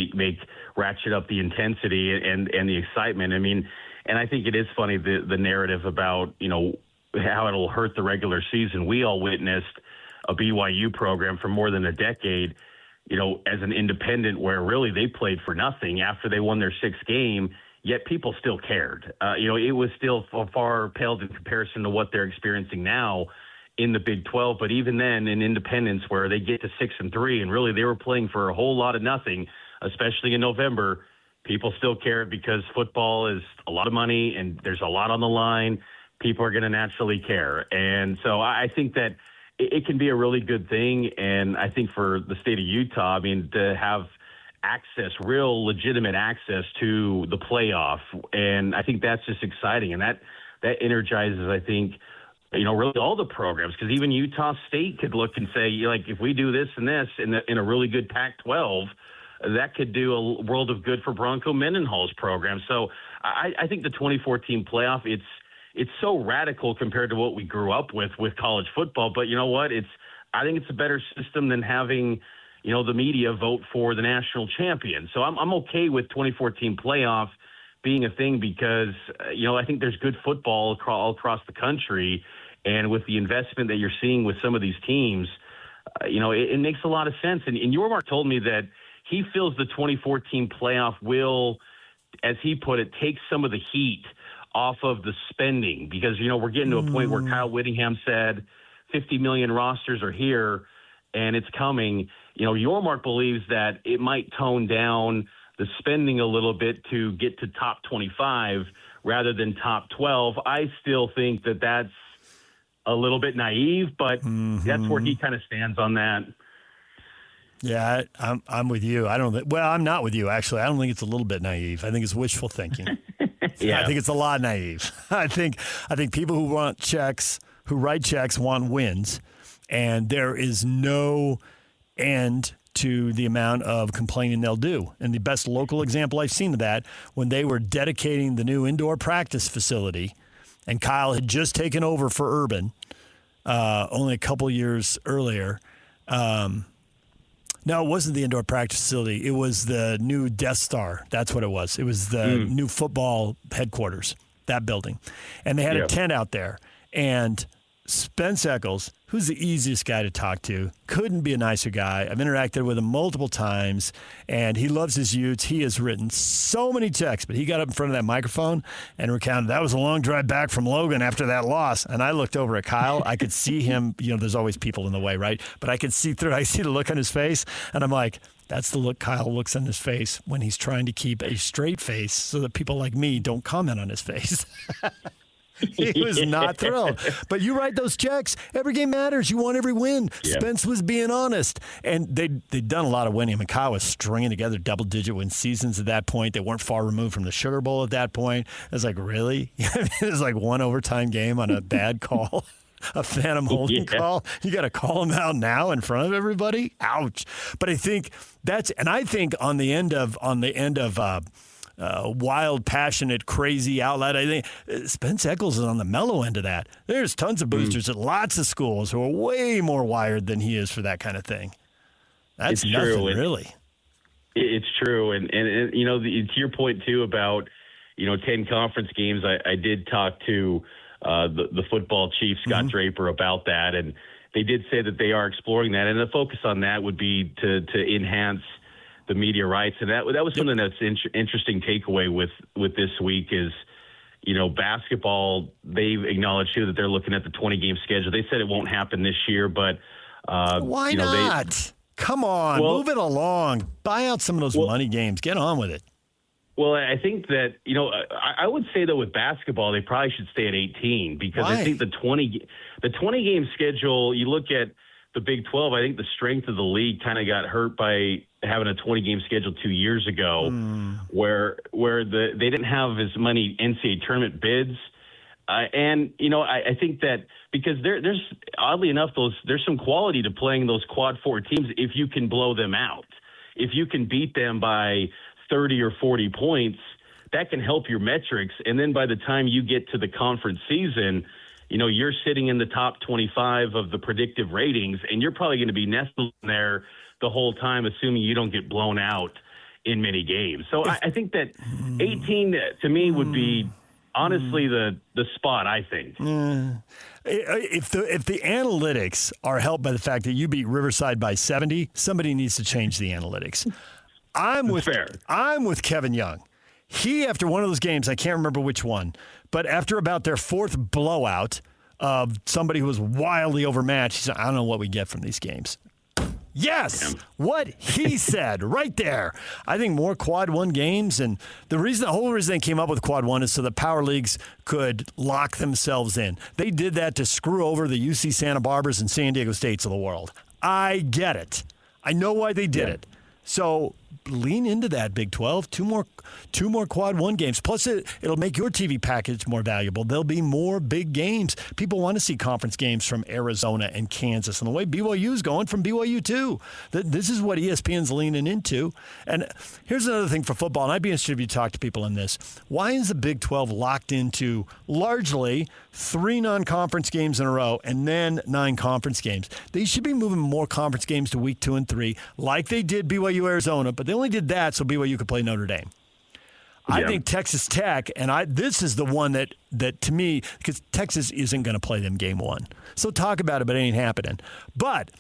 Speaker 13: ratchet up the intensity and the excitement. I mean, and I think it is funny, the narrative about, how it'll hurt the regular season. We all witnessed a BYU program for more than a decade, as an independent where really they played for nothing after they won their 6th game, yet people still cared. It was still far paled in comparison to what they're experiencing now in the Big 12. But even then in independence where they get to 6-3 and really they were playing for a whole lot of nothing, especially in November, people still cared because football is a lot of money and there's a lot on the line. People are going to naturally care. And so I think that it can be a really good thing. And I think for the state of Utah, to have access, real legitimate access to the playoff. And I think that's just exciting. And that energizes, I think, really all the programs, because even Utah State could look and say, if we do this and this in a really good Pac-12, that could do a world of good for Bronco Mendenhall's program. So I think the 2014 playoff, it's so radical compared to what we grew up with college football. But you know what? I think it's a better system than having, the media vote for the national champion. So I'm okay with 2014 playoff being a thing because, I think there's good football all across the country. And with the investment that you're seeing with some of these teams, it makes a lot of sense. And Yormark told me that he feels the 2014 playoff will, as he put it, take some of the heat off of the spending because, we're getting to a point where Kyle Whittingham said 50 million rosters are here and it's coming. Yormark believes that it might tone down the spending a little bit to get to top 25 rather than top 12. I still think that that's a little bit naive, but that's where he kind of stands on that.
Speaker 5: Yeah, I'm with you. I'm not with you, actually. I don't think it's a little bit naive. I think it's wishful thinking. Yeah. I think it's a lot naive. I think people who write checks want wins, and there is no end to the amount of complaining they'll do. And the best local example I've seen of that, when they were dedicating the new indoor practice facility, and Kyle had just taken over for Urban only a couple years earlier. No, it wasn't the indoor practice facility. It was the new Death Star. That's what it was. It was the new football headquarters, that building. And they had a tent out there. And Spence Eccles, who's the easiest guy to talk to, couldn't be a nicer guy. I've interacted with him multiple times, and he loves his Utes. He has written so many checks, but he got up in front of that microphone and recounted that was a long drive back from Logan after that loss. And I looked over at Kyle. I could see him. There's always people in the way, right? But I could see through. I see the look on his face, and I'm like, that's the look Kyle looks on his face when he's trying to keep a straight face so that people like me don't comment on his face. He was not thrilled. But you write those checks. Every game matters. You want every win. Yeah. Spence was being honest. And they'd done a lot of winning. I mean, Kyle was stringing together double-digit win seasons at that point. They weren't far removed from the Sugar Bowl at that point. I was like, really? It was like one overtime game on a bad call. A phantom holding call. You got to call him out now in front of everybody. Ouch. But I think on the end of wild, passionate, crazy outlet, I think Spence Eccles is on the mellow end of that. There's tons of boosters at lots of schools who are way more wired than he is for that kind of thing. That's nothing, true. Really.
Speaker 13: It's true. And to your point, too, about, 10 conference games, I did talk to the football chief, Scott Draper, about that. And they did say that they are exploring that. And the focus on that would be to enhance the media rights. And that was something that's interesting takeaway with this week is, basketball, they've acknowledged too that they're looking at the 20-game schedule. They said it won't happen this year, but
Speaker 5: why not? Come on, move it along. Buy out some of those money games. Get on with it.
Speaker 13: Well, I think that, I would say that with basketball, they probably should stay at 18 because I think the 20-game schedule, you look at the Big 12, I think the strength of the league kind of got hurt by having a 20-game schedule 2 years ago where they didn't have as many NCAA tournament bids. And I think that because there's oddly enough, there's some quality to playing those quad 4 teams if you can blow them out. If you can beat them by 30 or 40 points, that can help your metrics. And then by the time you get to the conference season, you're sitting in the top 25 of the predictive ratings, and you're probably going to be nestled in there the whole time, assuming you don't get blown out in many games. So I think that 18 to me would be honestly the spot, I think.
Speaker 5: If the analytics are helped by the fact that you beat Riverside by 70, somebody needs to change the analytics. I'm with Kevin Young. He, after one of those games, I can't remember which one, but after about their fourth blowout of somebody who was wildly overmatched, he said, I don't know what we get from these games. Yes, what he said right there. I think more quad 1 games, and the whole reason they came up with quad 1 is so the power leagues could lock themselves in. They did that to screw over the UC Santa Barbaras and San Diego States of the world. I get it. I know why they did it. So lean into that, Big 12. Two more quad 1 games. Plus, it'll make your TV package more valuable. There'll be more big games. People want to see conference games from Arizona and Kansas. And the way BYU's going from BYU too. This is what ESPN's leaning into. And here's another thing for football, and I'd be interested if you talk to people in this. Why is the Big 12 locked into largely 3 non-conference games in a row and then 9 conference games? They should be moving more conference games to week 2 and 3 like they did BYU Arizona, but they only did that so BYU could play Notre Dame. I think Texas Tech, and this is the one that to me, because Texas isn't going to play them game 1. So talk about it, but it ain't happening. But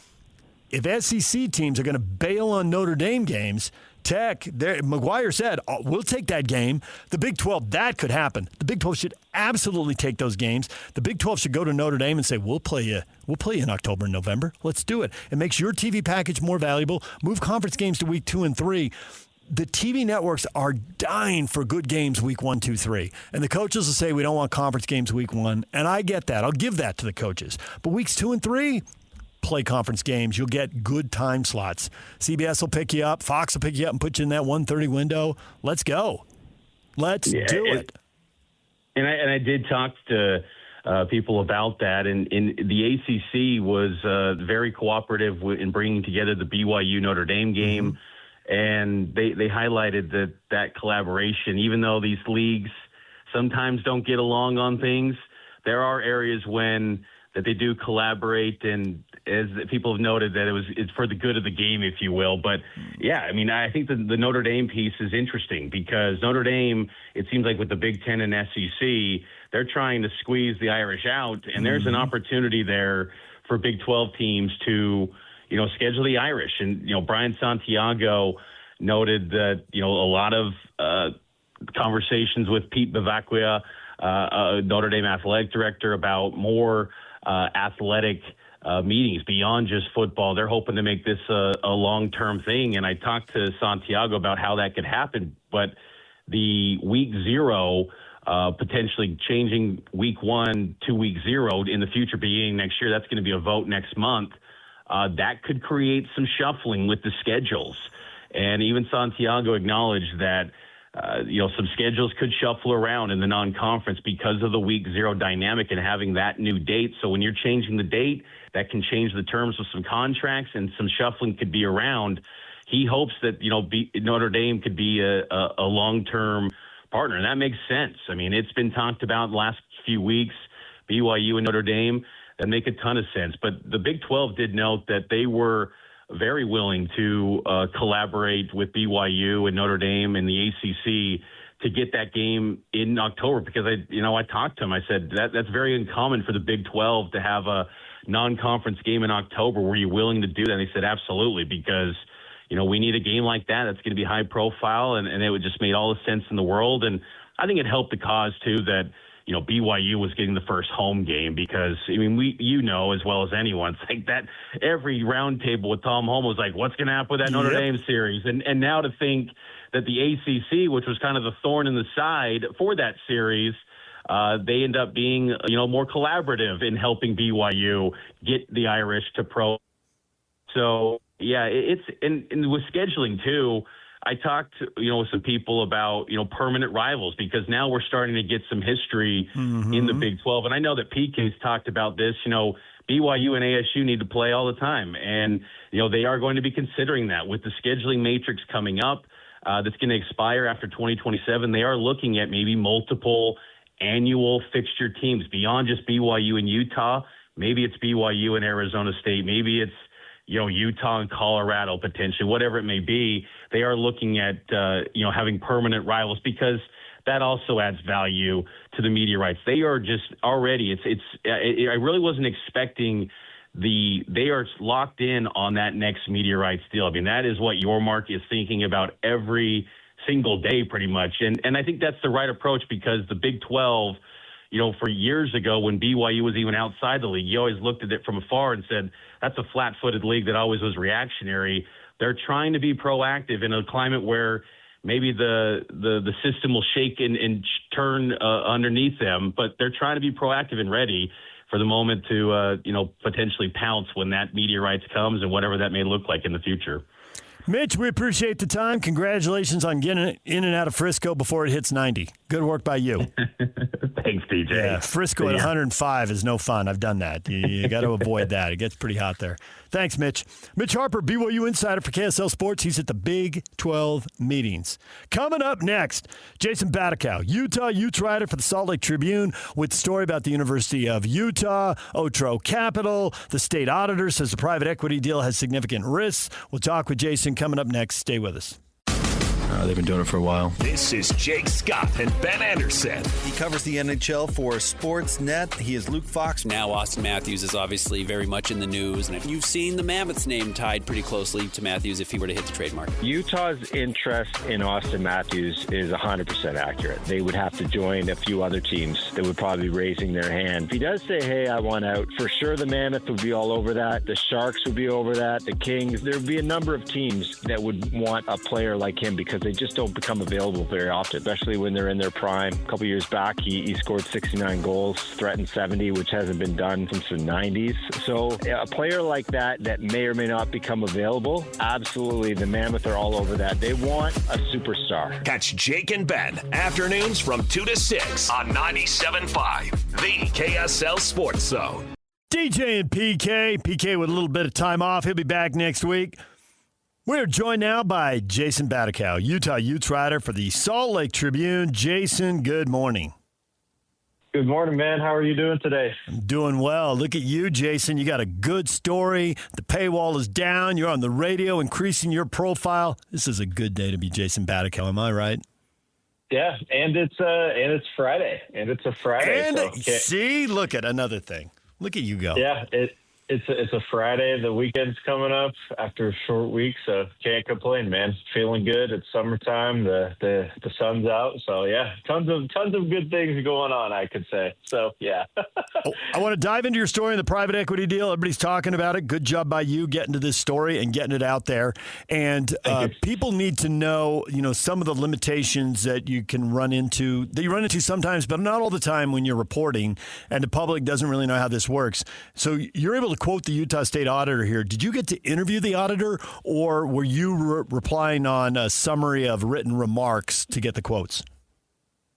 Speaker 5: if SEC teams are going to bail on Notre Dame games, Tech, McGuire said, we'll take that game. The Big 12, that could happen. The Big 12 should absolutely take those games. The Big 12 should go to Notre Dame and say, we'll play you in October and November. Let's do it. It makes your TV package more valuable. Move conference games to week 2 and 3. The TV networks are dying for good games week 1, 2, 3. And the coaches will say, we don't want conference games week 1. And I get that. I'll give that to the coaches. But weeks 2 and 3, play conference games. You'll get good time slots. CBS will pick you up. Fox will pick you up and put you in that 1:30 window. Let's go. Let's do it.
Speaker 13: And I did talk to people about that. And the ACC was very cooperative in bringing together the BYU Notre Dame game. And they highlighted that collaboration, even though these leagues sometimes don't get along on things, there are areas when that they do collaborate, and as people have noted, that it's for the good of the game, if you will. But yeah, I mean, I think the Notre Dame piece is interesting because Notre Dame, it seems like with the Big Ten and SEC, they're trying to squeeze the Irish out, and there's an opportunity there for Big 12 teams to, schedule the Irish. And, Brian Santiago noted that, a lot of conversations with Pete Bavacqua, Notre Dame athletic director, about more athletic meetings beyond just football. They're hoping to make this a long-term thing. And I talked to Santiago about how that could happen, but the week 0, potentially changing week 1 to week 0 in the future, beginning next year, that's going to be a vote next month. That could create some shuffling with the schedules. And even Santiago acknowledged that, some schedules could shuffle around in the non-conference because of the week 0 dynamic and having that new date. So when you're changing the date, that can change the terms of some contracts, and some shuffling could be around. He hopes that, Notre Dame could be a long-term partner, and that makes sense. I mean, it's been talked about the last few weeks, BYU and Notre Dame. That make a ton of sense. But the Big 12 did note that they were very willing to collaborate with BYU and Notre Dame and the ACC to get that game in October, because I talked to him. I said that's very uncommon for the Big 12 to have a non-conference game in October. Were you willing to do that? And he said absolutely, because we need a game like that that's going to be high profile, and it would just made all the sense in the world. And I think it helped the cause too that BYU was getting the first home game, because I mean as well as anyone, it's like that every round table with Tom Holmoe was like, what's going to happen with that Notre Dame series? And now to think that the ACC, which was kind of the thorn in the side for that series, they end up being more collaborative in helping BYU get the Irish to pro. So yeah, it's and with scheduling too. I talked, with some people about, permanent rivals, because now we're starting to get some history in the Big 12. And I know that PK's talked about this. BYU and ASU need to play all the time. And, they are going to be considering that with the scheduling matrix coming up that's going to expire after 2027. They are looking at maybe multiple annual fixture teams beyond just BYU and Utah. Maybe it's BYU and Arizona State. Maybe it's, Utah and Colorado potentially, whatever it may be. They are looking at, having permanent rivals, because that also adds value to the media rights. They are just already, I really wasn't expecting they are locked in on that next media rights deal. I mean, that is what your mark is thinking about every single day pretty much. And I think that's the right approach, because the Big 12, for years ago when BYU was even outside the league, you always looked at it from afar and said, that's a flat-footed league that always was reactionary. They're trying to be proactive in a climate where maybe the system will shake and turn underneath them, but they're trying to be proactive and ready for the moment to, potentially pounce when that media rights comes, and whatever that may look like in the future.
Speaker 5: Mitch, we appreciate the time. Congratulations on getting in and out of Frisco before it hits 90. Good work by you.
Speaker 13: Thanks, DJ.
Speaker 5: Yeah, Frisco at 105 is no fun. I've done that. You got to avoid that. It gets pretty hot there. Thanks, Mitch. Mitch Harper, BYU insider for KSL Sports. He's at the Big 12 meetings. Coming up next, Jason Batacao, Utah Utes writer for the Salt Lake Tribune, with the story about the University of Utah, Otro Capital. The state auditor says the private equity deal has significant risks. We'll talk with Jason coming up next. Stay with us.
Speaker 14: They've been doing it for a while.
Speaker 6: This is Jake Scott and Ben Anderson.
Speaker 15: He covers the NHL for Sportsnet. He is Luke Fox.
Speaker 17: Now Austin Matthews is obviously very much in the news, and you've seen the Mammoth's name tied pretty closely to Matthews if he were to hit the trademark.
Speaker 18: Utah's interest in Austin Matthews is 100% accurate. They would have to join a few other teams that would probably be raising their hand. If he does say, hey, I want out, for sure the Mammoth would be all over that. The Sharks would be over that. The Kings. There would be a number of teams that would want a player like him, because they just don't become available very often, especially when they're in their prime. A couple years back, he scored 69 goals, threatened 70, which hasn't been done since the 90s. So a player like that may or may not become available, absolutely, the Mammoth are all over that. They want a superstar.
Speaker 6: Catch Jake and Ben afternoons from 2 to 6 on 97.5, the KSL Sports Zone.
Speaker 5: DJ and PK with a little bit of time off. He'll be back next week. We're joined now by Jason Batacao, Utah Utes writer for the Salt Lake Tribune. Jason, good morning.
Speaker 19: Good morning, man. How are you doing today?
Speaker 5: I'm doing well. Look at you, Jason. You got a good story. The paywall is down. You're on the radio, increasing your profile. This is a good day to be Jason Batacao. Am I right?
Speaker 19: Yeah, and it's Friday, and it's a Friday.
Speaker 5: And see, look at another thing. Look at you go.
Speaker 19: Yeah, it's a Friday. The weekend's coming up after a short week, so can't complain, man. Feeling good. It's summertime. The sun's out, so yeah, tons of good things going on, I could say. So yeah.
Speaker 5: I want to dive into your story in the private equity deal. Everybody's talking about it. Good job by you getting to this story and getting it out there. And people need to know, some of the limitations that you can run into sometimes, but not all the time when you're reporting. And the public doesn't really know how this works. So you're able to quote the Utah State Auditor here. Did you get to interview the auditor, or were you replying on a summary of written remarks to get the quotes?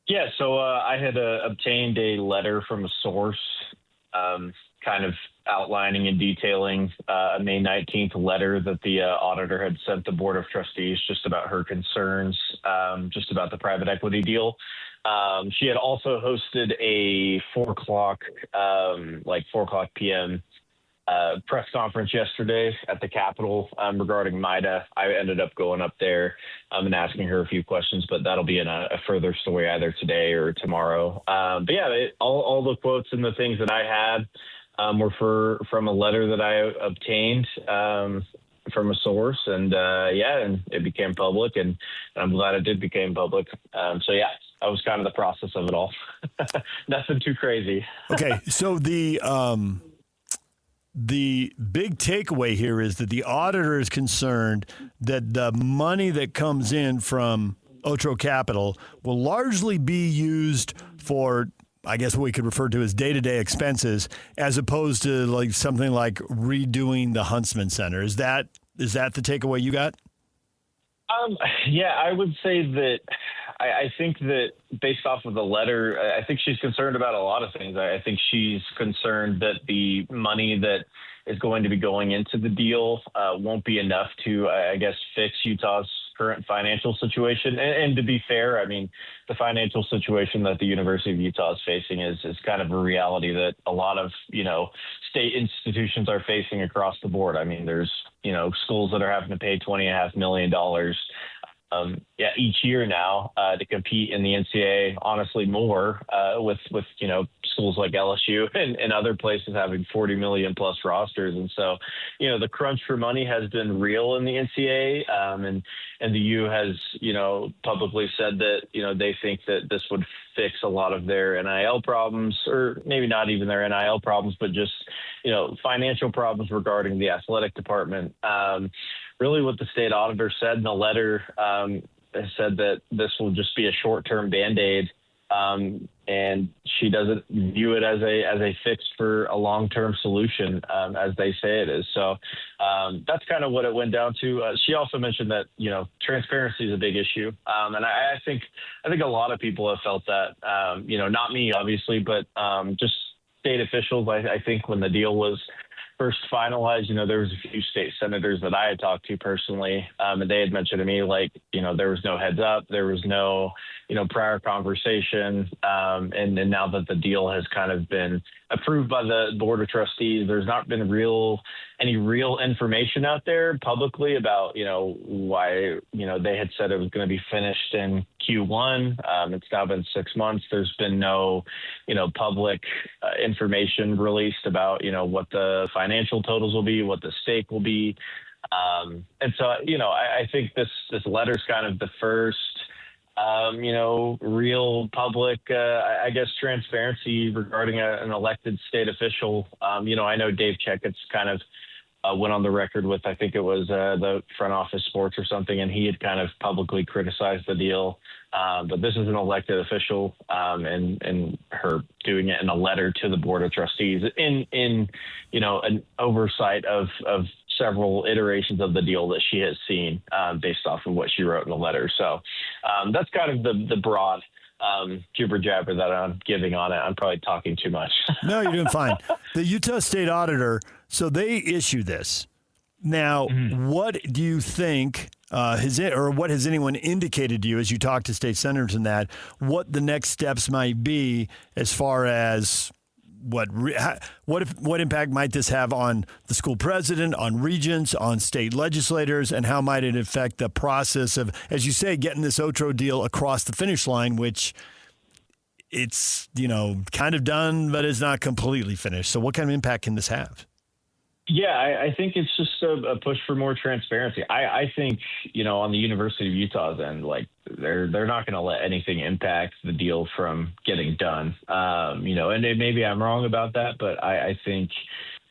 Speaker 19: Yeah, so I had obtained a letter from a source kind of outlining and detailing a May 19th letter that the auditor had sent the Board of Trustees just about her concerns, just about the private equity deal. She had also hosted a 4 o'clock p.m. Press conference yesterday at the Capitol regarding MIDA. I ended up going up there and asking her a few questions, but that'll be in a further story either today or tomorrow. But yeah, all the quotes and the things that I had were from a letter that I obtained from a source, and it became public, and I'm glad it did become public. So yeah, that was kind of the process of it all. Nothing too crazy.
Speaker 5: Okay, so the big takeaway here is that the auditor is concerned that the money that comes in from Otro Capital will largely be used for, I guess, what we could refer to as day-to-day expenses, as opposed to like something like redoing the Huntsman Center. Is that the takeaway you got?
Speaker 19: Yeah, I would say that I think that based off of the letter, I think she's concerned about a lot of things. I think she's concerned that the money that is going to be going into the deal won't be enough to, I guess, fix Utah's current financial situation. And to be fair, I mean, the financial situation that the University of Utah is facing is kind of a reality that a lot of, state institutions are facing across the board. I mean, there's, schools that are having to pay $20.5 million each year now to compete in the NCAA, honestly more with schools like LSU and other places having 40 million plus rosters. And so, the crunch for money has been real in the NCAA. And the U has, publicly said that, they think that this would fix a lot of their NIL problems, or maybe not even their NIL problems, but just, financial problems regarding the athletic department. Really what the state auditor said in the letter said that this will just be a short-term Band-Aid, and she doesn't view it as a fix for a long-term solution, as they say it is. So that's kind of what it went down to. She also mentioned that, transparency is a big issue. And I think a lot of people have felt that, not me, obviously, but just state officials. I think when the deal was first finalized, there was a few state senators that I had talked to personally, and they had mentioned to me, there was no heads up, there was no, prior conversation, and now that the deal has kind of been approved by the Board of Trustees, there's not been any real information out there publicly about, why, they had said it was going to be finished in Q1. It's now been 6 months. There's been no, public information released about, what the financial totals will be, what the stake will be. And so, I think this letter is kind of the first, real public, I guess, transparency regarding an elected state official. I know Dave Checkett's kind of went on the record with, I think it was the Front Office Sports or something, and he had kind of publicly criticized the deal. But this is an elected official, and her doing it in a letter to the Board of Trustees in an oversight of several iterations of the deal that she has seen based off of what she wrote in the letter. So that's kind of the broad jibber jabber that I'm giving on it. I'm probably talking too much.
Speaker 5: No, you're doing fine. The Utah State Auditor, so they issue this. Now, what do you think what has anyone indicated to you as you talk to state senators and that, what the next steps might be as far as what impact might this have on the school president, on regents, on state legislators, and how might it affect the process of, as you say, getting this Otro deal across the finish line, which it's, kind of done, but it's not completely finished. So what kind of impact can this have?
Speaker 19: Yeah, I think it's just a push for more transparency. I think, on the University of Utah's end, like they're not going to let anything impact the deal from getting done. And maybe I'm wrong about that, but I think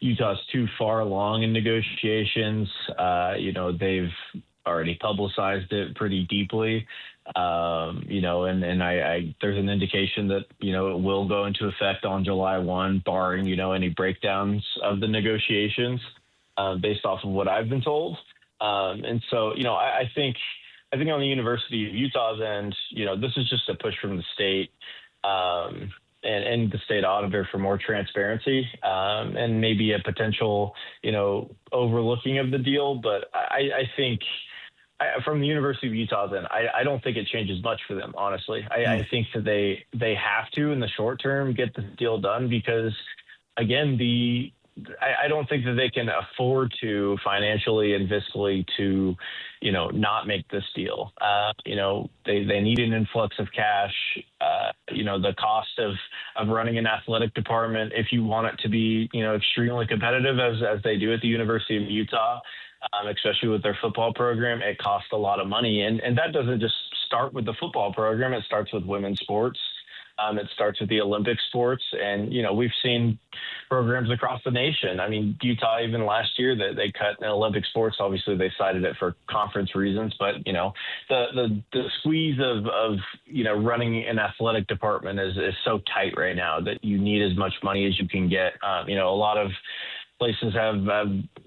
Speaker 19: Utah's too far along in negotiations. They've already publicized it pretty deeply. And there's an indication that, it will go into effect on July 1, barring, any breakdowns of the negotiations, based off of what I've been told. And so, I think on the University of Utah's end, this is just a push from the state, and the state auditor for more transparency, and maybe a potential, overlooking of the deal. But I think, from the University of Utah's end, I don't think it changes much for them, honestly. I think that they have to, in the short term, get this deal done because, again, I don't think that they can afford to financially and fiscally to, not make this deal. They need an influx of cash. The cost of running an athletic department, if you want it to be, extremely competitive as they do at the University of Utah, especially with their football program, it costs a lot of money. And that doesn't just start with the football program. It starts with women's sports. It starts with the Olympic sports. And, we've seen programs across the nation. I mean, Utah, even last year, they cut Olympic sports. Obviously, they cited it for conference reasons. But, the squeeze of running an athletic department is so tight right now that you need as much money as you can get. A lot of places have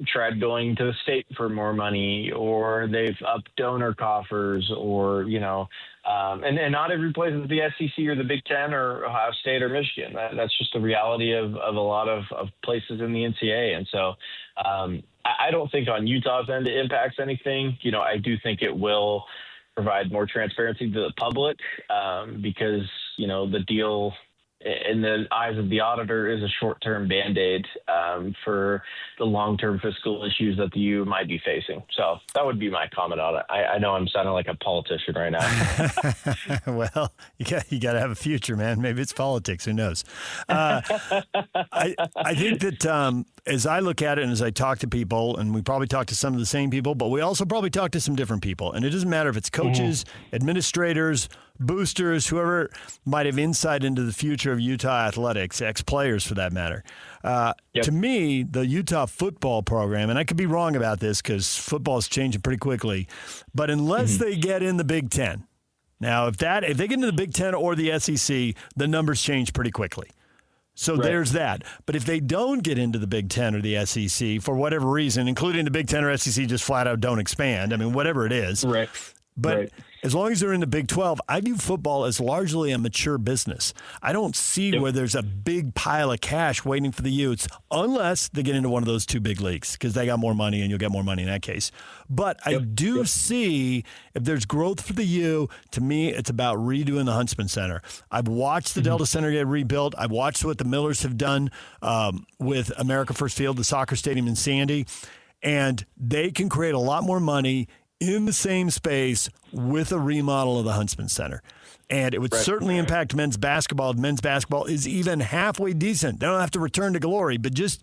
Speaker 19: tried going to the state for more money, or they've upped donor coffers, or, and not every place is the SEC or the Big Ten or Ohio State or Michigan. That's just the reality of a lot of places in the NCAA. And so I don't think on Utah's end it impacts anything. I do think it will provide more transparency to the public, because, the deal in the eyes of the auditor is a short-term Band-Aid for the long-term fiscal issues that the U might be facing. So that would be my comment on it. I know I'm sounding like a politician right now.
Speaker 5: Well, you got to have a future, man. Maybe it's politics. Who knows? I think that as I look at it and as I talk to people, and we probably talk to some of the same people, but we also probably talk to some different people. And it doesn't matter if it's coaches, administrators, boosters, whoever might have insight into the future of Utah athletics, ex-players for that matter. To me, the Utah football program, and I could be wrong about this because football is changing pretty quickly, but unless they get in the Big Ten, now if they get into the Big Ten or the SEC, the numbers change pretty quickly. So there's that. But if they don't get into the Big Ten or the SEC for whatever reason, including the Big Ten or SEC just flat out don't expand, I mean, whatever it is.
Speaker 19: Right.
Speaker 5: But as long as they're in the Big 12, I view football as largely a mature business. I don't see where there's a big pile of cash waiting for the Utes unless they get into one of those two big leagues because they got more money and you'll get more money in that case. But I do see if there's growth for the U, to me, it's about redoing the Huntsman Center. I've watched the Delta Center get rebuilt. I've watched what the Millers have done with America First Field, the soccer stadium in Sandy, and they can create a lot more money in the same space with a remodel of the Huntsman Center. And it would certainly impact men's basketball. Men's basketball is even halfway decent. They don't have to return to glory, but just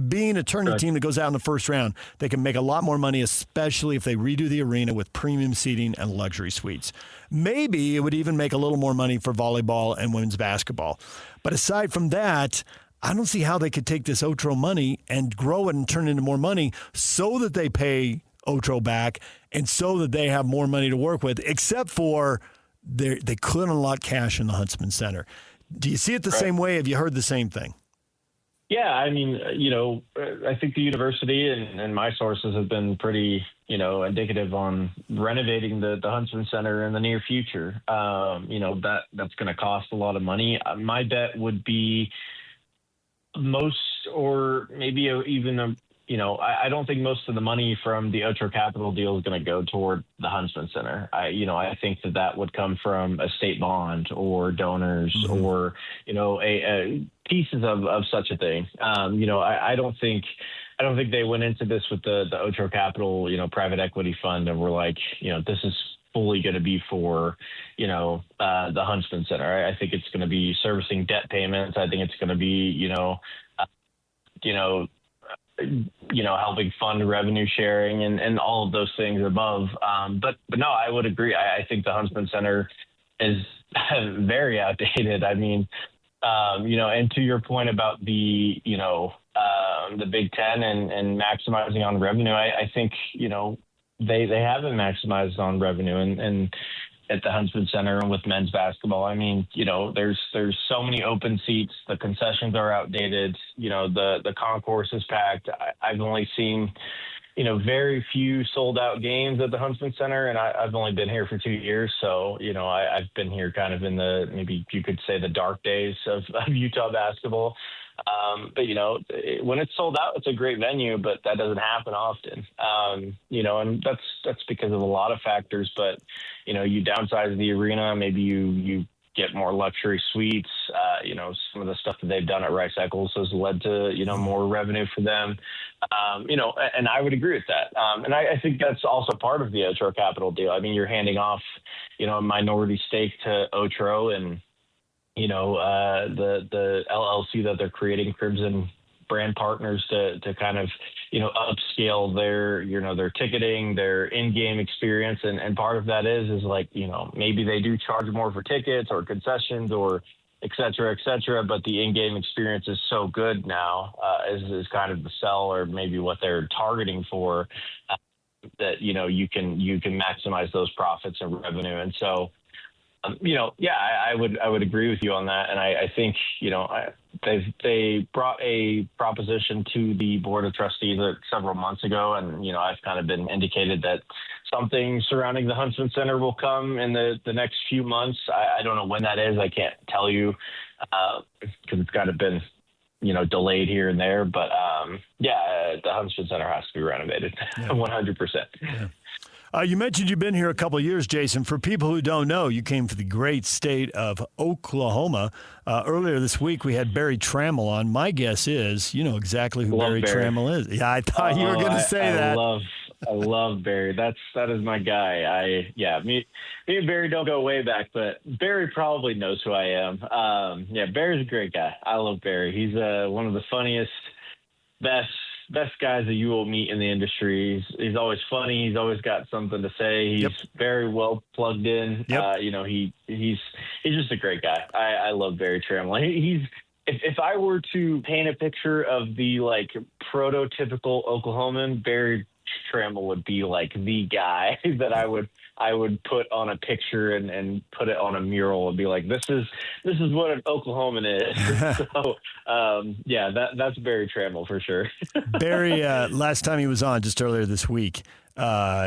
Speaker 5: being a tournament team that goes out in the first round, they can make a lot more money, especially if they redo the arena with premium seating and luxury suites. Maybe it would even make a little more money for volleyball and women's basketball. But aside from that, I don't see how they could take this Otro money and grow it and turn it into more money so that they pay Otro back and so that they have more money to work with, except for they could unlock cash in the Huntsman Center. Do you see it the same way? Have you heard the same thing?
Speaker 19: Yeah, I mean, I think the university and my sources have been pretty, indicative on renovating the Huntsman Center in the near future. That's going to cost a lot of money. My bet would be most, or maybe even I don't think most of the money from the Otro Capital deal is going to go toward the Huntsman Center. I think that would come from a state bond or donors or, pieces of such a thing. I don't think they went into this with the Otro Capital, private equity fund, and were like, this is fully going to be for, the Huntsman Center. I think it's going to be servicing debt payments. I think it's going to be, helping fund revenue sharing and all of those things above. But no, I would agree. I think the Huntsman Center is very outdated. I mean, and to your point about the Big Ten and maximizing on revenue, I think, they haven't maximized on revenue and at the Huntsman Center and with men's basketball. I mean, there's so many open seats. The concessions are outdated. The concourse is packed. I've only seen, very few sold out games at the Huntsman Center, and I've only been here for 2 years. So, I've been here kind of in maybe you could say the dark days of Utah basketball. But when it's sold out, it's a great venue, but that doesn't happen often. And that's because of a lot of factors, but you downsize the arena, maybe you get more luxury suites. Some of the stuff that they've done at Rice Eccles has led to, more revenue for them. And I would agree with that. And I think that's also part of the Otro Capital deal. I mean, you're handing off, a minority stake to Otro and, the LLC that they're creating, Crimson Brand Partners, to kind of, upscale their ticketing, their in-game experience. And part of that is like, maybe they do charge more for tickets or concessions or et cetera, but the in-game experience is so good now, is kind of the sell or maybe what they're targeting for, that, you can maximize those profits and revenue. And so, I would agree with you on that. And I think, they brought a proposition to the Board of Trustees several months ago. And, I've kind of been indicated that something surrounding the Huntsman Center will come in the next few months. I don't know when that is. I can't tell you because it's kind of been, delayed here and there. But, the Huntsman Center has to be renovated 100%.
Speaker 5: Yeah. You mentioned you've been here a couple of years, Jason. For people who don't know, you came from the great state of Oklahoma. Earlier this week, we had Barry Trammell on. My guess is you know exactly who Barry Trammell is. Yeah, I thought you were going to say that.
Speaker 19: I love Barry. That is my guy. Me and Barry don't go way back, but Barry probably knows who I am. Barry's a great guy. I love Barry. He's one of the funniest, best guys that you will meet in the industry. He's always funny. He's always got something to say. He's very well plugged in. He's just a great guy. I love Barry Trammell. If I were to paint a picture of the prototypical Oklahoman, Barry Trammell would be the guy that I would put on a picture and put it on a mural and be like, this is what an Oklahoman is. So that's Barry Trammell for sure.
Speaker 5: Barry, last time he was on just earlier this week,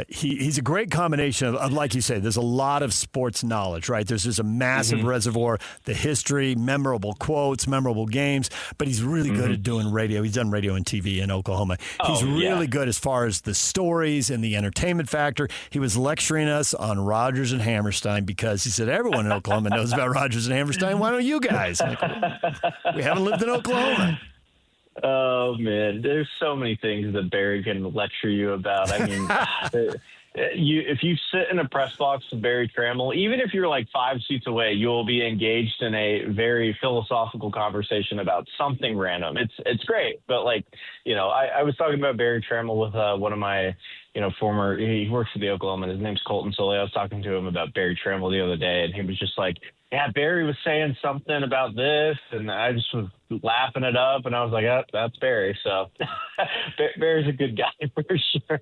Speaker 5: he's a great combination of, like you say, there's a lot of sports knowledge, right? There's just a massive reservoir, the history, memorable quotes, memorable games, but he's really good at doing radio. He's done radio and TV in Oklahoma. He's really good as far as the stories and the entertainment factor. He was lecturing us on Rodgers and Hammerstein because he said, everyone in Oklahoma knows about Rodgers and Hammerstein. Why don't you guys? We haven't lived in Oklahoma.
Speaker 19: Oh, man, there's so many things that Barry can lecture you about. I mean, if you sit in a press box with Barry Trammell, even if you're 5 seats away, you'll be engaged in a very philosophical conversation about something random. It's great. But I was talking about Barry Trammell with one of my, he works for the Oklahoma. His name's Colton Sully. I was talking to him about Barry Trammell the other day, and he was just like, yeah, Barry was saying something about this, and I just was laughing it up, and I was like, oh, that's Barry. So Barry's a good guy for sure.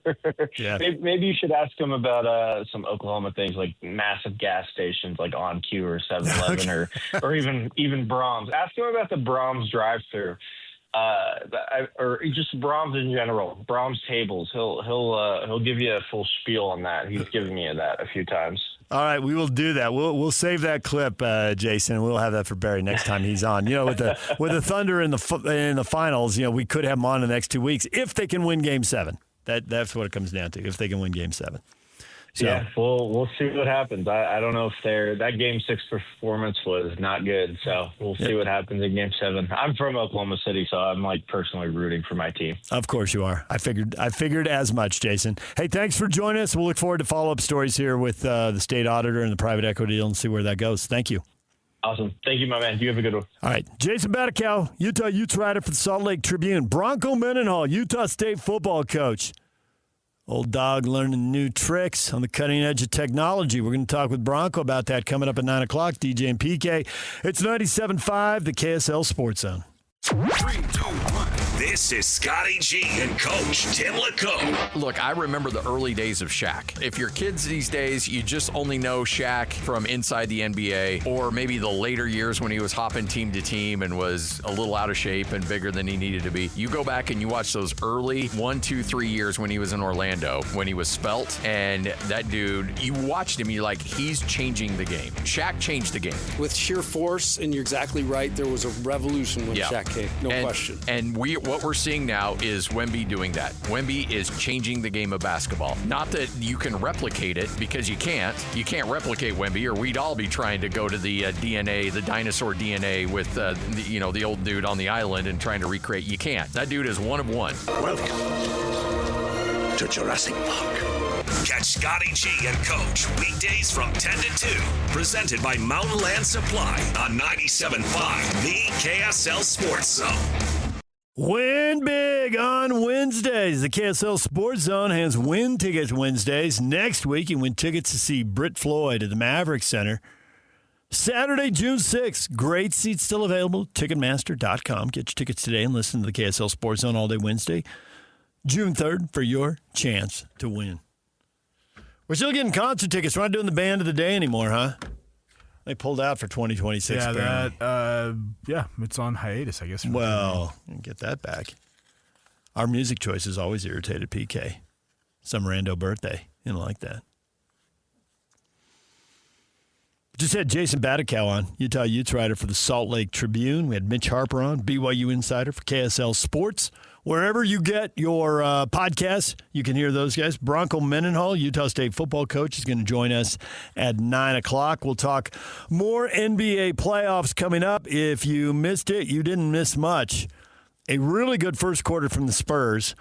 Speaker 19: Yeah. Maybe you should ask him about some Oklahoma things like massive gas stations like On Q or 7-Eleven or even Brahms. Ask him about the Brahms drive-thru. or just Brahms in general, Brahms tables. He'll give you a full spiel on that. He's given me that a few times.
Speaker 5: All right, we will do that. We'll save that clip, Jason. We'll have that for Barry next time he's on. With the Thunder in the finals, we could have him on in the next 2 weeks if they can win Game 7. That's what it comes down to. If they can win Game 7. So.
Speaker 19: Yeah, we'll see what happens. I don't know if that Game 6 performance was not good, so we'll see what happens in Game 7. I'm from Oklahoma City, so I'm personally rooting for my team.
Speaker 5: Of course you are. I figured as much, Jason. Hey, thanks for joining us. We'll look forward to follow-up stories here with the state auditor and the private equity deal and see where that goes. Thank you.
Speaker 19: Awesome. Thank you, my man. You have a good one.
Speaker 5: All right. Jason Batacao, Utah Utes writer for the Salt Lake Tribune. Bronco Mendenhall, Utah State football coach. Old dog learning new tricks on the cutting edge of technology. We're going to talk with Bronco about that coming up at 9 o'clock. DJ and PK. It's 97.5, the KSL Sports Zone.
Speaker 6: 3, 2, 1. This is Scotty G and Coach Tim LeCoe.
Speaker 20: Look, I remember the early days of Shaq. If you're kids these days, you just only know Shaq from inside the NBA, or maybe the later years when he was hopping team to team and was a little out of shape and bigger than he needed to be. You go back and you watch those early 1, 2, 3 years when he was in Orlando, when he was svelte, and that dude, you watched him, you're like, he's changing the game. Shaq changed the game.
Speaker 21: With sheer force, and you're exactly right, there was a revolution when Shaq came, no question.
Speaker 20: And what we're seeing now is Wemby doing that. Wemby is changing the game of basketball. Not that you can replicate it, because you can't. You can't replicate Wemby, or we'd all be trying to go to the DNA, the dinosaur DNA with the old dude on the island and trying to recreate. You can't. That dude is one of one.
Speaker 6: Welcome to Jurassic Park. Catch Scotty G and Coach weekdays from 10 to 2. Presented by Mountain Land Supply on 97.5, the KSL Sports Zone.
Speaker 5: Win big on Wednesdays. The KSL Sports Zone has win tickets Wednesdays. Next week, you win tickets to see Britt Floyd at the Maverick Center. Saturday, June 6th. Great seats still available. Ticketmaster.com. Get your tickets today and listen to the KSL Sports Zone all day Wednesday. June 3rd for your chance to win. We're still getting concert tickets. We're not doing the band of the day anymore, huh? They pulled out for 2026.
Speaker 9: Yeah, it's on hiatus, I guess.
Speaker 5: Well, get that back. Our music choices always irritated PK. Some rando birthday. You know, like that. Just had Jason Batacao on, Utah Utes writer for the Salt Lake Tribune. We had Mitch Harper on, BYU insider for KSL Sports. Wherever you get your podcasts, you can hear those guys. Bronco Mendenhall, Utah State football coach, is going to join us at 9 o'clock. We'll talk more NBA playoffs coming up. If you missed it, you didn't miss much. A really good first quarter from the Spurs.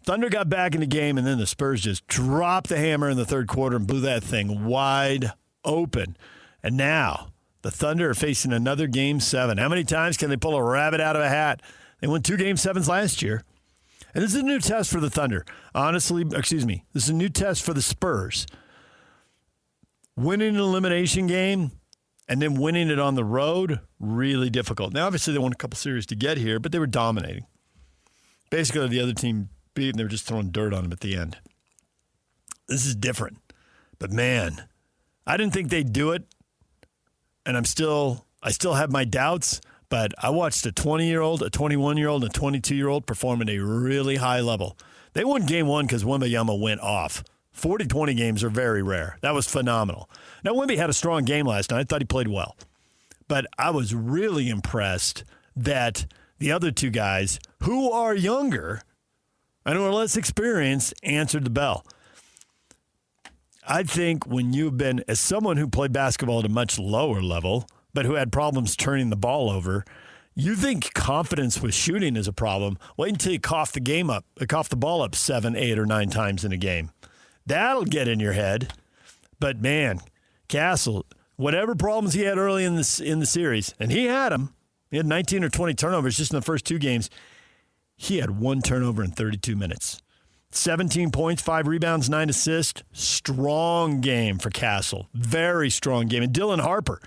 Speaker 5: Thunder got back in the game, and then the Spurs just dropped the hammer in the third quarter and blew that thing wide open. And now the Thunder are facing another Game 7. How many times can they pull a rabbit out of a hat? They won 2 Game 7s last year. And this is a new test for the Thunder. This is a new test for the Spurs. Winning an elimination game and then winning it on the road, really difficult. Now, obviously, they won a couple series to get here, but they were dominating. Basically, the other team beat, and they were just throwing dirt on them at the end. This is different. But, man, I didn't think they'd do it, and I still have my doubts. But I watched a 20-year-old, a 21-year-old, and a 22-year-old perform at a really high level. They won Game 1 because Wembanyama went off. 40-20 games are very rare. That was phenomenal. Now, Wemby had a strong game last night. I thought he played well. But I was really impressed that the other two guys, who are younger and who are less experienced, answered the bell. I think when you've been, as someone who played basketball at a much lower level, but who had problems turning the ball over, you think confidence with shooting is a problem. Wait until you cough the ball up 7, 8, or 9 times in a game. That'll get in your head. But, man, Castle, whatever problems he had early in the series, and he had them. He had 19 or 20 turnovers just in the first 2 games. He had 1 turnover in 32 minutes. 17 points, 5 rebounds, 9 assists. Strong game for Castle. Very strong game. And Dylan Harper,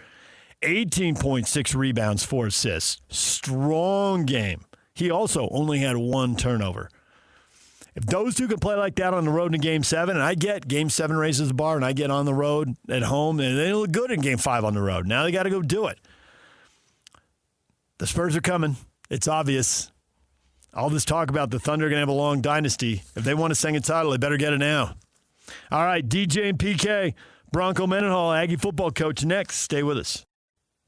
Speaker 5: 18 points, 6 rebounds, 4 assists. Strong game. He also only had 1 turnover. If those two can play like that on the road in Game 7, and I get Game 7 raises the bar, and I get on the road at home, and they look good in Game 5 on the road. Now they got to go do it. The Spurs are coming. It's obvious. All this talk about the Thunder going to have a long dynasty. If they want a second title, they better get it now. All right, DJ and PK, Bronco Mendenhall, Aggie football coach, next. Stay with us.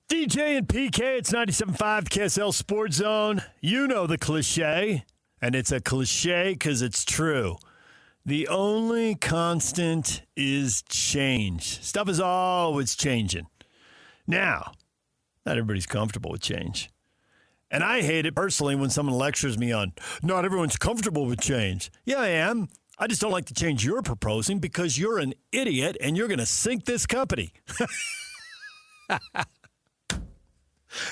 Speaker 5: DJ and PK, it's 97.5 KSL Sports Zone. You know the cliche, and it's a cliche because it's true. The only constant is change. Stuff is always changing. Now, not everybody's comfortable with change. And I hate it personally when someone lectures me on, not everyone's comfortable with change. Yeah, I am. I just don't like the change you're proposing because you're an idiot and you're going to sink this company.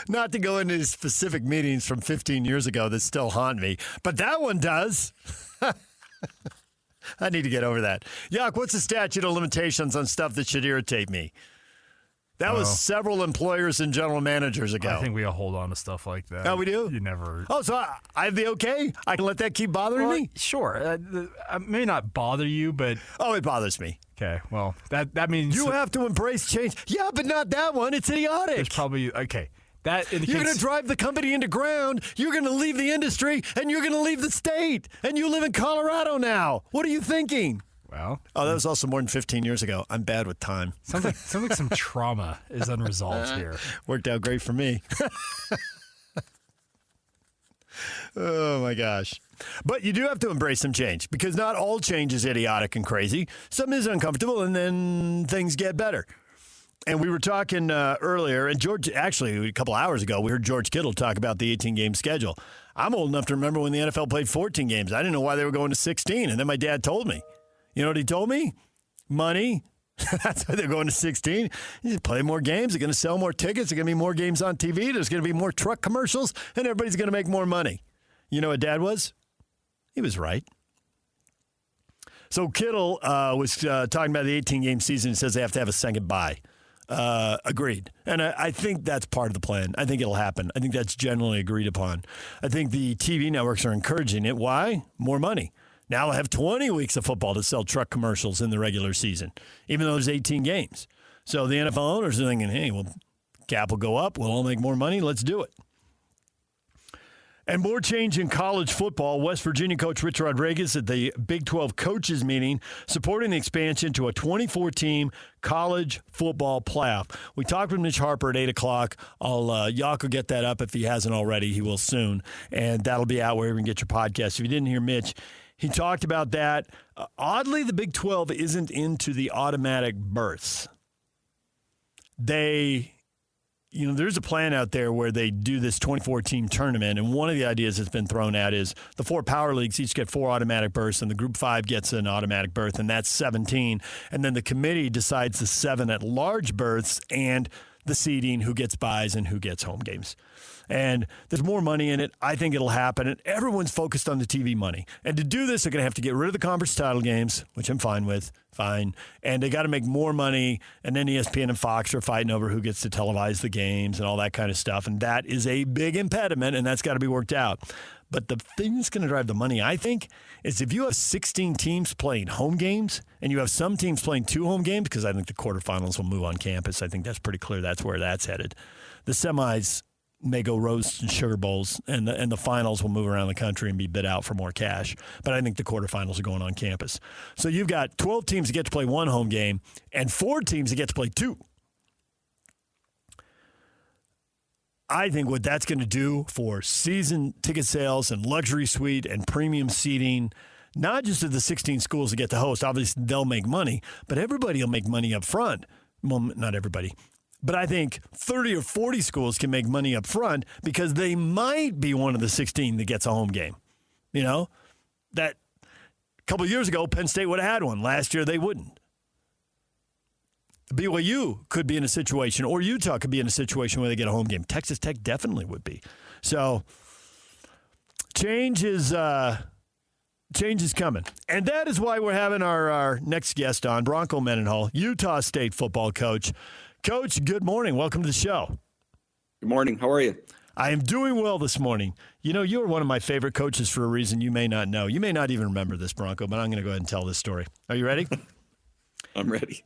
Speaker 5: Not to go into specific meetings from 15 years ago that still haunt me, but that one does. I need to get over that. Yuck, what's the statute of limitations on stuff that should irritate me? That was several employers and general managers ago.
Speaker 9: I think we all hold on to stuff like that.
Speaker 5: Oh, we do?
Speaker 9: You never.
Speaker 5: Oh, so I have the okay? I can let that keep bothering me?
Speaker 9: Sure. May not bother you, but.
Speaker 5: Oh, it bothers me.
Speaker 9: Okay, well, that means.
Speaker 5: You have to embrace change. Yeah, but not that one. It's idiotic.
Speaker 9: There's probably. Okay. That indicates.
Speaker 5: You're going to drive the company into ground. You're going to leave the industry, and you're going to leave the state. And you live in Colorado now. What are you thinking?
Speaker 9: Well.
Speaker 5: Oh, that was also more than 15 years ago. I'm bad with time.
Speaker 9: Sounds like some trauma is unresolved here.
Speaker 5: Worked out great for me. Oh, my gosh. But you do have to embrace some change because not all change is idiotic and crazy. Some is uncomfortable, and then things get better. And we were talking earlier, and George, actually, a couple hours ago, we heard George Kittle talk about the 18-game schedule. I'm old enough to remember when the NFL played 14 games. I didn't know why they were going to 16, and then my dad told me. You know what he told me? Money. That's why they're going to 16. You play more games. They're going to sell more tickets. There's going to be more games on TV. There's going to be more truck commercials, and everybody's going to make more money. You know what Dad was? He was right. So Kittle was talking about the 18-game season. He says they have to have a second bye. Agreed. And I think that's part of the plan. I think it'll happen. I think that's generally agreed upon. I think the TV networks are encouraging it. Why? More money. Now we'll have 20 weeks of football to sell truck commercials in the regular season, even though there's 18 games. So the NFL owners are thinking, hey, well, cap will go up. We'll all make more money. Let's do it. And more change in college football. West Virginia coach Rich Rodriguez at the Big 12 coaches meeting supporting the expansion to a 24-team college football playoff. We talked with Mitch Harper at 8 o'clock. Yak will get that up if he hasn't already. He will soon. And that'll be out wherever you can get your podcast. If you didn't hear Mitch, he talked about that. Oddly, the Big 12 isn't into the automatic berths. There's a plan out there where they do this 24-team tournament, and one of the ideas that's been thrown out is the 4 power leagues each get 4 automatic berths, and the Group 5 gets an automatic berth, and that's 17. And then the committee decides the 7 at-large berths and the seeding, who gets buys and who gets home games. And there's more money in it. I think it'll happen. And everyone's focused on the TV money. And to do this, they're going to have to get rid of the conference title games, which I'm fine with. Fine. And they got to make more money. And then ESPN and Fox are fighting over who gets to televise the games and all that kind of stuff. And that is a big impediment, and that's got to be worked out. But the thing that's going to drive the money, I think, is if you have 16 teams playing home games and you have some teams playing 2 home games, because I think the quarterfinals will move on campus. I think that's pretty clear that's where that's headed. The semis may go roast and sugar bowls, and the finals will move around the country and be bid out for more cash. But I think the quarterfinals are going on campus. So you've got 12 teams that get to play 1 home game and 4 teams that get to play 2. I think what that's going to do for season ticket sales and luxury suite and premium seating, not just of the 16 schools that get to host, obviously they'll make money, but everybody will make money up front. Well, not everybody. But I think 30 or 40 schools can make money up front because they might be one of the 16 that gets a home game. You know, that a couple of years ago, Penn State would have had one. Last year, they wouldn't. BYU could be in a situation, or Utah could be in a situation where they get a home game. Texas Tech definitely would be. So change is coming. And that is why we're having our next guest on, Bronco Mendenhall, Utah State football coach. Coach, good morning. Welcome to the show.
Speaker 2: Good morning. How are you?
Speaker 5: I am doing well this morning. You know, you're one of my favorite coaches for a reason you may not know. You may not even remember this, Bronco, but I'm going to go ahead and tell this story. Are you ready?
Speaker 2: I'm ready.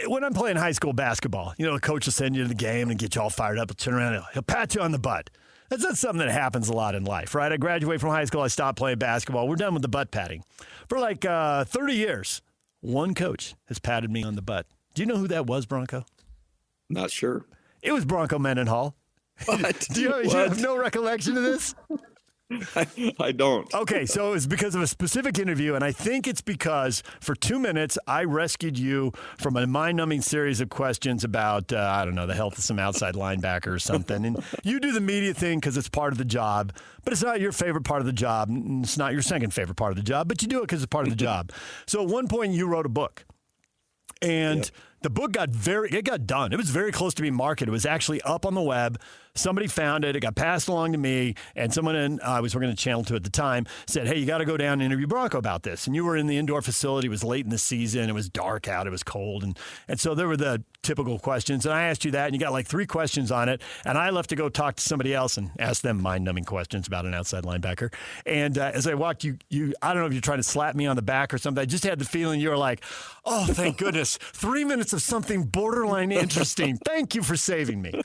Speaker 5: When I'm playing high school basketball, you know, the coach will send you to the game and get you all fired up. He'll turn around and he'll pat you on the butt. That's not something that happens a lot in life, right? I graduated from high school. I stopped playing basketball. We're done with the butt patting. For like 30 years, one coach has patted me on the butt. Do you know who that was, Bronco?
Speaker 2: Not sure.
Speaker 5: It was Bronco Mendenhall.
Speaker 2: What?
Speaker 5: Do you have no recollection of this?
Speaker 2: I don't.
Speaker 5: Okay, so it's because of a specific interview, and I think it's because for 2 minutes I rescued you from a mind-numbing series of questions about, I don't know, the health of some outside linebacker or something. And you do the media thing because it's part of the job, but it's not your favorite part of the job. And it's not your second favorite part of the job, but you do it because it's part of the job. So at one point you wrote a book, and the book got done. It was very close to being marketed. It was actually up on the web. Somebody found it. It got passed along to me, and someone I was working at Channel 2 at the time said, hey, you got to go down and interview Bronco about this. And you were in the indoor facility. It was late in the season. It was dark out. It was cold. And so there were the typical questions. And I asked you that, and you got like 3 questions on it. And I left to go talk to somebody else and ask them mind-numbing questions about an outside linebacker. And as I walked, you I don't know if you're trying to slap me on the back or something. I just had the feeling you were like, oh, thank goodness. 3 minutes of something borderline interesting. Thank you for saving me.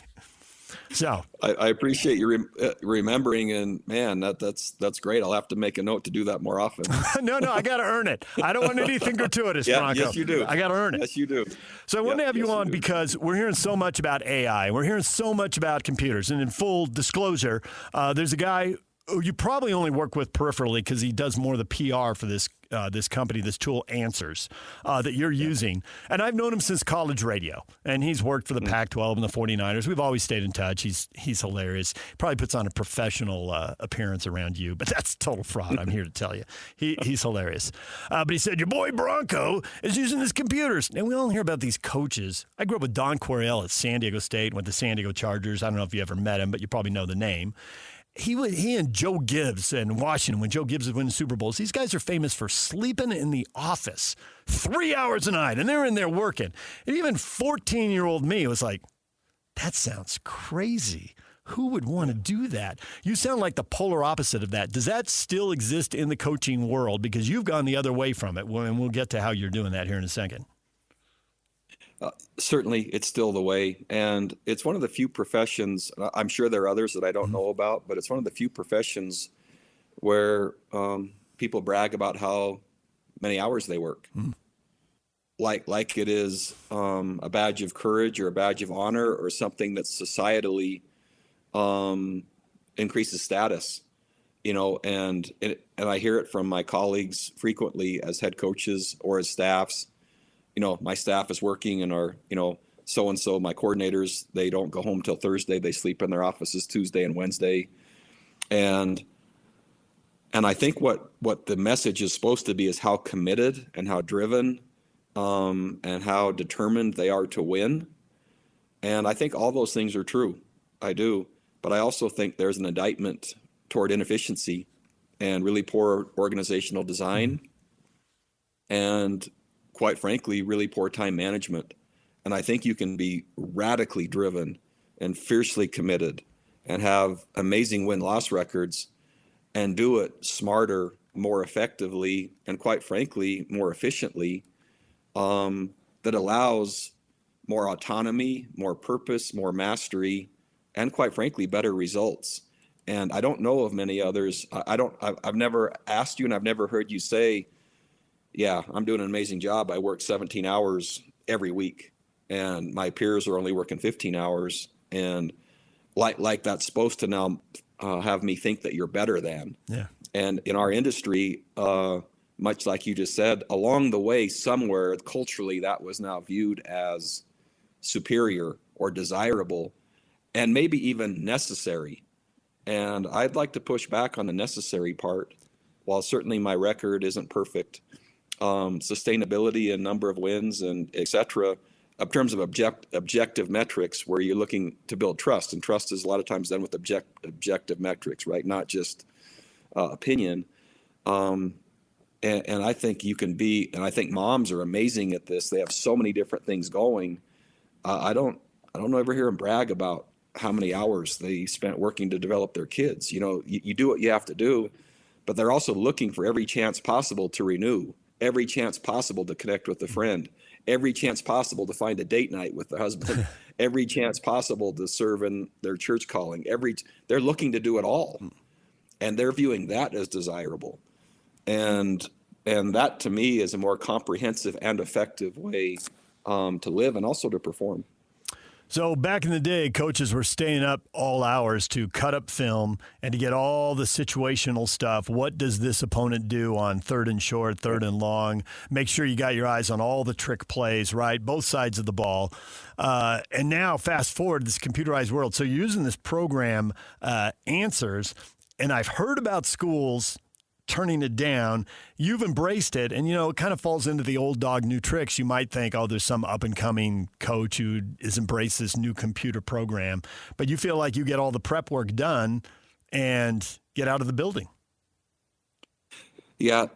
Speaker 5: So
Speaker 2: I appreciate you remembering, and man, that's great. I'll have to make a note to do that more often.
Speaker 5: No, I got to earn it. I don't want anything gratuitous, Bronco.
Speaker 2: Yes, you do.
Speaker 5: I got to earn it.
Speaker 2: Yes, you do.
Speaker 5: So I want to have you on because we're hearing so much about AI. We're hearing so much about computers. And in full disclosure, there's a guy who you probably only work with peripherally because he does more of the PR for this company, this tool Answers, that you're using. And I've known him since college radio, and he's worked for the Pac-12 and the 49ers. We've always stayed in touch. He's hilarious. Probably puts on a professional appearance around you, but that's total fraud. I'm here to tell you. He's hilarious. But he said, your boy Bronco is using his computers. And we all hear about these coaches. I grew up with Don Coryell at San Diego State, went to San Diego Chargers. I don't know if you ever met him, but you probably know the name. He and Joe Gibbs in Washington, when Joe Gibbs was winning Super Bowls, these guys are famous for sleeping in the office 3 hours a night, and they're in there working. And even 14-year-old me was like, that sounds crazy. Who would want to do that? You sound like the polar opposite of that. Does that still exist in the coaching world? Because you've gone the other way from it, and we'll get to how you're doing that here in a second.
Speaker 2: Certainly, it's still the way. And it's one of the few professions, I'm sure there are others that I don't know about, but it's one of the few professions where people brag about how many hours they work. Like it is a badge of courage or a badge of honor or something that societally increases status. And I hear it from my colleagues frequently as head coaches or as staffs. My staff is working and our, so-and-so, my coordinators, they don't go home till Thursday. They sleep in their offices Tuesday and Wednesday. And I think what the message is supposed to be is how committed and how driven and how determined they are to win. And I think all those things are true. I do. But I also think there's an indictment toward inefficiency and really poor organizational design. And quite frankly, really poor time management. And I think you can be radically driven and fiercely committed and have amazing win-loss records and do it smarter, more effectively, and quite frankly, more efficiently, that allows more autonomy, more purpose, more mastery, and quite frankly, better results. And I don't know of many others. I've never asked you and I've never heard you say, yeah, I'm doing an amazing job. I work 17 hours every week, and my peers are only working 15 hours. And like that's supposed to now have me think that you're better than.
Speaker 5: Yeah.
Speaker 2: And in our industry, much like you just said, along the way, somewhere culturally, that was now viewed as superior or desirable, and maybe even necessary. And I'd like to push back on the necessary part. While certainly my record isn't perfect, sustainability and number of wins and et cetera, in terms of objective metrics where you're looking to build trust, and trust is a lot of times done with objective metrics, right? Not just opinion. And I think you can be, and I think moms are amazing at this. They have so many different things going. I don't ever hear them brag about how many hours they spent working to develop their kids. You do what you have to do, but they're also looking for every chance possible to renew, every chance possible to connect with a friend, every chance possible to find a date night with the husband, every chance possible to serve in their church calling. They're looking to do it all, and they're viewing that as desirable. And that to me is a more comprehensive and effective way to live and also to perform.
Speaker 5: So back in the day, coaches were staying up all hours to cut up film and to get all the situational stuff. What does this opponent do on 3rd and short, 3rd and long? Make sure you got your eyes on all the trick plays, right? Both sides of the ball. And now fast forward this computerized world. So you're using this program, Answers, and I've heard about schools turning it down. You've embraced it, and it kind of falls into the old dog, new tricks. You might think, oh, there's some up-and-coming coach who has embraced this new computer program, but you feel like you get all the prep work done and get out of the building.
Speaker 2: Yeah,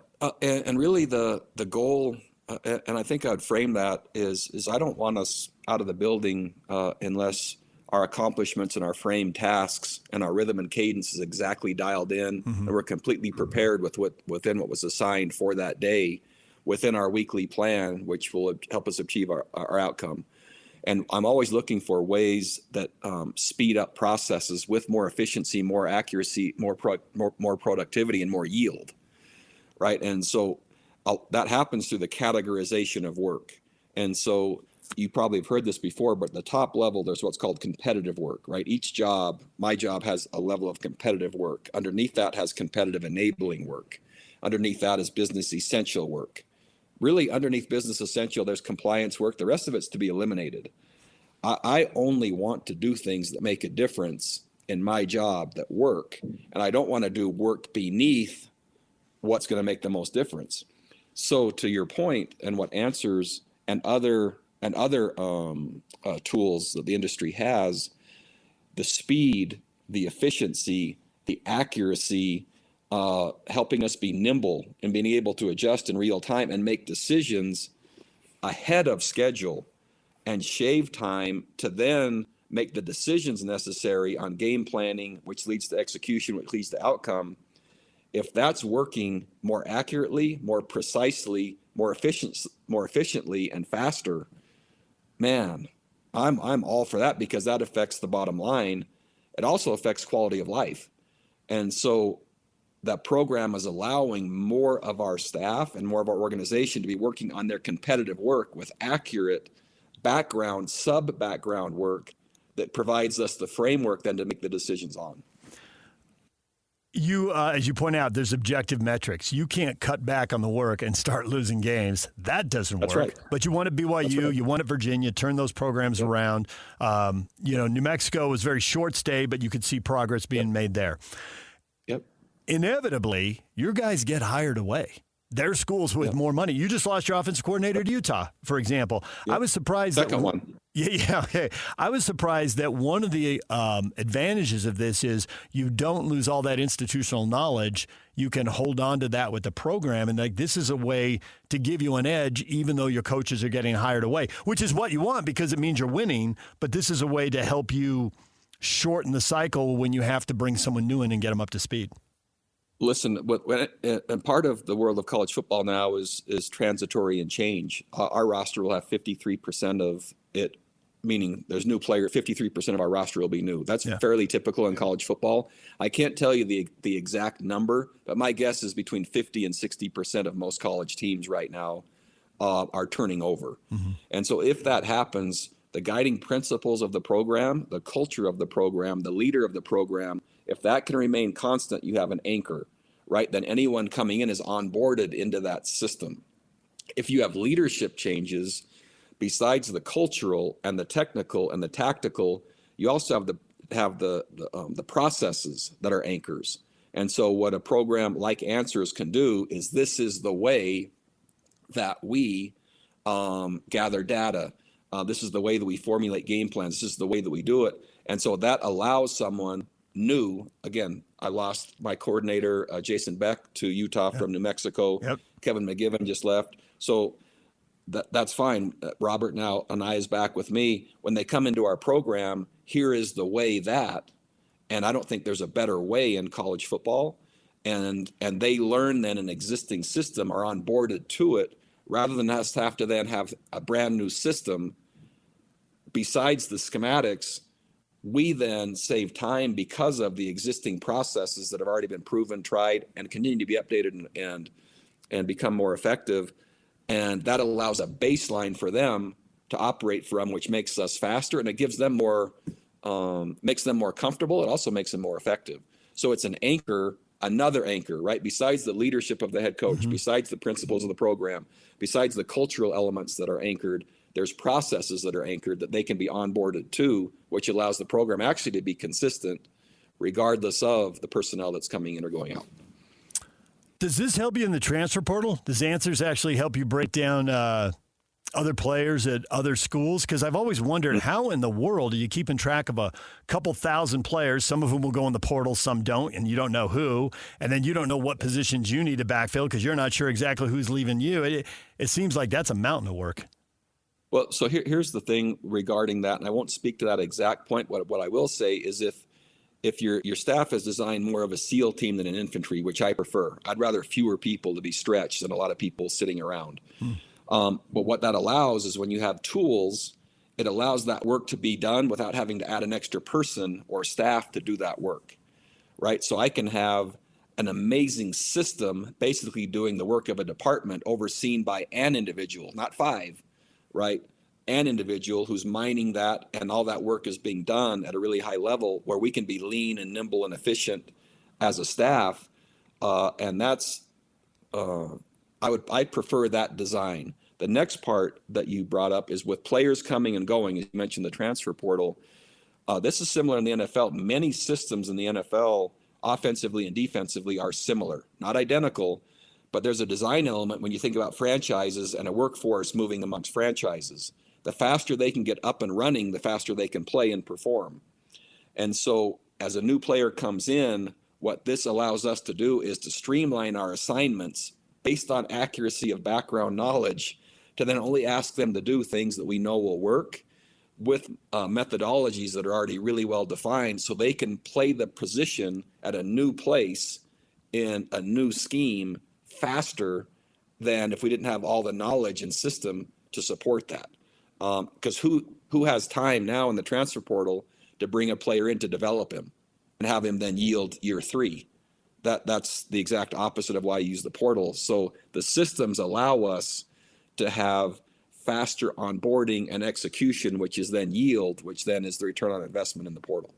Speaker 2: and really the goal, and I think I'd frame that is I don't want us out of the building unless our accomplishments and our framed tasks and our rhythm and cadence is exactly dialed in, and we're completely prepared within what was assigned for that day within our weekly plan, which will help us achieve our outcome. And I'm always looking for ways that speed up processes with more efficiency, more accuracy, more productivity, and more yield, right? And so that happens through the categorization of work. And so you probably have heard this before, but at the top level, there's what's called competitive work, right? Each job, my job has a level of competitive work. Underneath that has competitive enabling work. Underneath that is business essential work. Really, underneath business essential, there's compliance work. The rest of it's to be eliminated. I only want to do things that make a difference in my job that work, and I don't want to do work beneath what's going to make the most difference. So to your point, and what Answers and other tools that the industry has, the speed, the efficiency, the accuracy, helping us be nimble and being able to adjust in real time and make decisions ahead of schedule and shave time to then make the decisions necessary on game planning, which leads to execution, which leads to outcome. If that's working more accurately, more precisely, more efficiently and faster, man, I'm all for that, because that affects the bottom line. It also affects quality of life. And so that program is allowing more of our staff and more of our organization to be working on their competitive work with accurate background, sub-background work that provides us the framework then to make the decisions on.
Speaker 5: You, as you point out, there's objective metrics. You can't cut back on the work and start losing games. That doesn't work.
Speaker 2: Right.
Speaker 5: But you want at BYU, you want at Virginia, turn those programs around. New Mexico was very short stay, but you could see progress being made there.
Speaker 2: Yep.
Speaker 5: Inevitably, your guys get hired away. There's schools with more money. You just lost your offensive coordinator to Utah, for example. I was surprised.
Speaker 2: Second one.
Speaker 5: Yeah, okay. I was surprised that one of the advantages of this is you don't lose all that institutional knowledge. You can hold on to that with the program, and this is a way to give you an edge, even though your coaches are getting hired away, which is what you want because it means you're winning. But this is a way to help you shorten the cycle when you have to bring someone new in and get them up to speed.
Speaker 2: Listen, and part of the world of college football now is transitory and change. Our roster will have 53% of it, meaning there's new player. 53% of our roster will be new. That's fairly typical in college football. I can't tell you the exact number, but my guess is between 50 and 60% of most college teams right now are turning over. Mm-hmm. And so if that happens, the guiding principles of the program, the culture of the program, the leader of the program, if that can remain constant, you have an anchor, right? Then anyone coming in is onboarded into that system. If you have leadership changes, besides the cultural and the technical and the tactical, you also have the processes that are anchors. And so what a program like Answers can do is this is the way that we gather data. This is the way that we formulate game plans. This is the way that we do it. And so that allows someone new. Again, I lost my coordinator, Jason Beck, to Utah from New Mexico. Yep. Kevin McGivern just left. So that's fine. Robert now and I is back with me. When they come into our program, here is the way that, and I don't think there's a better way in college football. And they learn then an existing system, are onboarded to it, rather than us have to then have a brand new system besides the schematics, we then save time because of the existing processes that have already been proven, tried, and continue to be updated and become more effective. And that allows a baseline for them to operate from, which makes us faster, and it gives them more, makes them more comfortable. It also makes them more effective. So it's an anchor, another anchor, right? Besides the leadership of the head coach, besides the principles of the program, besides the cultural elements that are anchored, there's processes that are anchored that they can be onboarded to, which allows the program actually to be consistent regardless of the personnel that's coming in or going out.
Speaker 5: Does this help you in the transfer portal? Does Answers actually help you break down other players at other schools? Because I've always wondered, how in the world are you keeping track of a couple thousand players, some of whom will go in the portal, some don't, and you don't know who, and then you don't know what positions you need to backfill because you're not sure exactly who's leaving you. It seems like that's a mountain of work.
Speaker 2: Well, so here's the thing regarding that, and I won't speak to that exact point. What I will say is if your staff is designed more of a SEAL team than an infantry, which I prefer, I'd rather fewer people to be stretched than a lot of people sitting around. But what that allows is when you have tools, it allows that work to be done without having to add an extra person or staff to do that work, right? So I can have an amazing system basically doing the work of a department overseen by an individual, not 5, right? An individual who's mining that, and all that work is being done at a really high level where we can be lean and nimble and efficient as a staff. And that's, I prefer that design. The next part that you brought up is with players coming and going. You mentioned the transfer portal. This is similar in the NFL. Many systems in the NFL, offensively and defensively, are similar, not identical, but there's a design element when you think about franchises and a workforce moving amongst franchises. The faster they can get up and running, the faster they can play and perform. And so as a new player comes in, what this allows us to do is to streamline our assignments based on accuracy of background knowledge, to then only ask them to do things that we know will work with methodologies that are already really well defined, so they can play the position at a new place in a new scheme faster than if we didn't have all the knowledge and system to support that. Because who has time now in the transfer portal to bring a player in to develop him and have him then yield year 3? That's the exact opposite of why I use the portal. So the systems allow us to have faster onboarding and execution, which is then yield, which then is the return on investment in the portal.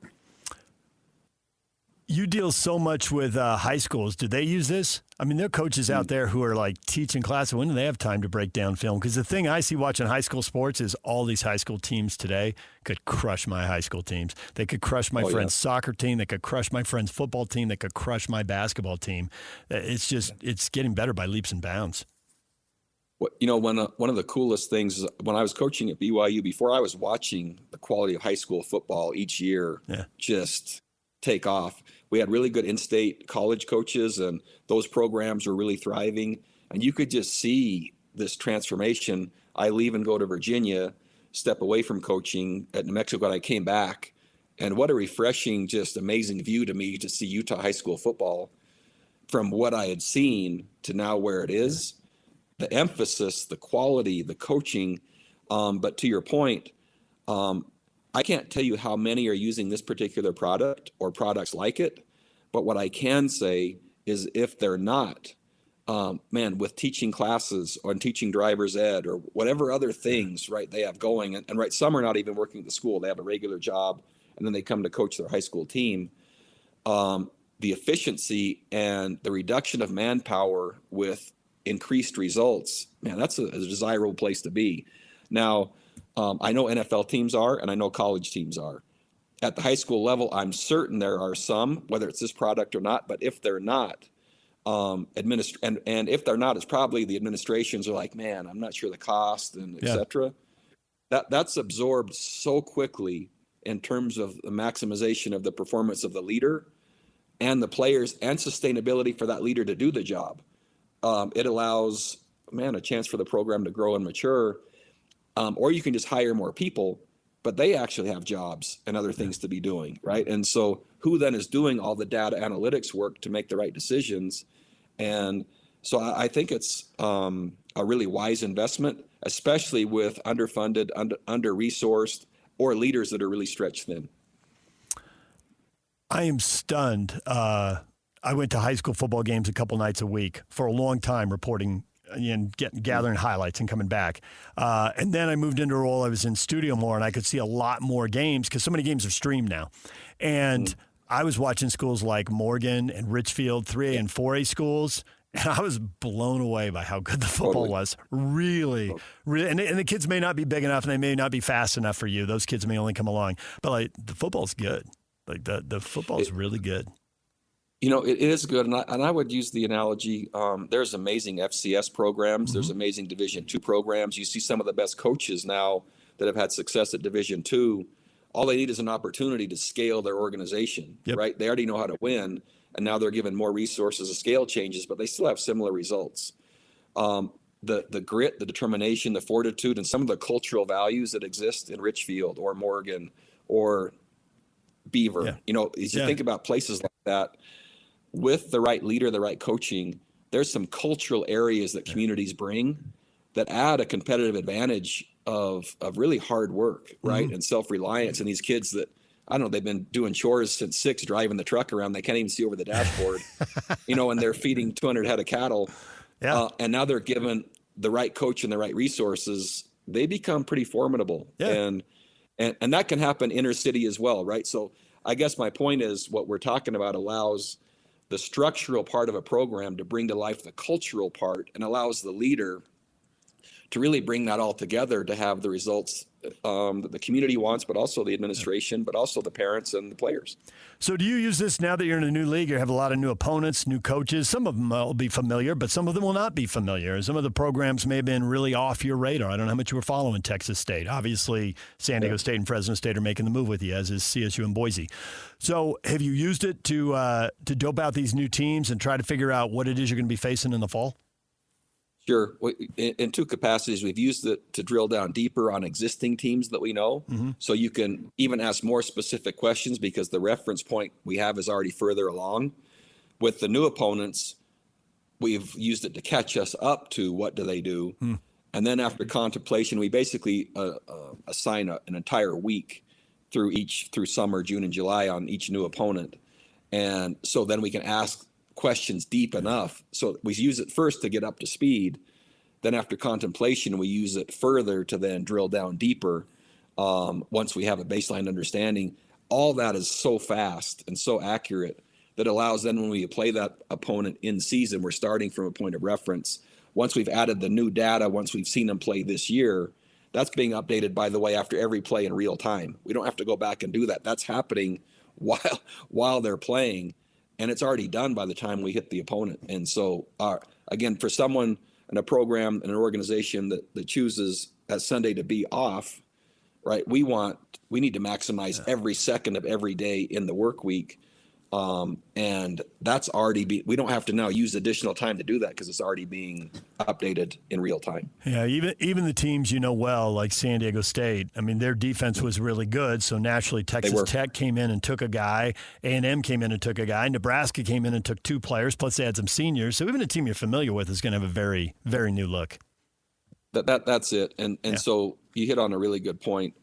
Speaker 5: You deal so much with high schools. Do they use this? I mean, there are coaches out there who are like teaching classes. When do they have time to break down film? Because the thing I see watching high school sports is all these high school teams today could crush my high school teams. They could crush my friend's soccer team. They could crush my friend's football team. They could crush my basketball team. It's getting better by leaps and bounds.
Speaker 2: One of the coolest things is when I was coaching at BYU, before I was watching the quality of high school football each year just take off, we had really good in-state college coaches, and those programs were really thriving. And you could just see this transformation. I leave and go to Virginia, step away from coaching at New Mexico, and I came back. And what a refreshing, just amazing view to me to see Utah high school football from what I had seen to now where it is. The emphasis, the quality, the coaching. But to your point, I can't tell you how many are using this particular product or products like it. But what I can say is if they're not, with teaching classes or teaching driver's ed or whatever other things, right, they have going. And right, some are not even working at the school. They have a regular job, and then they come to coach their high school team. The efficiency and the reduction of manpower with increased results, man, that's a desirable place to be. Now, I know NFL teams are, and I know college teams are. At the high school level, I'm certain there are some, whether it's this product or not, but if they're not, and if they're not, it's probably the administrations are like, man, I'm not sure the cost and et cetera. That's absorbed so quickly in terms of the maximization of the performance of the leader and the players and sustainability for that leader to do the job. It allows, a chance for the program to grow and mature. Or you can just hire more people, but they actually have jobs and other things to be doing, right? And so who then is doing all the data analytics work to make the right decisions? And So I think it's a really wise investment, especially with underfunded, under-resourced, or leaders that are really stretched thin.
Speaker 5: I am stunned. I went to high school football games a couple nights a week for a long time, reporting and gathering highlights and coming back. And then I moved into a role. I was in studio more, and I could see a lot more games because so many games are streamed now. And I was watching schools like Morgan and Richfield, 3A and 4A schools, and I was blown away by how good the football was. Really. And the kids may not be big enough, and they may not be fast enough for you. Those kids may only come along. But, like, the football's good. Like, the football's really good.
Speaker 2: You know, it is good, and I would use the analogy. There's amazing FCS programs. There's amazing Division II programs. You see some of the best coaches now that have had success at Division II. All they need is an opportunity to scale their organization, right? They already know how to win, and now they're given more resources. The scale changes, but they still have similar results. The grit, the determination, the fortitude, and some of the cultural values that exist in Richfield or Morgan or Beaver. You know, as you think about places like that, with the right leader, the right coaching, there's some cultural areas that communities bring that add a competitive advantage of really hard work, right? And self-reliance. And these kids that, I don't know, they've been doing chores since 6, driving the truck around. They can't even see over the dashboard, you know, and they're feeding 200 head of cattle. And now they're given the right coach and the right resources. They become pretty formidable. And that can happen inner city as well, right? So I guess my point is what we're talking about allows the structural part of a program to bring to life the cultural part, and allows the leader to really bring that all together to have the results that the community wants, but also the administration, but also the parents and the players.
Speaker 5: So do you use this now that you're in a new league? You have a lot of new opponents, new coaches. Some of them will be familiar, but some of them will not be familiar. Some of the programs may have been really off your radar. I don't know how much you were following Texas State. Obviously, San Diego State and Fresno State are making the move with you, as is CSU and Boise. So have you used it to dope out these new teams and try to figure out what it is you're going to be facing in the fall?
Speaker 2: Sure. In 2 capacities, we've used it to drill down deeper on existing teams that we know. So you can even ask more specific questions because the reference point we have is already further along. With the new opponents, we've used it to catch us up to what do they do. And then after contemplation, we basically assign an entire week through summer, June and July on each new opponent. And so then we can ask questions deep enough. So we use it first to get up to speed. Then after contemplation, we use it further to then drill down deeper. Once we have a baseline understanding, all that is so fast and so accurate that allows then when we play that opponent in season, we're starting from a point of reference. Once we've added the new data, once we've seen them play this year, that's being updated, by the way, after every play in real time. We don't have to go back and do that. That's happening while they're playing. And it's already done by the time we hit the opponent. And so, again, for someone in a program and an organization that chooses that Sunday to be off, right, we need to maximize every second of every day in the work week. And that's already we don't have to now use additional time to do that because it's already being updated in real time.
Speaker 5: Yeah, even the teams you know well, like San Diego State, I mean, their defense was really good, so naturally Texas Tech came in and took a guy, A&M came in and took a guy, Nebraska came in and took 2 players, plus they had some seniors, so even a team you're familiar with is going to have a very, very new look.
Speaker 2: That's it, and so you hit on a really good point.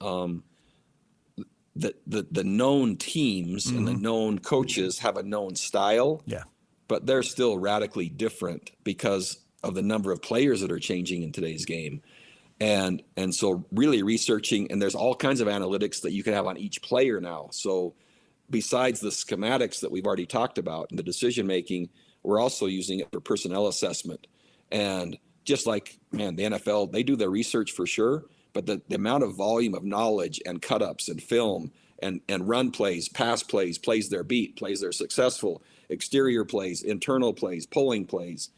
Speaker 2: The known teams and the known coaches have a known style, but they're still radically different because of the number of players that are changing in today's game. And so really researching, and there's all kinds of analytics that you can have on each player now. So besides the schematics that we've already talked about and the decision making, we're also using it for personnel assessment. And just like, man, the NFL, they do their research for sure, but the amount of volume of knowledge and cut-ups and film and run plays, pass plays, plays they're beat, plays they're successful, exterior plays, internal plays, pulling plays.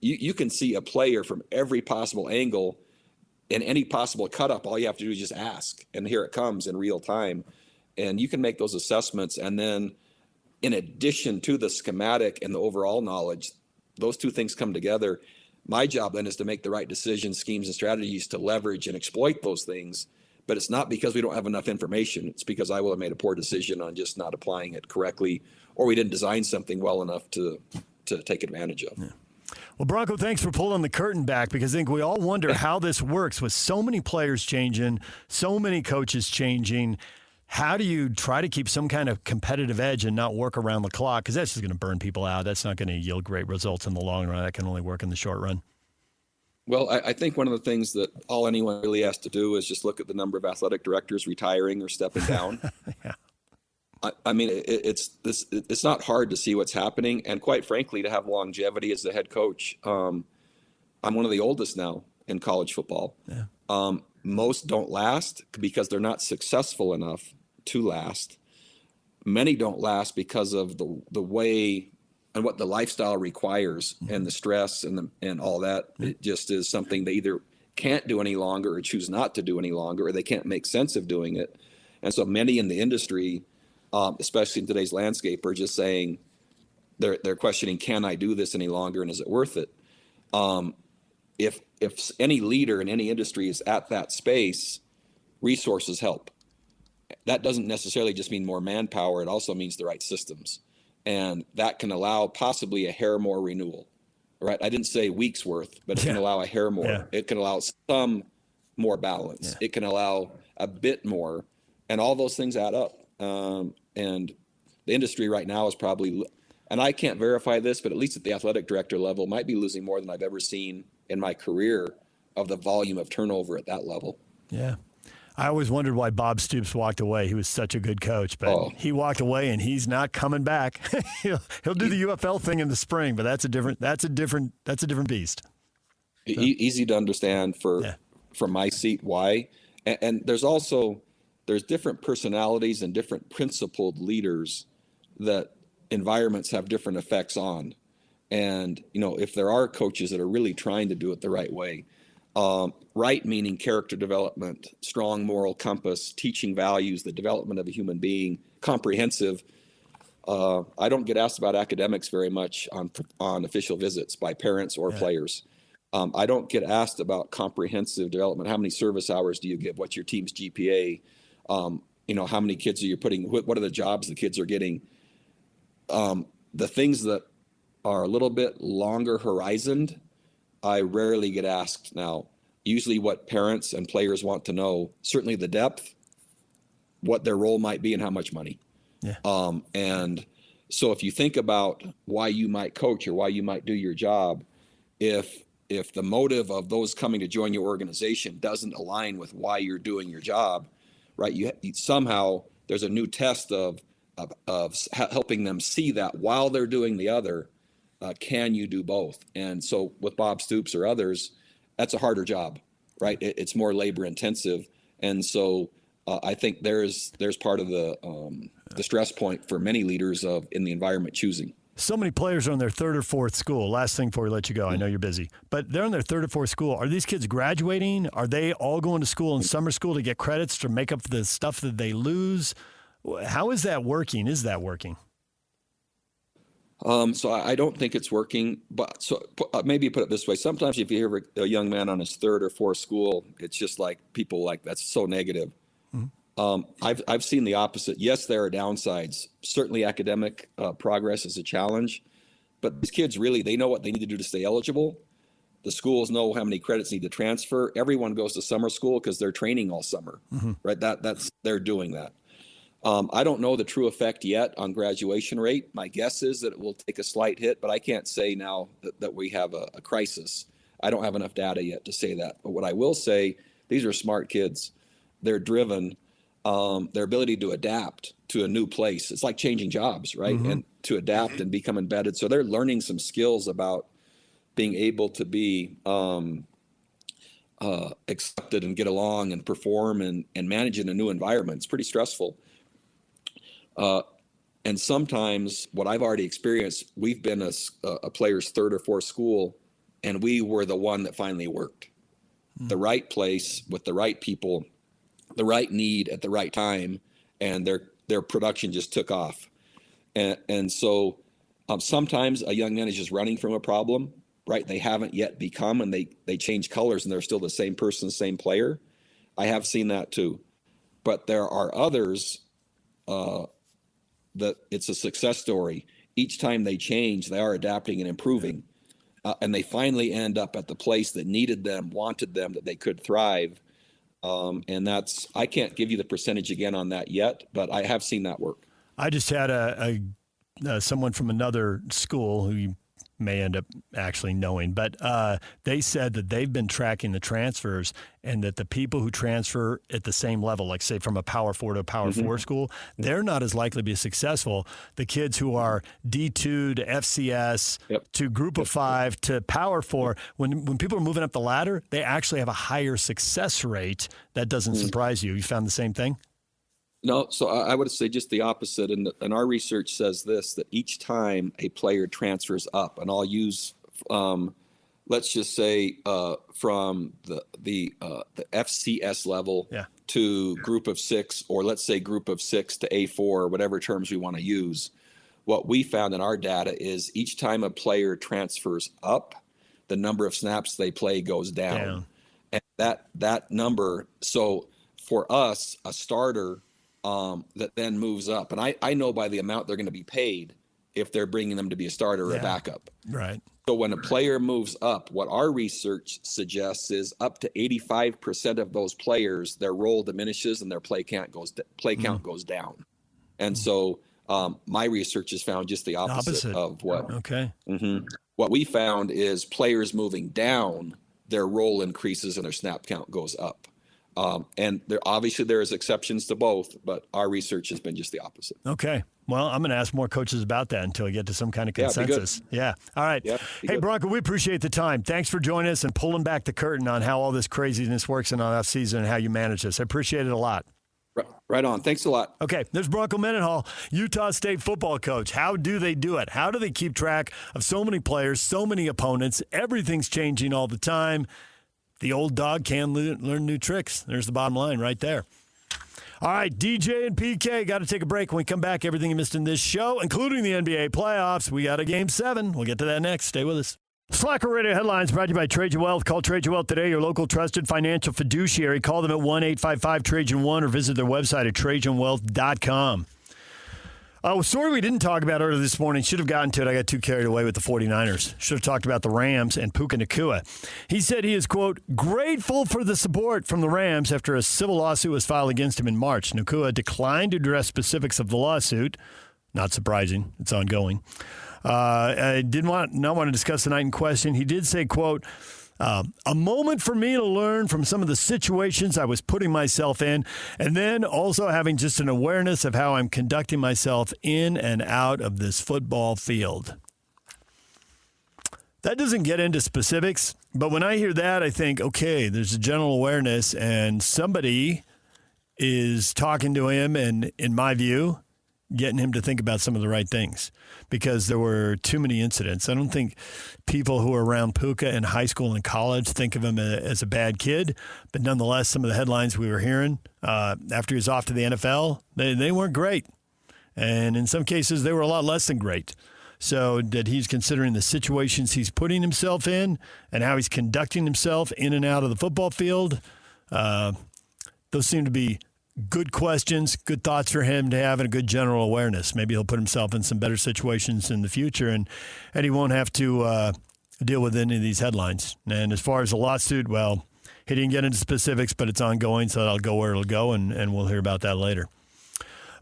Speaker 2: You can see a player from every possible angle in any possible cut-up. All you have to do is just ask, and here it comes in real time. And you can make those assessments, and then in addition to the schematic and the overall knowledge, those 2 things come together. My job then is to make the right decisions, schemes, and strategies to leverage and exploit those things. But it's not because we don't have enough information. It's because I will have made a poor decision on just not applying it correctly, or we didn't design something well enough to take advantage of.
Speaker 5: Well, Bronco, thanks for pulling the curtain back, because I think we all wonder how this works with so many players changing, so many coaches changing. How do you try to keep some kind of competitive edge and not work around the clock? Because that's just going to burn people out. That's not going to yield great results in the long run. That can only work in the short run.
Speaker 2: Well, I think one of the things that all anyone really has to do is just look at the number of athletic directors retiring or stepping down.
Speaker 5: Yeah.
Speaker 2: I mean, it's not hard to see what's happening, and quite frankly, to have longevity as the head coach. I'm one of the oldest now in college football.
Speaker 5: Yeah.
Speaker 2: Most don't last because they're not successful enough to last. Many don't last because of the way and what the lifestyle requires, and the stress and all that. It just is something they either can't do any longer or choose not to do any longer, or they can't make sense of doing it. And so many in the industry, especially in today's landscape, are just saying they're questioning, can I do this any longer, and is it worth it? If any leader in any industry is at that space, resources help. That doesn't necessarily just mean more manpower. It also means the right systems. And that can allow possibly a hair more renewal, right? I didn't say weeks worth, but it can allow a hair more. Yeah. It can allow some more balance. Yeah. It can allow a bit more, and all those things add up. And the industry right now is probably, and I can't verify this, but at least at the athletic director level, might be losing more than I've ever seen in my career of the volume of turnover at that level.
Speaker 5: Yeah. I always wondered why Bob Stoops walked away. He was such a good coach, but he walked away and he's not coming back. he'll do the UFL thing in the spring, but that's a different beast. So.
Speaker 2: Easy to understand from my seat why. And there's different personalities and different principled leaders that environments have different effects on. And, if there are coaches that are really trying to do it the right way, right meaning character development, strong moral compass, teaching values, the development of a human being, comprehensive. I don't get asked about academics very much on official visits by parents or players. I don't get asked about comprehensive development. How many service hours do you give? What's your team's GPA? How many kids are you putting? What are the jobs the kids are getting? The things that are a little bit longer horizoned, I rarely get asked now. Usually what parents and players want to know, certainly the depth, what their role might be, and how much money.
Speaker 5: Yeah.
Speaker 2: And so if you think about why you might coach or why you might do your job, if the motive of those coming to join your organization doesn't align with why you're doing your job, right? You somehow there's a new test of helping them see that while they're doing the other, can you do both? And so with Bob Stoops or others, that's a harder job, right? It's more labor intensive. And so I think there's part of the stress point for many leaders in the environment choosing.
Speaker 5: So many players are on their third or fourth school. Last thing before we let you go, I know you're busy, but they're on their third or fourth school. Are these kids graduating? Are they all going to school in summer school to get credits to make up the stuff that they lose? How is that working? Is that working?
Speaker 2: So I don't think it's working, but maybe put it this way. Sometimes if you hear a young man on his third or fourth school, it's just like people like, that's so negative. Mm-hmm. I've seen the opposite. Yes, there are downsides. Certainly academic progress is a challenge, but these kids really, they know what they need to do to stay eligible. The schools know how many credits need to transfer. Everyone goes to summer school because they're training all summer, right? They're doing that. I don't know the true effect yet on graduation rate. My guess is that it will take a slight hit, but I can't say now that we have a crisis. I don't have enough data yet to say that. But what I will say, these are smart kids. They're driven. Their ability to adapt to a new place. It's like changing jobs, right? Mm-hmm. And to adapt and become embedded. So they're learning some skills about being able to be accepted and get along and perform and manage in a new environment. It's pretty stressful. And sometimes what I've already experienced, we've been a player's third or fourth school, and we were the one that finally worked. The right place with the right people, the right need at the right time, and their production just took off. And so sometimes a young man is just running from a problem, right? They haven't yet become, and they change colors and they're still the same person, same player. I have seen that too. But there are others that it's a success story. Each time they change, they are adapting and improving. and they finally end up at the place that needed them, wanted them, that they could thrive. And that's, I can't give you the percentage again on that yet, but I have seen that work.
Speaker 5: I just had someone from another school who you may end up actually knowing, but they said that they've been tracking the transfers and that the people who transfer at the same level, like say from a Power 4 to a Power 4 school, they're not as likely to be successful. The kids who are D2 to FCS to Group of 5 to Power 4, when people are moving up the ladder, they actually have a higher success rate. That doesn't surprise you. You found the same thing?
Speaker 2: No, so I would say just the opposite. And our research says this, that each time a player transfers up, and I'll use, let's just say from the FCS level to Group of 6, or let's say Group of 6 to A4, or whatever terms we want to use. What we found in our data is each time a player transfers up, the number of snaps they play goes down. And that number, so for us, a starter that then moves up. And I know by the amount they're going to be paid if they're bringing them to be a starter or a backup.
Speaker 5: Right.
Speaker 2: So when a player moves up, what our research suggests is up to 85% of those players, their role diminishes and their play count goes down. And so my research has found just the opposite. Of what.
Speaker 5: Okay.
Speaker 2: What we found is players moving down, their role increases and their snap count goes up. And there is exceptions to both, but our research has been just the opposite.
Speaker 5: Okay. Well, I'm going to ask more coaches about that until I get to some kind of consensus. Yeah. All right. Hey, Bronco, we appreciate the time. Thanks for joining us and pulling back the curtain on how all this craziness works in off season and how you manage this. I appreciate it a lot.
Speaker 2: Right on. Thanks a lot.
Speaker 5: Okay. There's Bronco Mendenhall, Utah State football coach. How do they do it? How do they keep track of so many players, so many opponents? Everything's changing all the time. The old dog can learn new tricks. There's the bottom line right there. All right, DJ and PK, got to take a break. When we come back, everything you missed in this show, including the NBA playoffs. We got a Game 7. We'll get to that next. Stay with us. Slacker Radio Headlines brought to you by Trajan Wealth. Call Trajan Wealth today, your local trusted financial fiduciary. Call them at 1-855-TRAJAN1 or visit their website at TrajanWealth.com. A story we didn't talk about earlier this morning. Should have gotten to it. I got too carried away with the 49ers. Should have talked about the Rams and Puka Nacua. He said he is, quote, grateful for the support from the Rams after a civil lawsuit was filed against him in March. Nacua declined to address specifics of the lawsuit. Not surprising. It's ongoing. I did not want to discuss the night in question. He did say, quote, a moment for me to learn from some of the situations I was putting myself in, and then also having just an awareness of how I'm conducting myself in and out of this football field. That doesn't get into specifics, but when I hear that, I think, okay, there's a general awareness, and somebody is talking to him and, in my view, getting him to think about some of the right things, because there were too many incidents. I don't think people who are around Puka in high school and college think of him as a bad kid, but nonetheless, some of the headlines we were hearing after he was off to the NFL, they weren't great. And in some cases, they were a lot less than great. So that he's considering the situations he's putting himself in and how he's conducting himself in and out of the football field, those seem to be good questions, good thoughts for him to have, and a good general awareness. Maybe he'll put himself in some better situations in the future, and he won't have to deal with any of these headlines. And as far as the lawsuit, well, he didn't get into specifics, but it's ongoing, so that'll go where it'll go, and we'll hear about that later.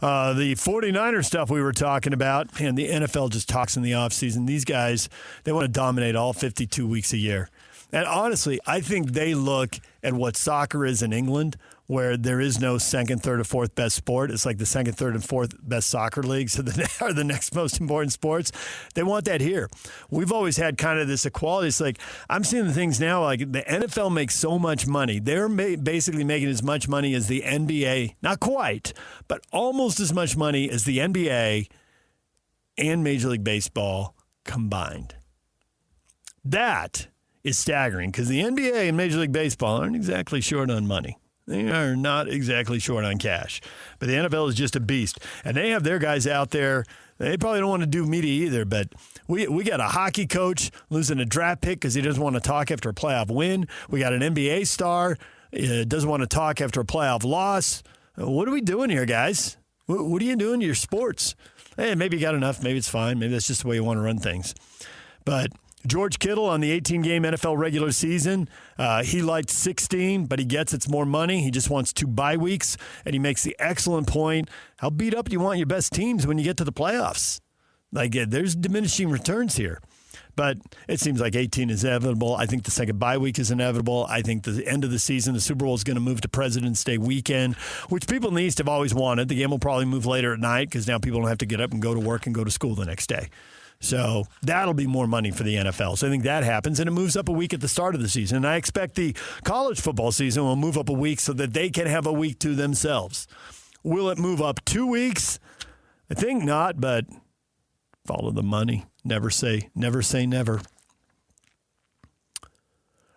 Speaker 5: The 49er stuff we were talking about, and the NFL just talks in the offseason. These guys, they want to dominate all 52 weeks a year. And honestly, I think they look at what soccer is in England, where there is no second, third, or fourth best sport. It's like the second, third, and fourth best soccer leagues are the next most important sports. They want that here. We've always had kind of this equality. It's like I'm seeing the things now, like the NFL makes so much money. They're basically making as much money as the NBA. Not quite, but almost as much money as the NBA and Major League Baseball combined. That is staggering, because the NBA and Major League Baseball aren't exactly short on money. They are not exactly short on cash. But the NFL is just a beast. And they have their guys out there. They probably don't want to do media either, but we got a hockey coach losing a draft pick because he doesn't want to talk after a playoff win. We got an NBA star doesn't want to talk after a playoff loss. What are we doing here, guys? What are you doing to your sports? Hey, maybe you got enough. Maybe it's fine. Maybe that's just the way you want to run things. But George Kittle on the 18-game NFL regular season, he liked 16, but he gets it's more money. He just wants 2 bye weeks, and he makes the excellent point, how beat up do you want your best teams when you get to the playoffs? Like, there's diminishing returns here. But it seems like 18 is inevitable. I think the second bye week is inevitable. I think the end of the season, the Super Bowl is going to move to President's Day weekend, which people in the East have always wanted. The game will probably move later at night because now people don't have to get up and go to work and go to school the next day. So that'll be more money for the NFL. So I think that happens, and it moves up a week at the start of the season. And I expect the college football season will move up a week so that they can have a week to themselves. Will it move up 2 weeks? I think not, but follow the money. Never say never.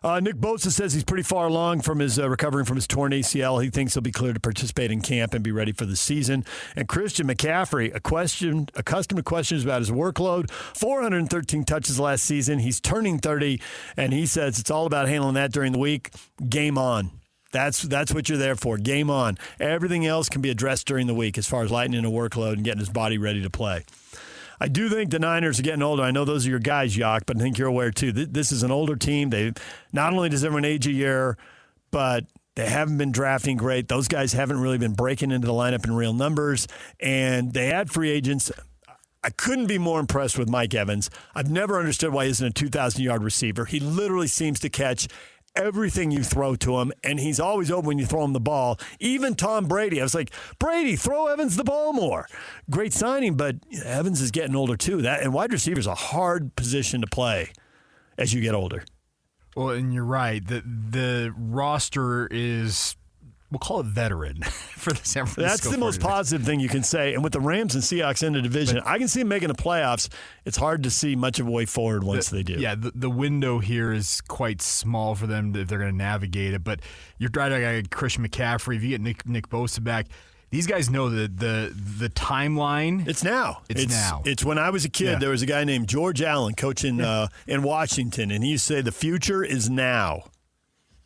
Speaker 5: Nick Bosa says he's pretty far along from his recovering from his torn ACL. He thinks he'll be cleared to participate in camp and be ready for the season. And Christian McCaffrey, accustomed to questions about his workload, 413 touches last season. He's turning 30, and he says it's all about handling that during the week. Game on. That's what you're there for. Game on. Everything else can be addressed during the week as far as lightening a workload and getting his body ready to play. I do think the Niners are getting older. I know those are your guys, Yock, but I think you're aware, too. This is an older team. Not only does everyone age a year, but they haven't been drafting great. Those guys haven't really been breaking into the lineup in real numbers, and they had free agents. I couldn't be more impressed with Mike Evans. I've never understood why he isn't a 2,000-yard receiver. He literally seems to catch everything you throw to him, and he's always open when you throw him the ball. Even Tom Brady, I was like, Brady, throw Evans the ball more. Great signing, but Evans is getting older too. And wide receiver is a hard position to play as you get older.
Speaker 9: Well, and you're right. The roster is, we'll call it veteran for the San Francisco.
Speaker 5: That's the most positive thing you can say. And with the Rams and Seahawks in the division, I can see them making the playoffs. It's hard to see much of a way forward once they do.
Speaker 9: Yeah, the window here is quite small for them if they're going to navigate it. But you're right, I got Christian McCaffrey. If you get Nick Bosa back, these guys know the timeline.
Speaker 5: It's now.
Speaker 9: It's now.
Speaker 5: It's when I was a kid,
Speaker 9: Yeah.
Speaker 5: There was a guy named George Allen coaching in Washington, and he used to say the future is now.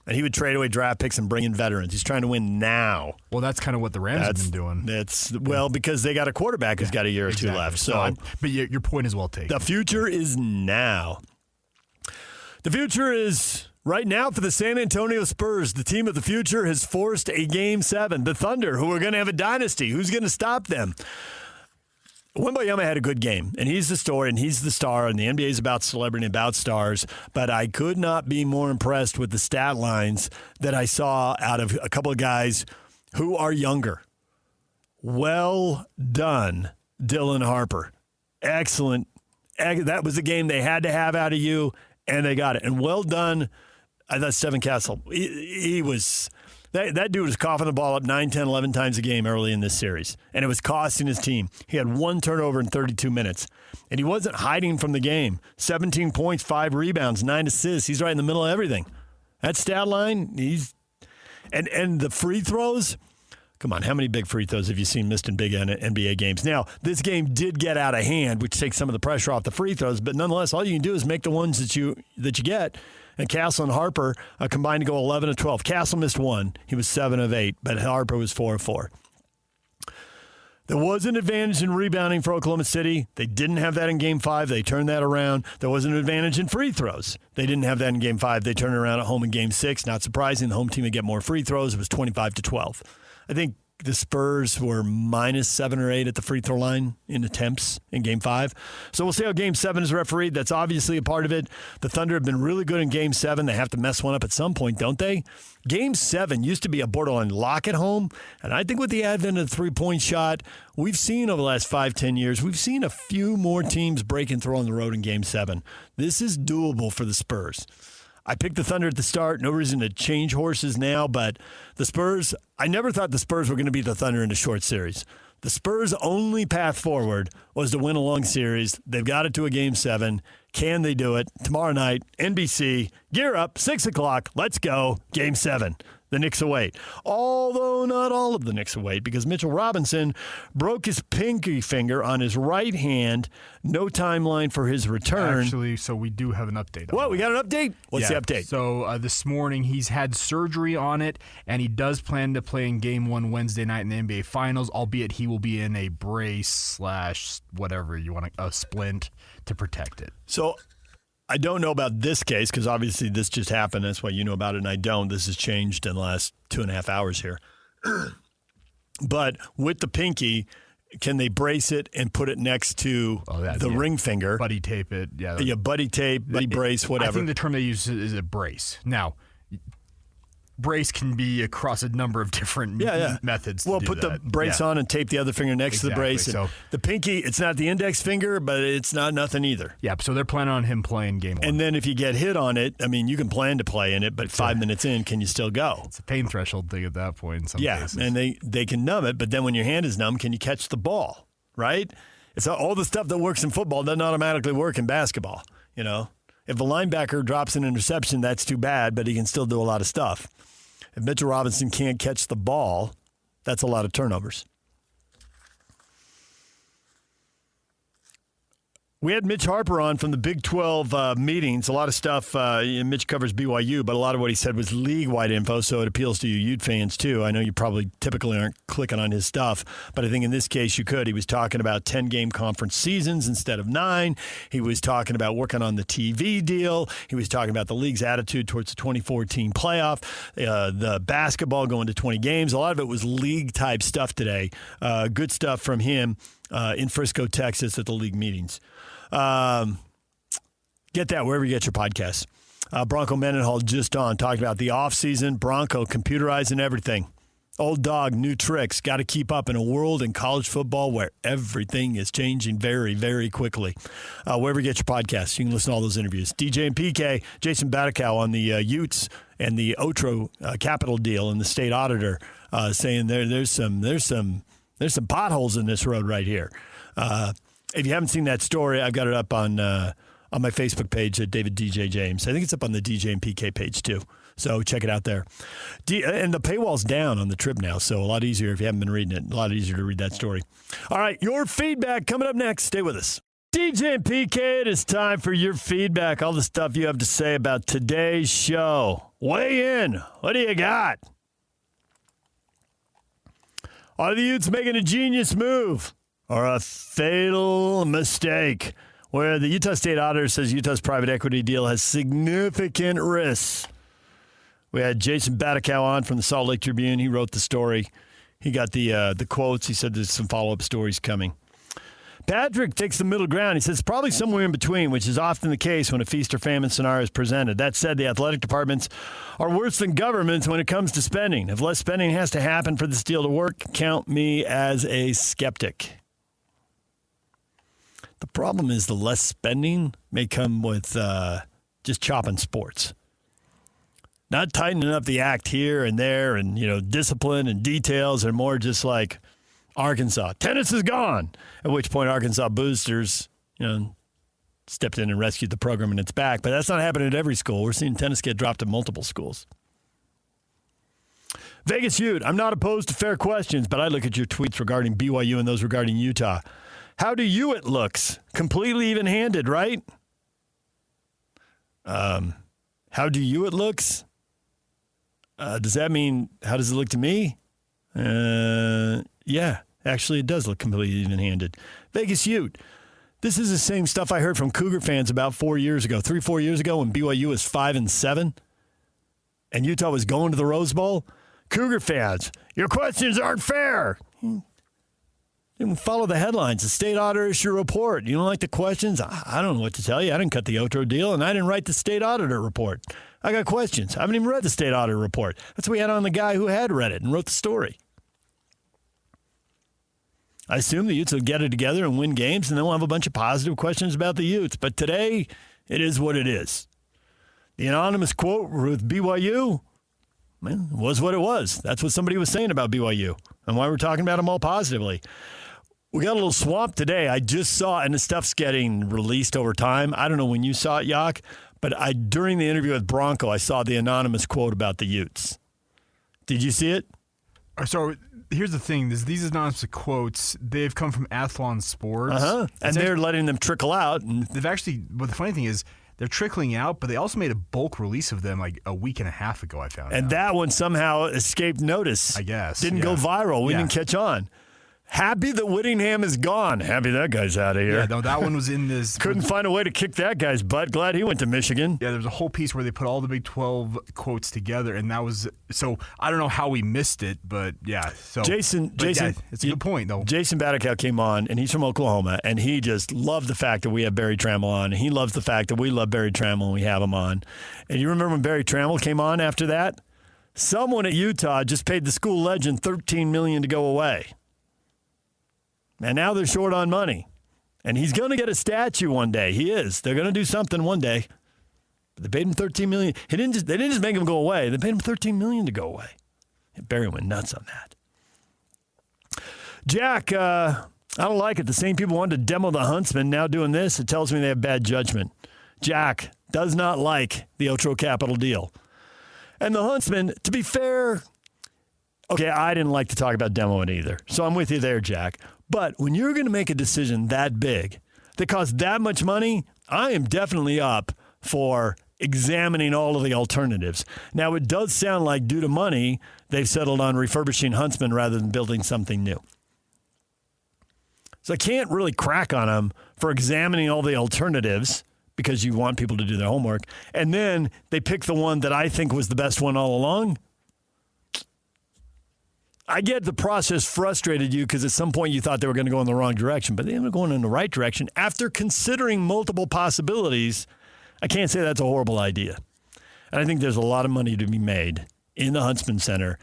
Speaker 5: And he would trade away draft picks and bring in veterans. He's trying to win now.
Speaker 9: Well, that's kind of what the Rams have been doing.
Speaker 5: Because they got a quarterback who's got a year or two left. So,
Speaker 9: but your point is well taken.
Speaker 5: The future is now. The future is right now for the San Antonio Spurs. The team of the future has forced a Game 7. The Thunder, who are going to have a dynasty. Who's going to stop them? Wembanyama had a good game, and he's the story, and he's the star, and the NBA is about celebrity and about stars, but I could not be more impressed with the stat lines that I saw out of a couple of guys who are younger. Well done, Dylan Harper. Excellent. That was the game they had to have out of you, and they got it. And well done, I thought Stephen Castle. He was... That dude was coughing the ball up 9, 10, 11 times a game early in this series, and it was costing his team. He had 1 turnover in 32 minutes, and he wasn't hiding from the game. 17 points, 5 rebounds, 9 assists. He's right in the middle of everything. That stat line, and the free throws, come on, how many big free throws have you seen missed in big NBA games? Now, this game did get out of hand, which takes some of the pressure off the free throws, but nonetheless, all you can do is make the ones that you get. And Castle and Harper combined to go 11 of 12. Castle missed 1. He was 7 of 8, but Harper was 4 of 4. There was an advantage in rebounding for Oklahoma City. They didn't have that in Game 5. They turned that around. There was an advantage in free throws. They didn't have that in Game 5. They turned it around at home in Game 6. Not surprising. The home team would get more free throws. It was 25-12. I think the Spurs were -7 or 8 at the free throw line in attempts in Game 5. So we'll see how Game 7 is refereed. That's obviously a part of it. The Thunder have been really good in Game 7. They have to mess one up at some point, don't they? Game 7 used to be a borderline lock at home. And I think with the advent of the three-point shot, we've seen over the last 5-10 years, we've seen a few more teams break and throw on the road in Game 7. This is doable for the Spurs. I picked the Thunder at the start. No reason to change horses now, but the Spurs, I never thought the Spurs were going to beat the Thunder in a short series. The Spurs' only path forward was to win a long series. They've got it to a Game 7. Can they do it? Tomorrow night, NBC, gear up, 6 o'clock. Let's go. Game 7. The Knicks await. Although not all of the Knicks await, because Mitchell Robinson broke his pinky finger on his right hand. No timeline for his return.
Speaker 9: Actually, so we do have an update.
Speaker 5: What? We got an update? What's the update?
Speaker 9: So this morning he's had surgery on it, and he does plan to play in Game 1 Wednesday night in the NBA Finals, albeit he will be in a brace / whatever you want, a splint to protect it.
Speaker 5: So I don't know about this case because obviously this just happened. That's why you know about it and I don't. This has changed in the last 2.5 hours here. But with the pinky, can they brace it and put it next to the ring finger?
Speaker 9: Buddy tape it.
Speaker 5: Yeah, buddy tape, buddy brace, whatever.
Speaker 9: I think the term they use is a brace. Now, brace can be across a number of different methods.
Speaker 5: Well, put the brace on and tape the other finger next to the brace.
Speaker 9: So
Speaker 5: the pinky, it's not the index finger, but it's not nothing either.
Speaker 9: Yeah, so they're planning on him playing game 1.
Speaker 5: And then if you get hit on it, I mean, you can plan to play in it, but 5 minutes in, can you still go?
Speaker 9: It's a pain threshold thing at that point in some cases.
Speaker 5: Yeah, and they can numb it, but then when your hand is numb, can you catch the ball, right? It's all the stuff that works in football doesn't automatically work in basketball, you know? If a linebacker drops an interception, that's too bad, but he can still do a lot of stuff. If Mitchell Robinson can't catch the ball, that's a lot of turnovers. We had Mitch Harper on from the Big 12 meetings. A lot of stuff. Mitch covers BYU, but a lot of what he said was league-wide info, so it appeals to you Ute fans, too. I know you probably typically aren't clicking on his stuff, but I think in this case you could. He was talking about 10-game conference seasons instead of 9. He was talking about working on the TV deal. He was talking about the league's attitude towards the 2014 playoff, the basketball going to 20 games. A lot of it was league-type stuff today. Good stuff from him in Frisco, Texas at the league meetings. Get that wherever you get your podcasts. Bronco Mendenhall just on, talking about the offseason, Bronco computerizing everything. Old dog, new tricks. Got to keep up in a world in college football where everything is changing very, very quickly. Wherever you get your podcasts, you can listen to all those interviews. DJ and PK, Jason Batacao on the Utes and the Otro Capital deal and the state auditor saying there's some potholes in this road right here. If you haven't seen that story, I've got it up on my Facebook page at David DJ James. I think it's up on the DJ and PK page too. So check it out there. And the paywall's down on the Trib now, so a lot easier if you haven't been reading it. A lot easier to read that story. All right, your feedback coming up next. Stay with us. DJ and PK, it is time for your feedback. All the stuff you have to say about today's show. Weigh in. What do you got? Are the Utes making a genius move or a fatal mistake? Where the Utah State Auditor says Utah's private equity deal has significant risks. We had Jason Batacao on from the Salt Lake Tribune. He wrote the story. He got the quotes. He said there's some follow-up stories coming. Patrick takes the middle ground. He says probably somewhere in between, which is often the case when a feast or famine scenario is presented. That said, the athletic departments are worse than governments when it comes to spending. If less spending has to happen for this deal to work, count me as a skeptic. The problem is the less spending may come with just chopping sports. Not tightening up the act here and there and, discipline and details are more just like Arkansas. Tennis is gone. At which point Arkansas boosters, stepped in and rescued the program and it's back. But that's not happening at every school. We're seeing tennis get dropped at multiple schools. Vegas Ute, I'm not opposed to fair questions, but I look at your tweets regarding BYU and those regarding Utah. How do you it looks? Completely even-handed, right? How do you it looks? Does that mean, how does it look to me? Yeah, actually it does look completely even-handed. Vegas Ute, this is the same stuff I heard from Cougar fans about 4 years ago, 3-4 years ago when BYU was 5-7 and Utah was going to the Rose Bowl. Cougar fans, your questions aren't fair. Didn't follow the headlines. The state auditor issued a report. You don't like the questions? I don't know what to tell you. I didn't cut the Otro deal, and I didn't write the state auditor report. I got questions. I haven't even read the state auditor report. That's what we had on the guy who had read it and wrote the story. I assume the Utes will get it together and win games, and then we'll have a bunch of positive questions about the Utes. But today, it is what it is. The anonymous quote with BYU, was what it was. That's what somebody was saying about BYU and why we're talking about them all positively. We got a little swamp today. I just saw, and the stuff's getting released over time. I don't know when you saw it, Yak, but during the interview with Bronco, I saw the anonymous quote about the Utes. Did you see it?
Speaker 9: So here's the thing. These anonymous quotes, they've come from Athlon Sports.
Speaker 5: And they're letting them trickle out. And
Speaker 9: they've actually, but the funny thing is, they're trickling out, but they also made a bulk release of them like a week and a half ago, I found out.
Speaker 5: And that one somehow escaped notice.
Speaker 9: I guess.
Speaker 5: Didn't go viral. We didn't catch on. Happy that Whittingham is gone. Happy that guy's out of here.
Speaker 9: Yeah, no, that one was in this.
Speaker 5: Couldn't find a way to kick that guy's butt. Glad he went to Michigan.
Speaker 9: Yeah, there's a whole piece where they put all the Big 12 quotes together, and that was so. I don't know how we missed it, but yeah. So
Speaker 5: Jason,
Speaker 9: yeah, it's a good point though.
Speaker 5: Jason Batacao came on, and he's from Oklahoma, and he just loved the fact that we have Barry Trammell on. He loves the fact that we love Barry Trammell and we have him on. And you remember when Barry Trammell came on after that? Someone at Utah just paid the school legend $13 million to go away. And now they're short on money. And he's going to get a statue one day. He is. They're going to do something one day. But they paid him $13 million. They didn't just make him go away. They paid him $13 million to go away. And Barry went nuts on that. Jack, I don't like it. The same people wanted to demo the Huntsman now doing this. It tells me they have bad judgment. Jack does not like the Otro Capital deal. And the Huntsman, to be fair, okay, I didn't like to talk about demoing either. So I'm with you there, Jack. But when you're going to make a decision that big, that costs that much money, I am definitely up for examining all of the alternatives. Now, it does sound like due to money, they've settled on refurbishing Huntsman rather than building something new. So I can't really crack on them for examining all the alternatives because you want people to do their homework. And then they pick the one that I think was the best one all along. I get the process frustrated you because at some point you thought they were going to go in the wrong direction, but they ended up going in the right direction. After considering multiple possibilities, I can't say that's a horrible idea. And I think there's a lot of money to be made in the Huntsman Center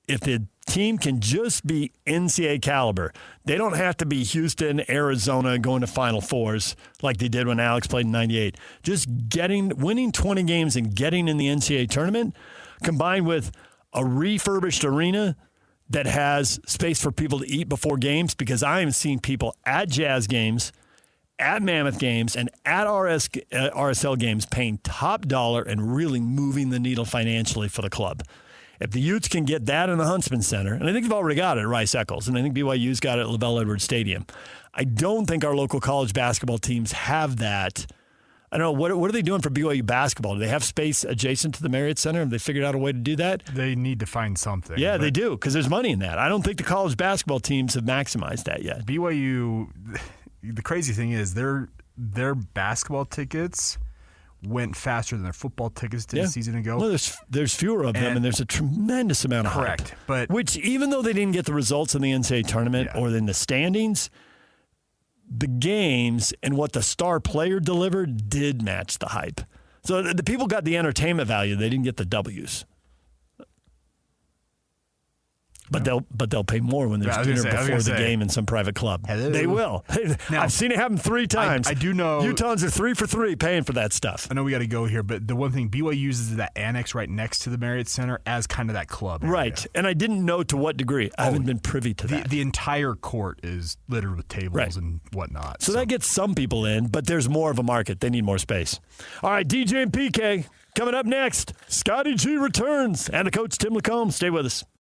Speaker 5: if the team can just be NCAA caliber. They don't have to be Houston, Arizona, going to Final Fours like they did when Alex played in 98. Just winning 20 games and getting in the NCAA tournament, combined with a refurbished arena that has space for people to eat before games, because I am seeing people at Jazz games, at Mammoth games, and at RSL games paying top dollar and really moving the needle financially for the club. If the Utes can get that in the Huntsman Center, and I think they've already got it at Rice-Eccles, and I think BYU's got it at LaBelle Edwards Stadium, I don't think our local college basketball teams have that. I don't know, what are they doing for BYU basketball? Do they have space adjacent to the Marriott Center? Have they figured out a way to do that?
Speaker 9: They need to find something.
Speaker 5: Yeah, they do, because there's money in that. I don't think the college basketball teams have maximized that yet.
Speaker 9: BYU, the crazy thing is their basketball tickets went faster than their football tickets did a season ago.
Speaker 5: Well, there's fewer of them, and there's a tremendous amount of
Speaker 9: correct.
Speaker 5: hype.
Speaker 9: But
Speaker 5: which, even though they didn't get the results in the NCAA tournament or in the standings, the games and what the star player delivered did match the hype. So the people got the entertainment value. They didn't get the W's. But they'll pay more when there's dinner before the game in some private club.
Speaker 9: Hello.
Speaker 5: They will. Now, I've seen it happen 3 times.
Speaker 9: I do know
Speaker 5: Utahns are 3 for 3 paying for that stuff.
Speaker 9: I know we got to go here, but the one thing, BYU uses that annex right next to the Marriott Center as kind of that club area.
Speaker 5: Right, and I didn't know to what degree. I haven't been privy to that.
Speaker 9: The entire court is littered with tables and whatnot.
Speaker 5: So that gets some people in, but there's more of a market. They need more space. All right, DJ and PK coming up next. Scotty G returns, and the coach Tim Lacombe. Stay with us.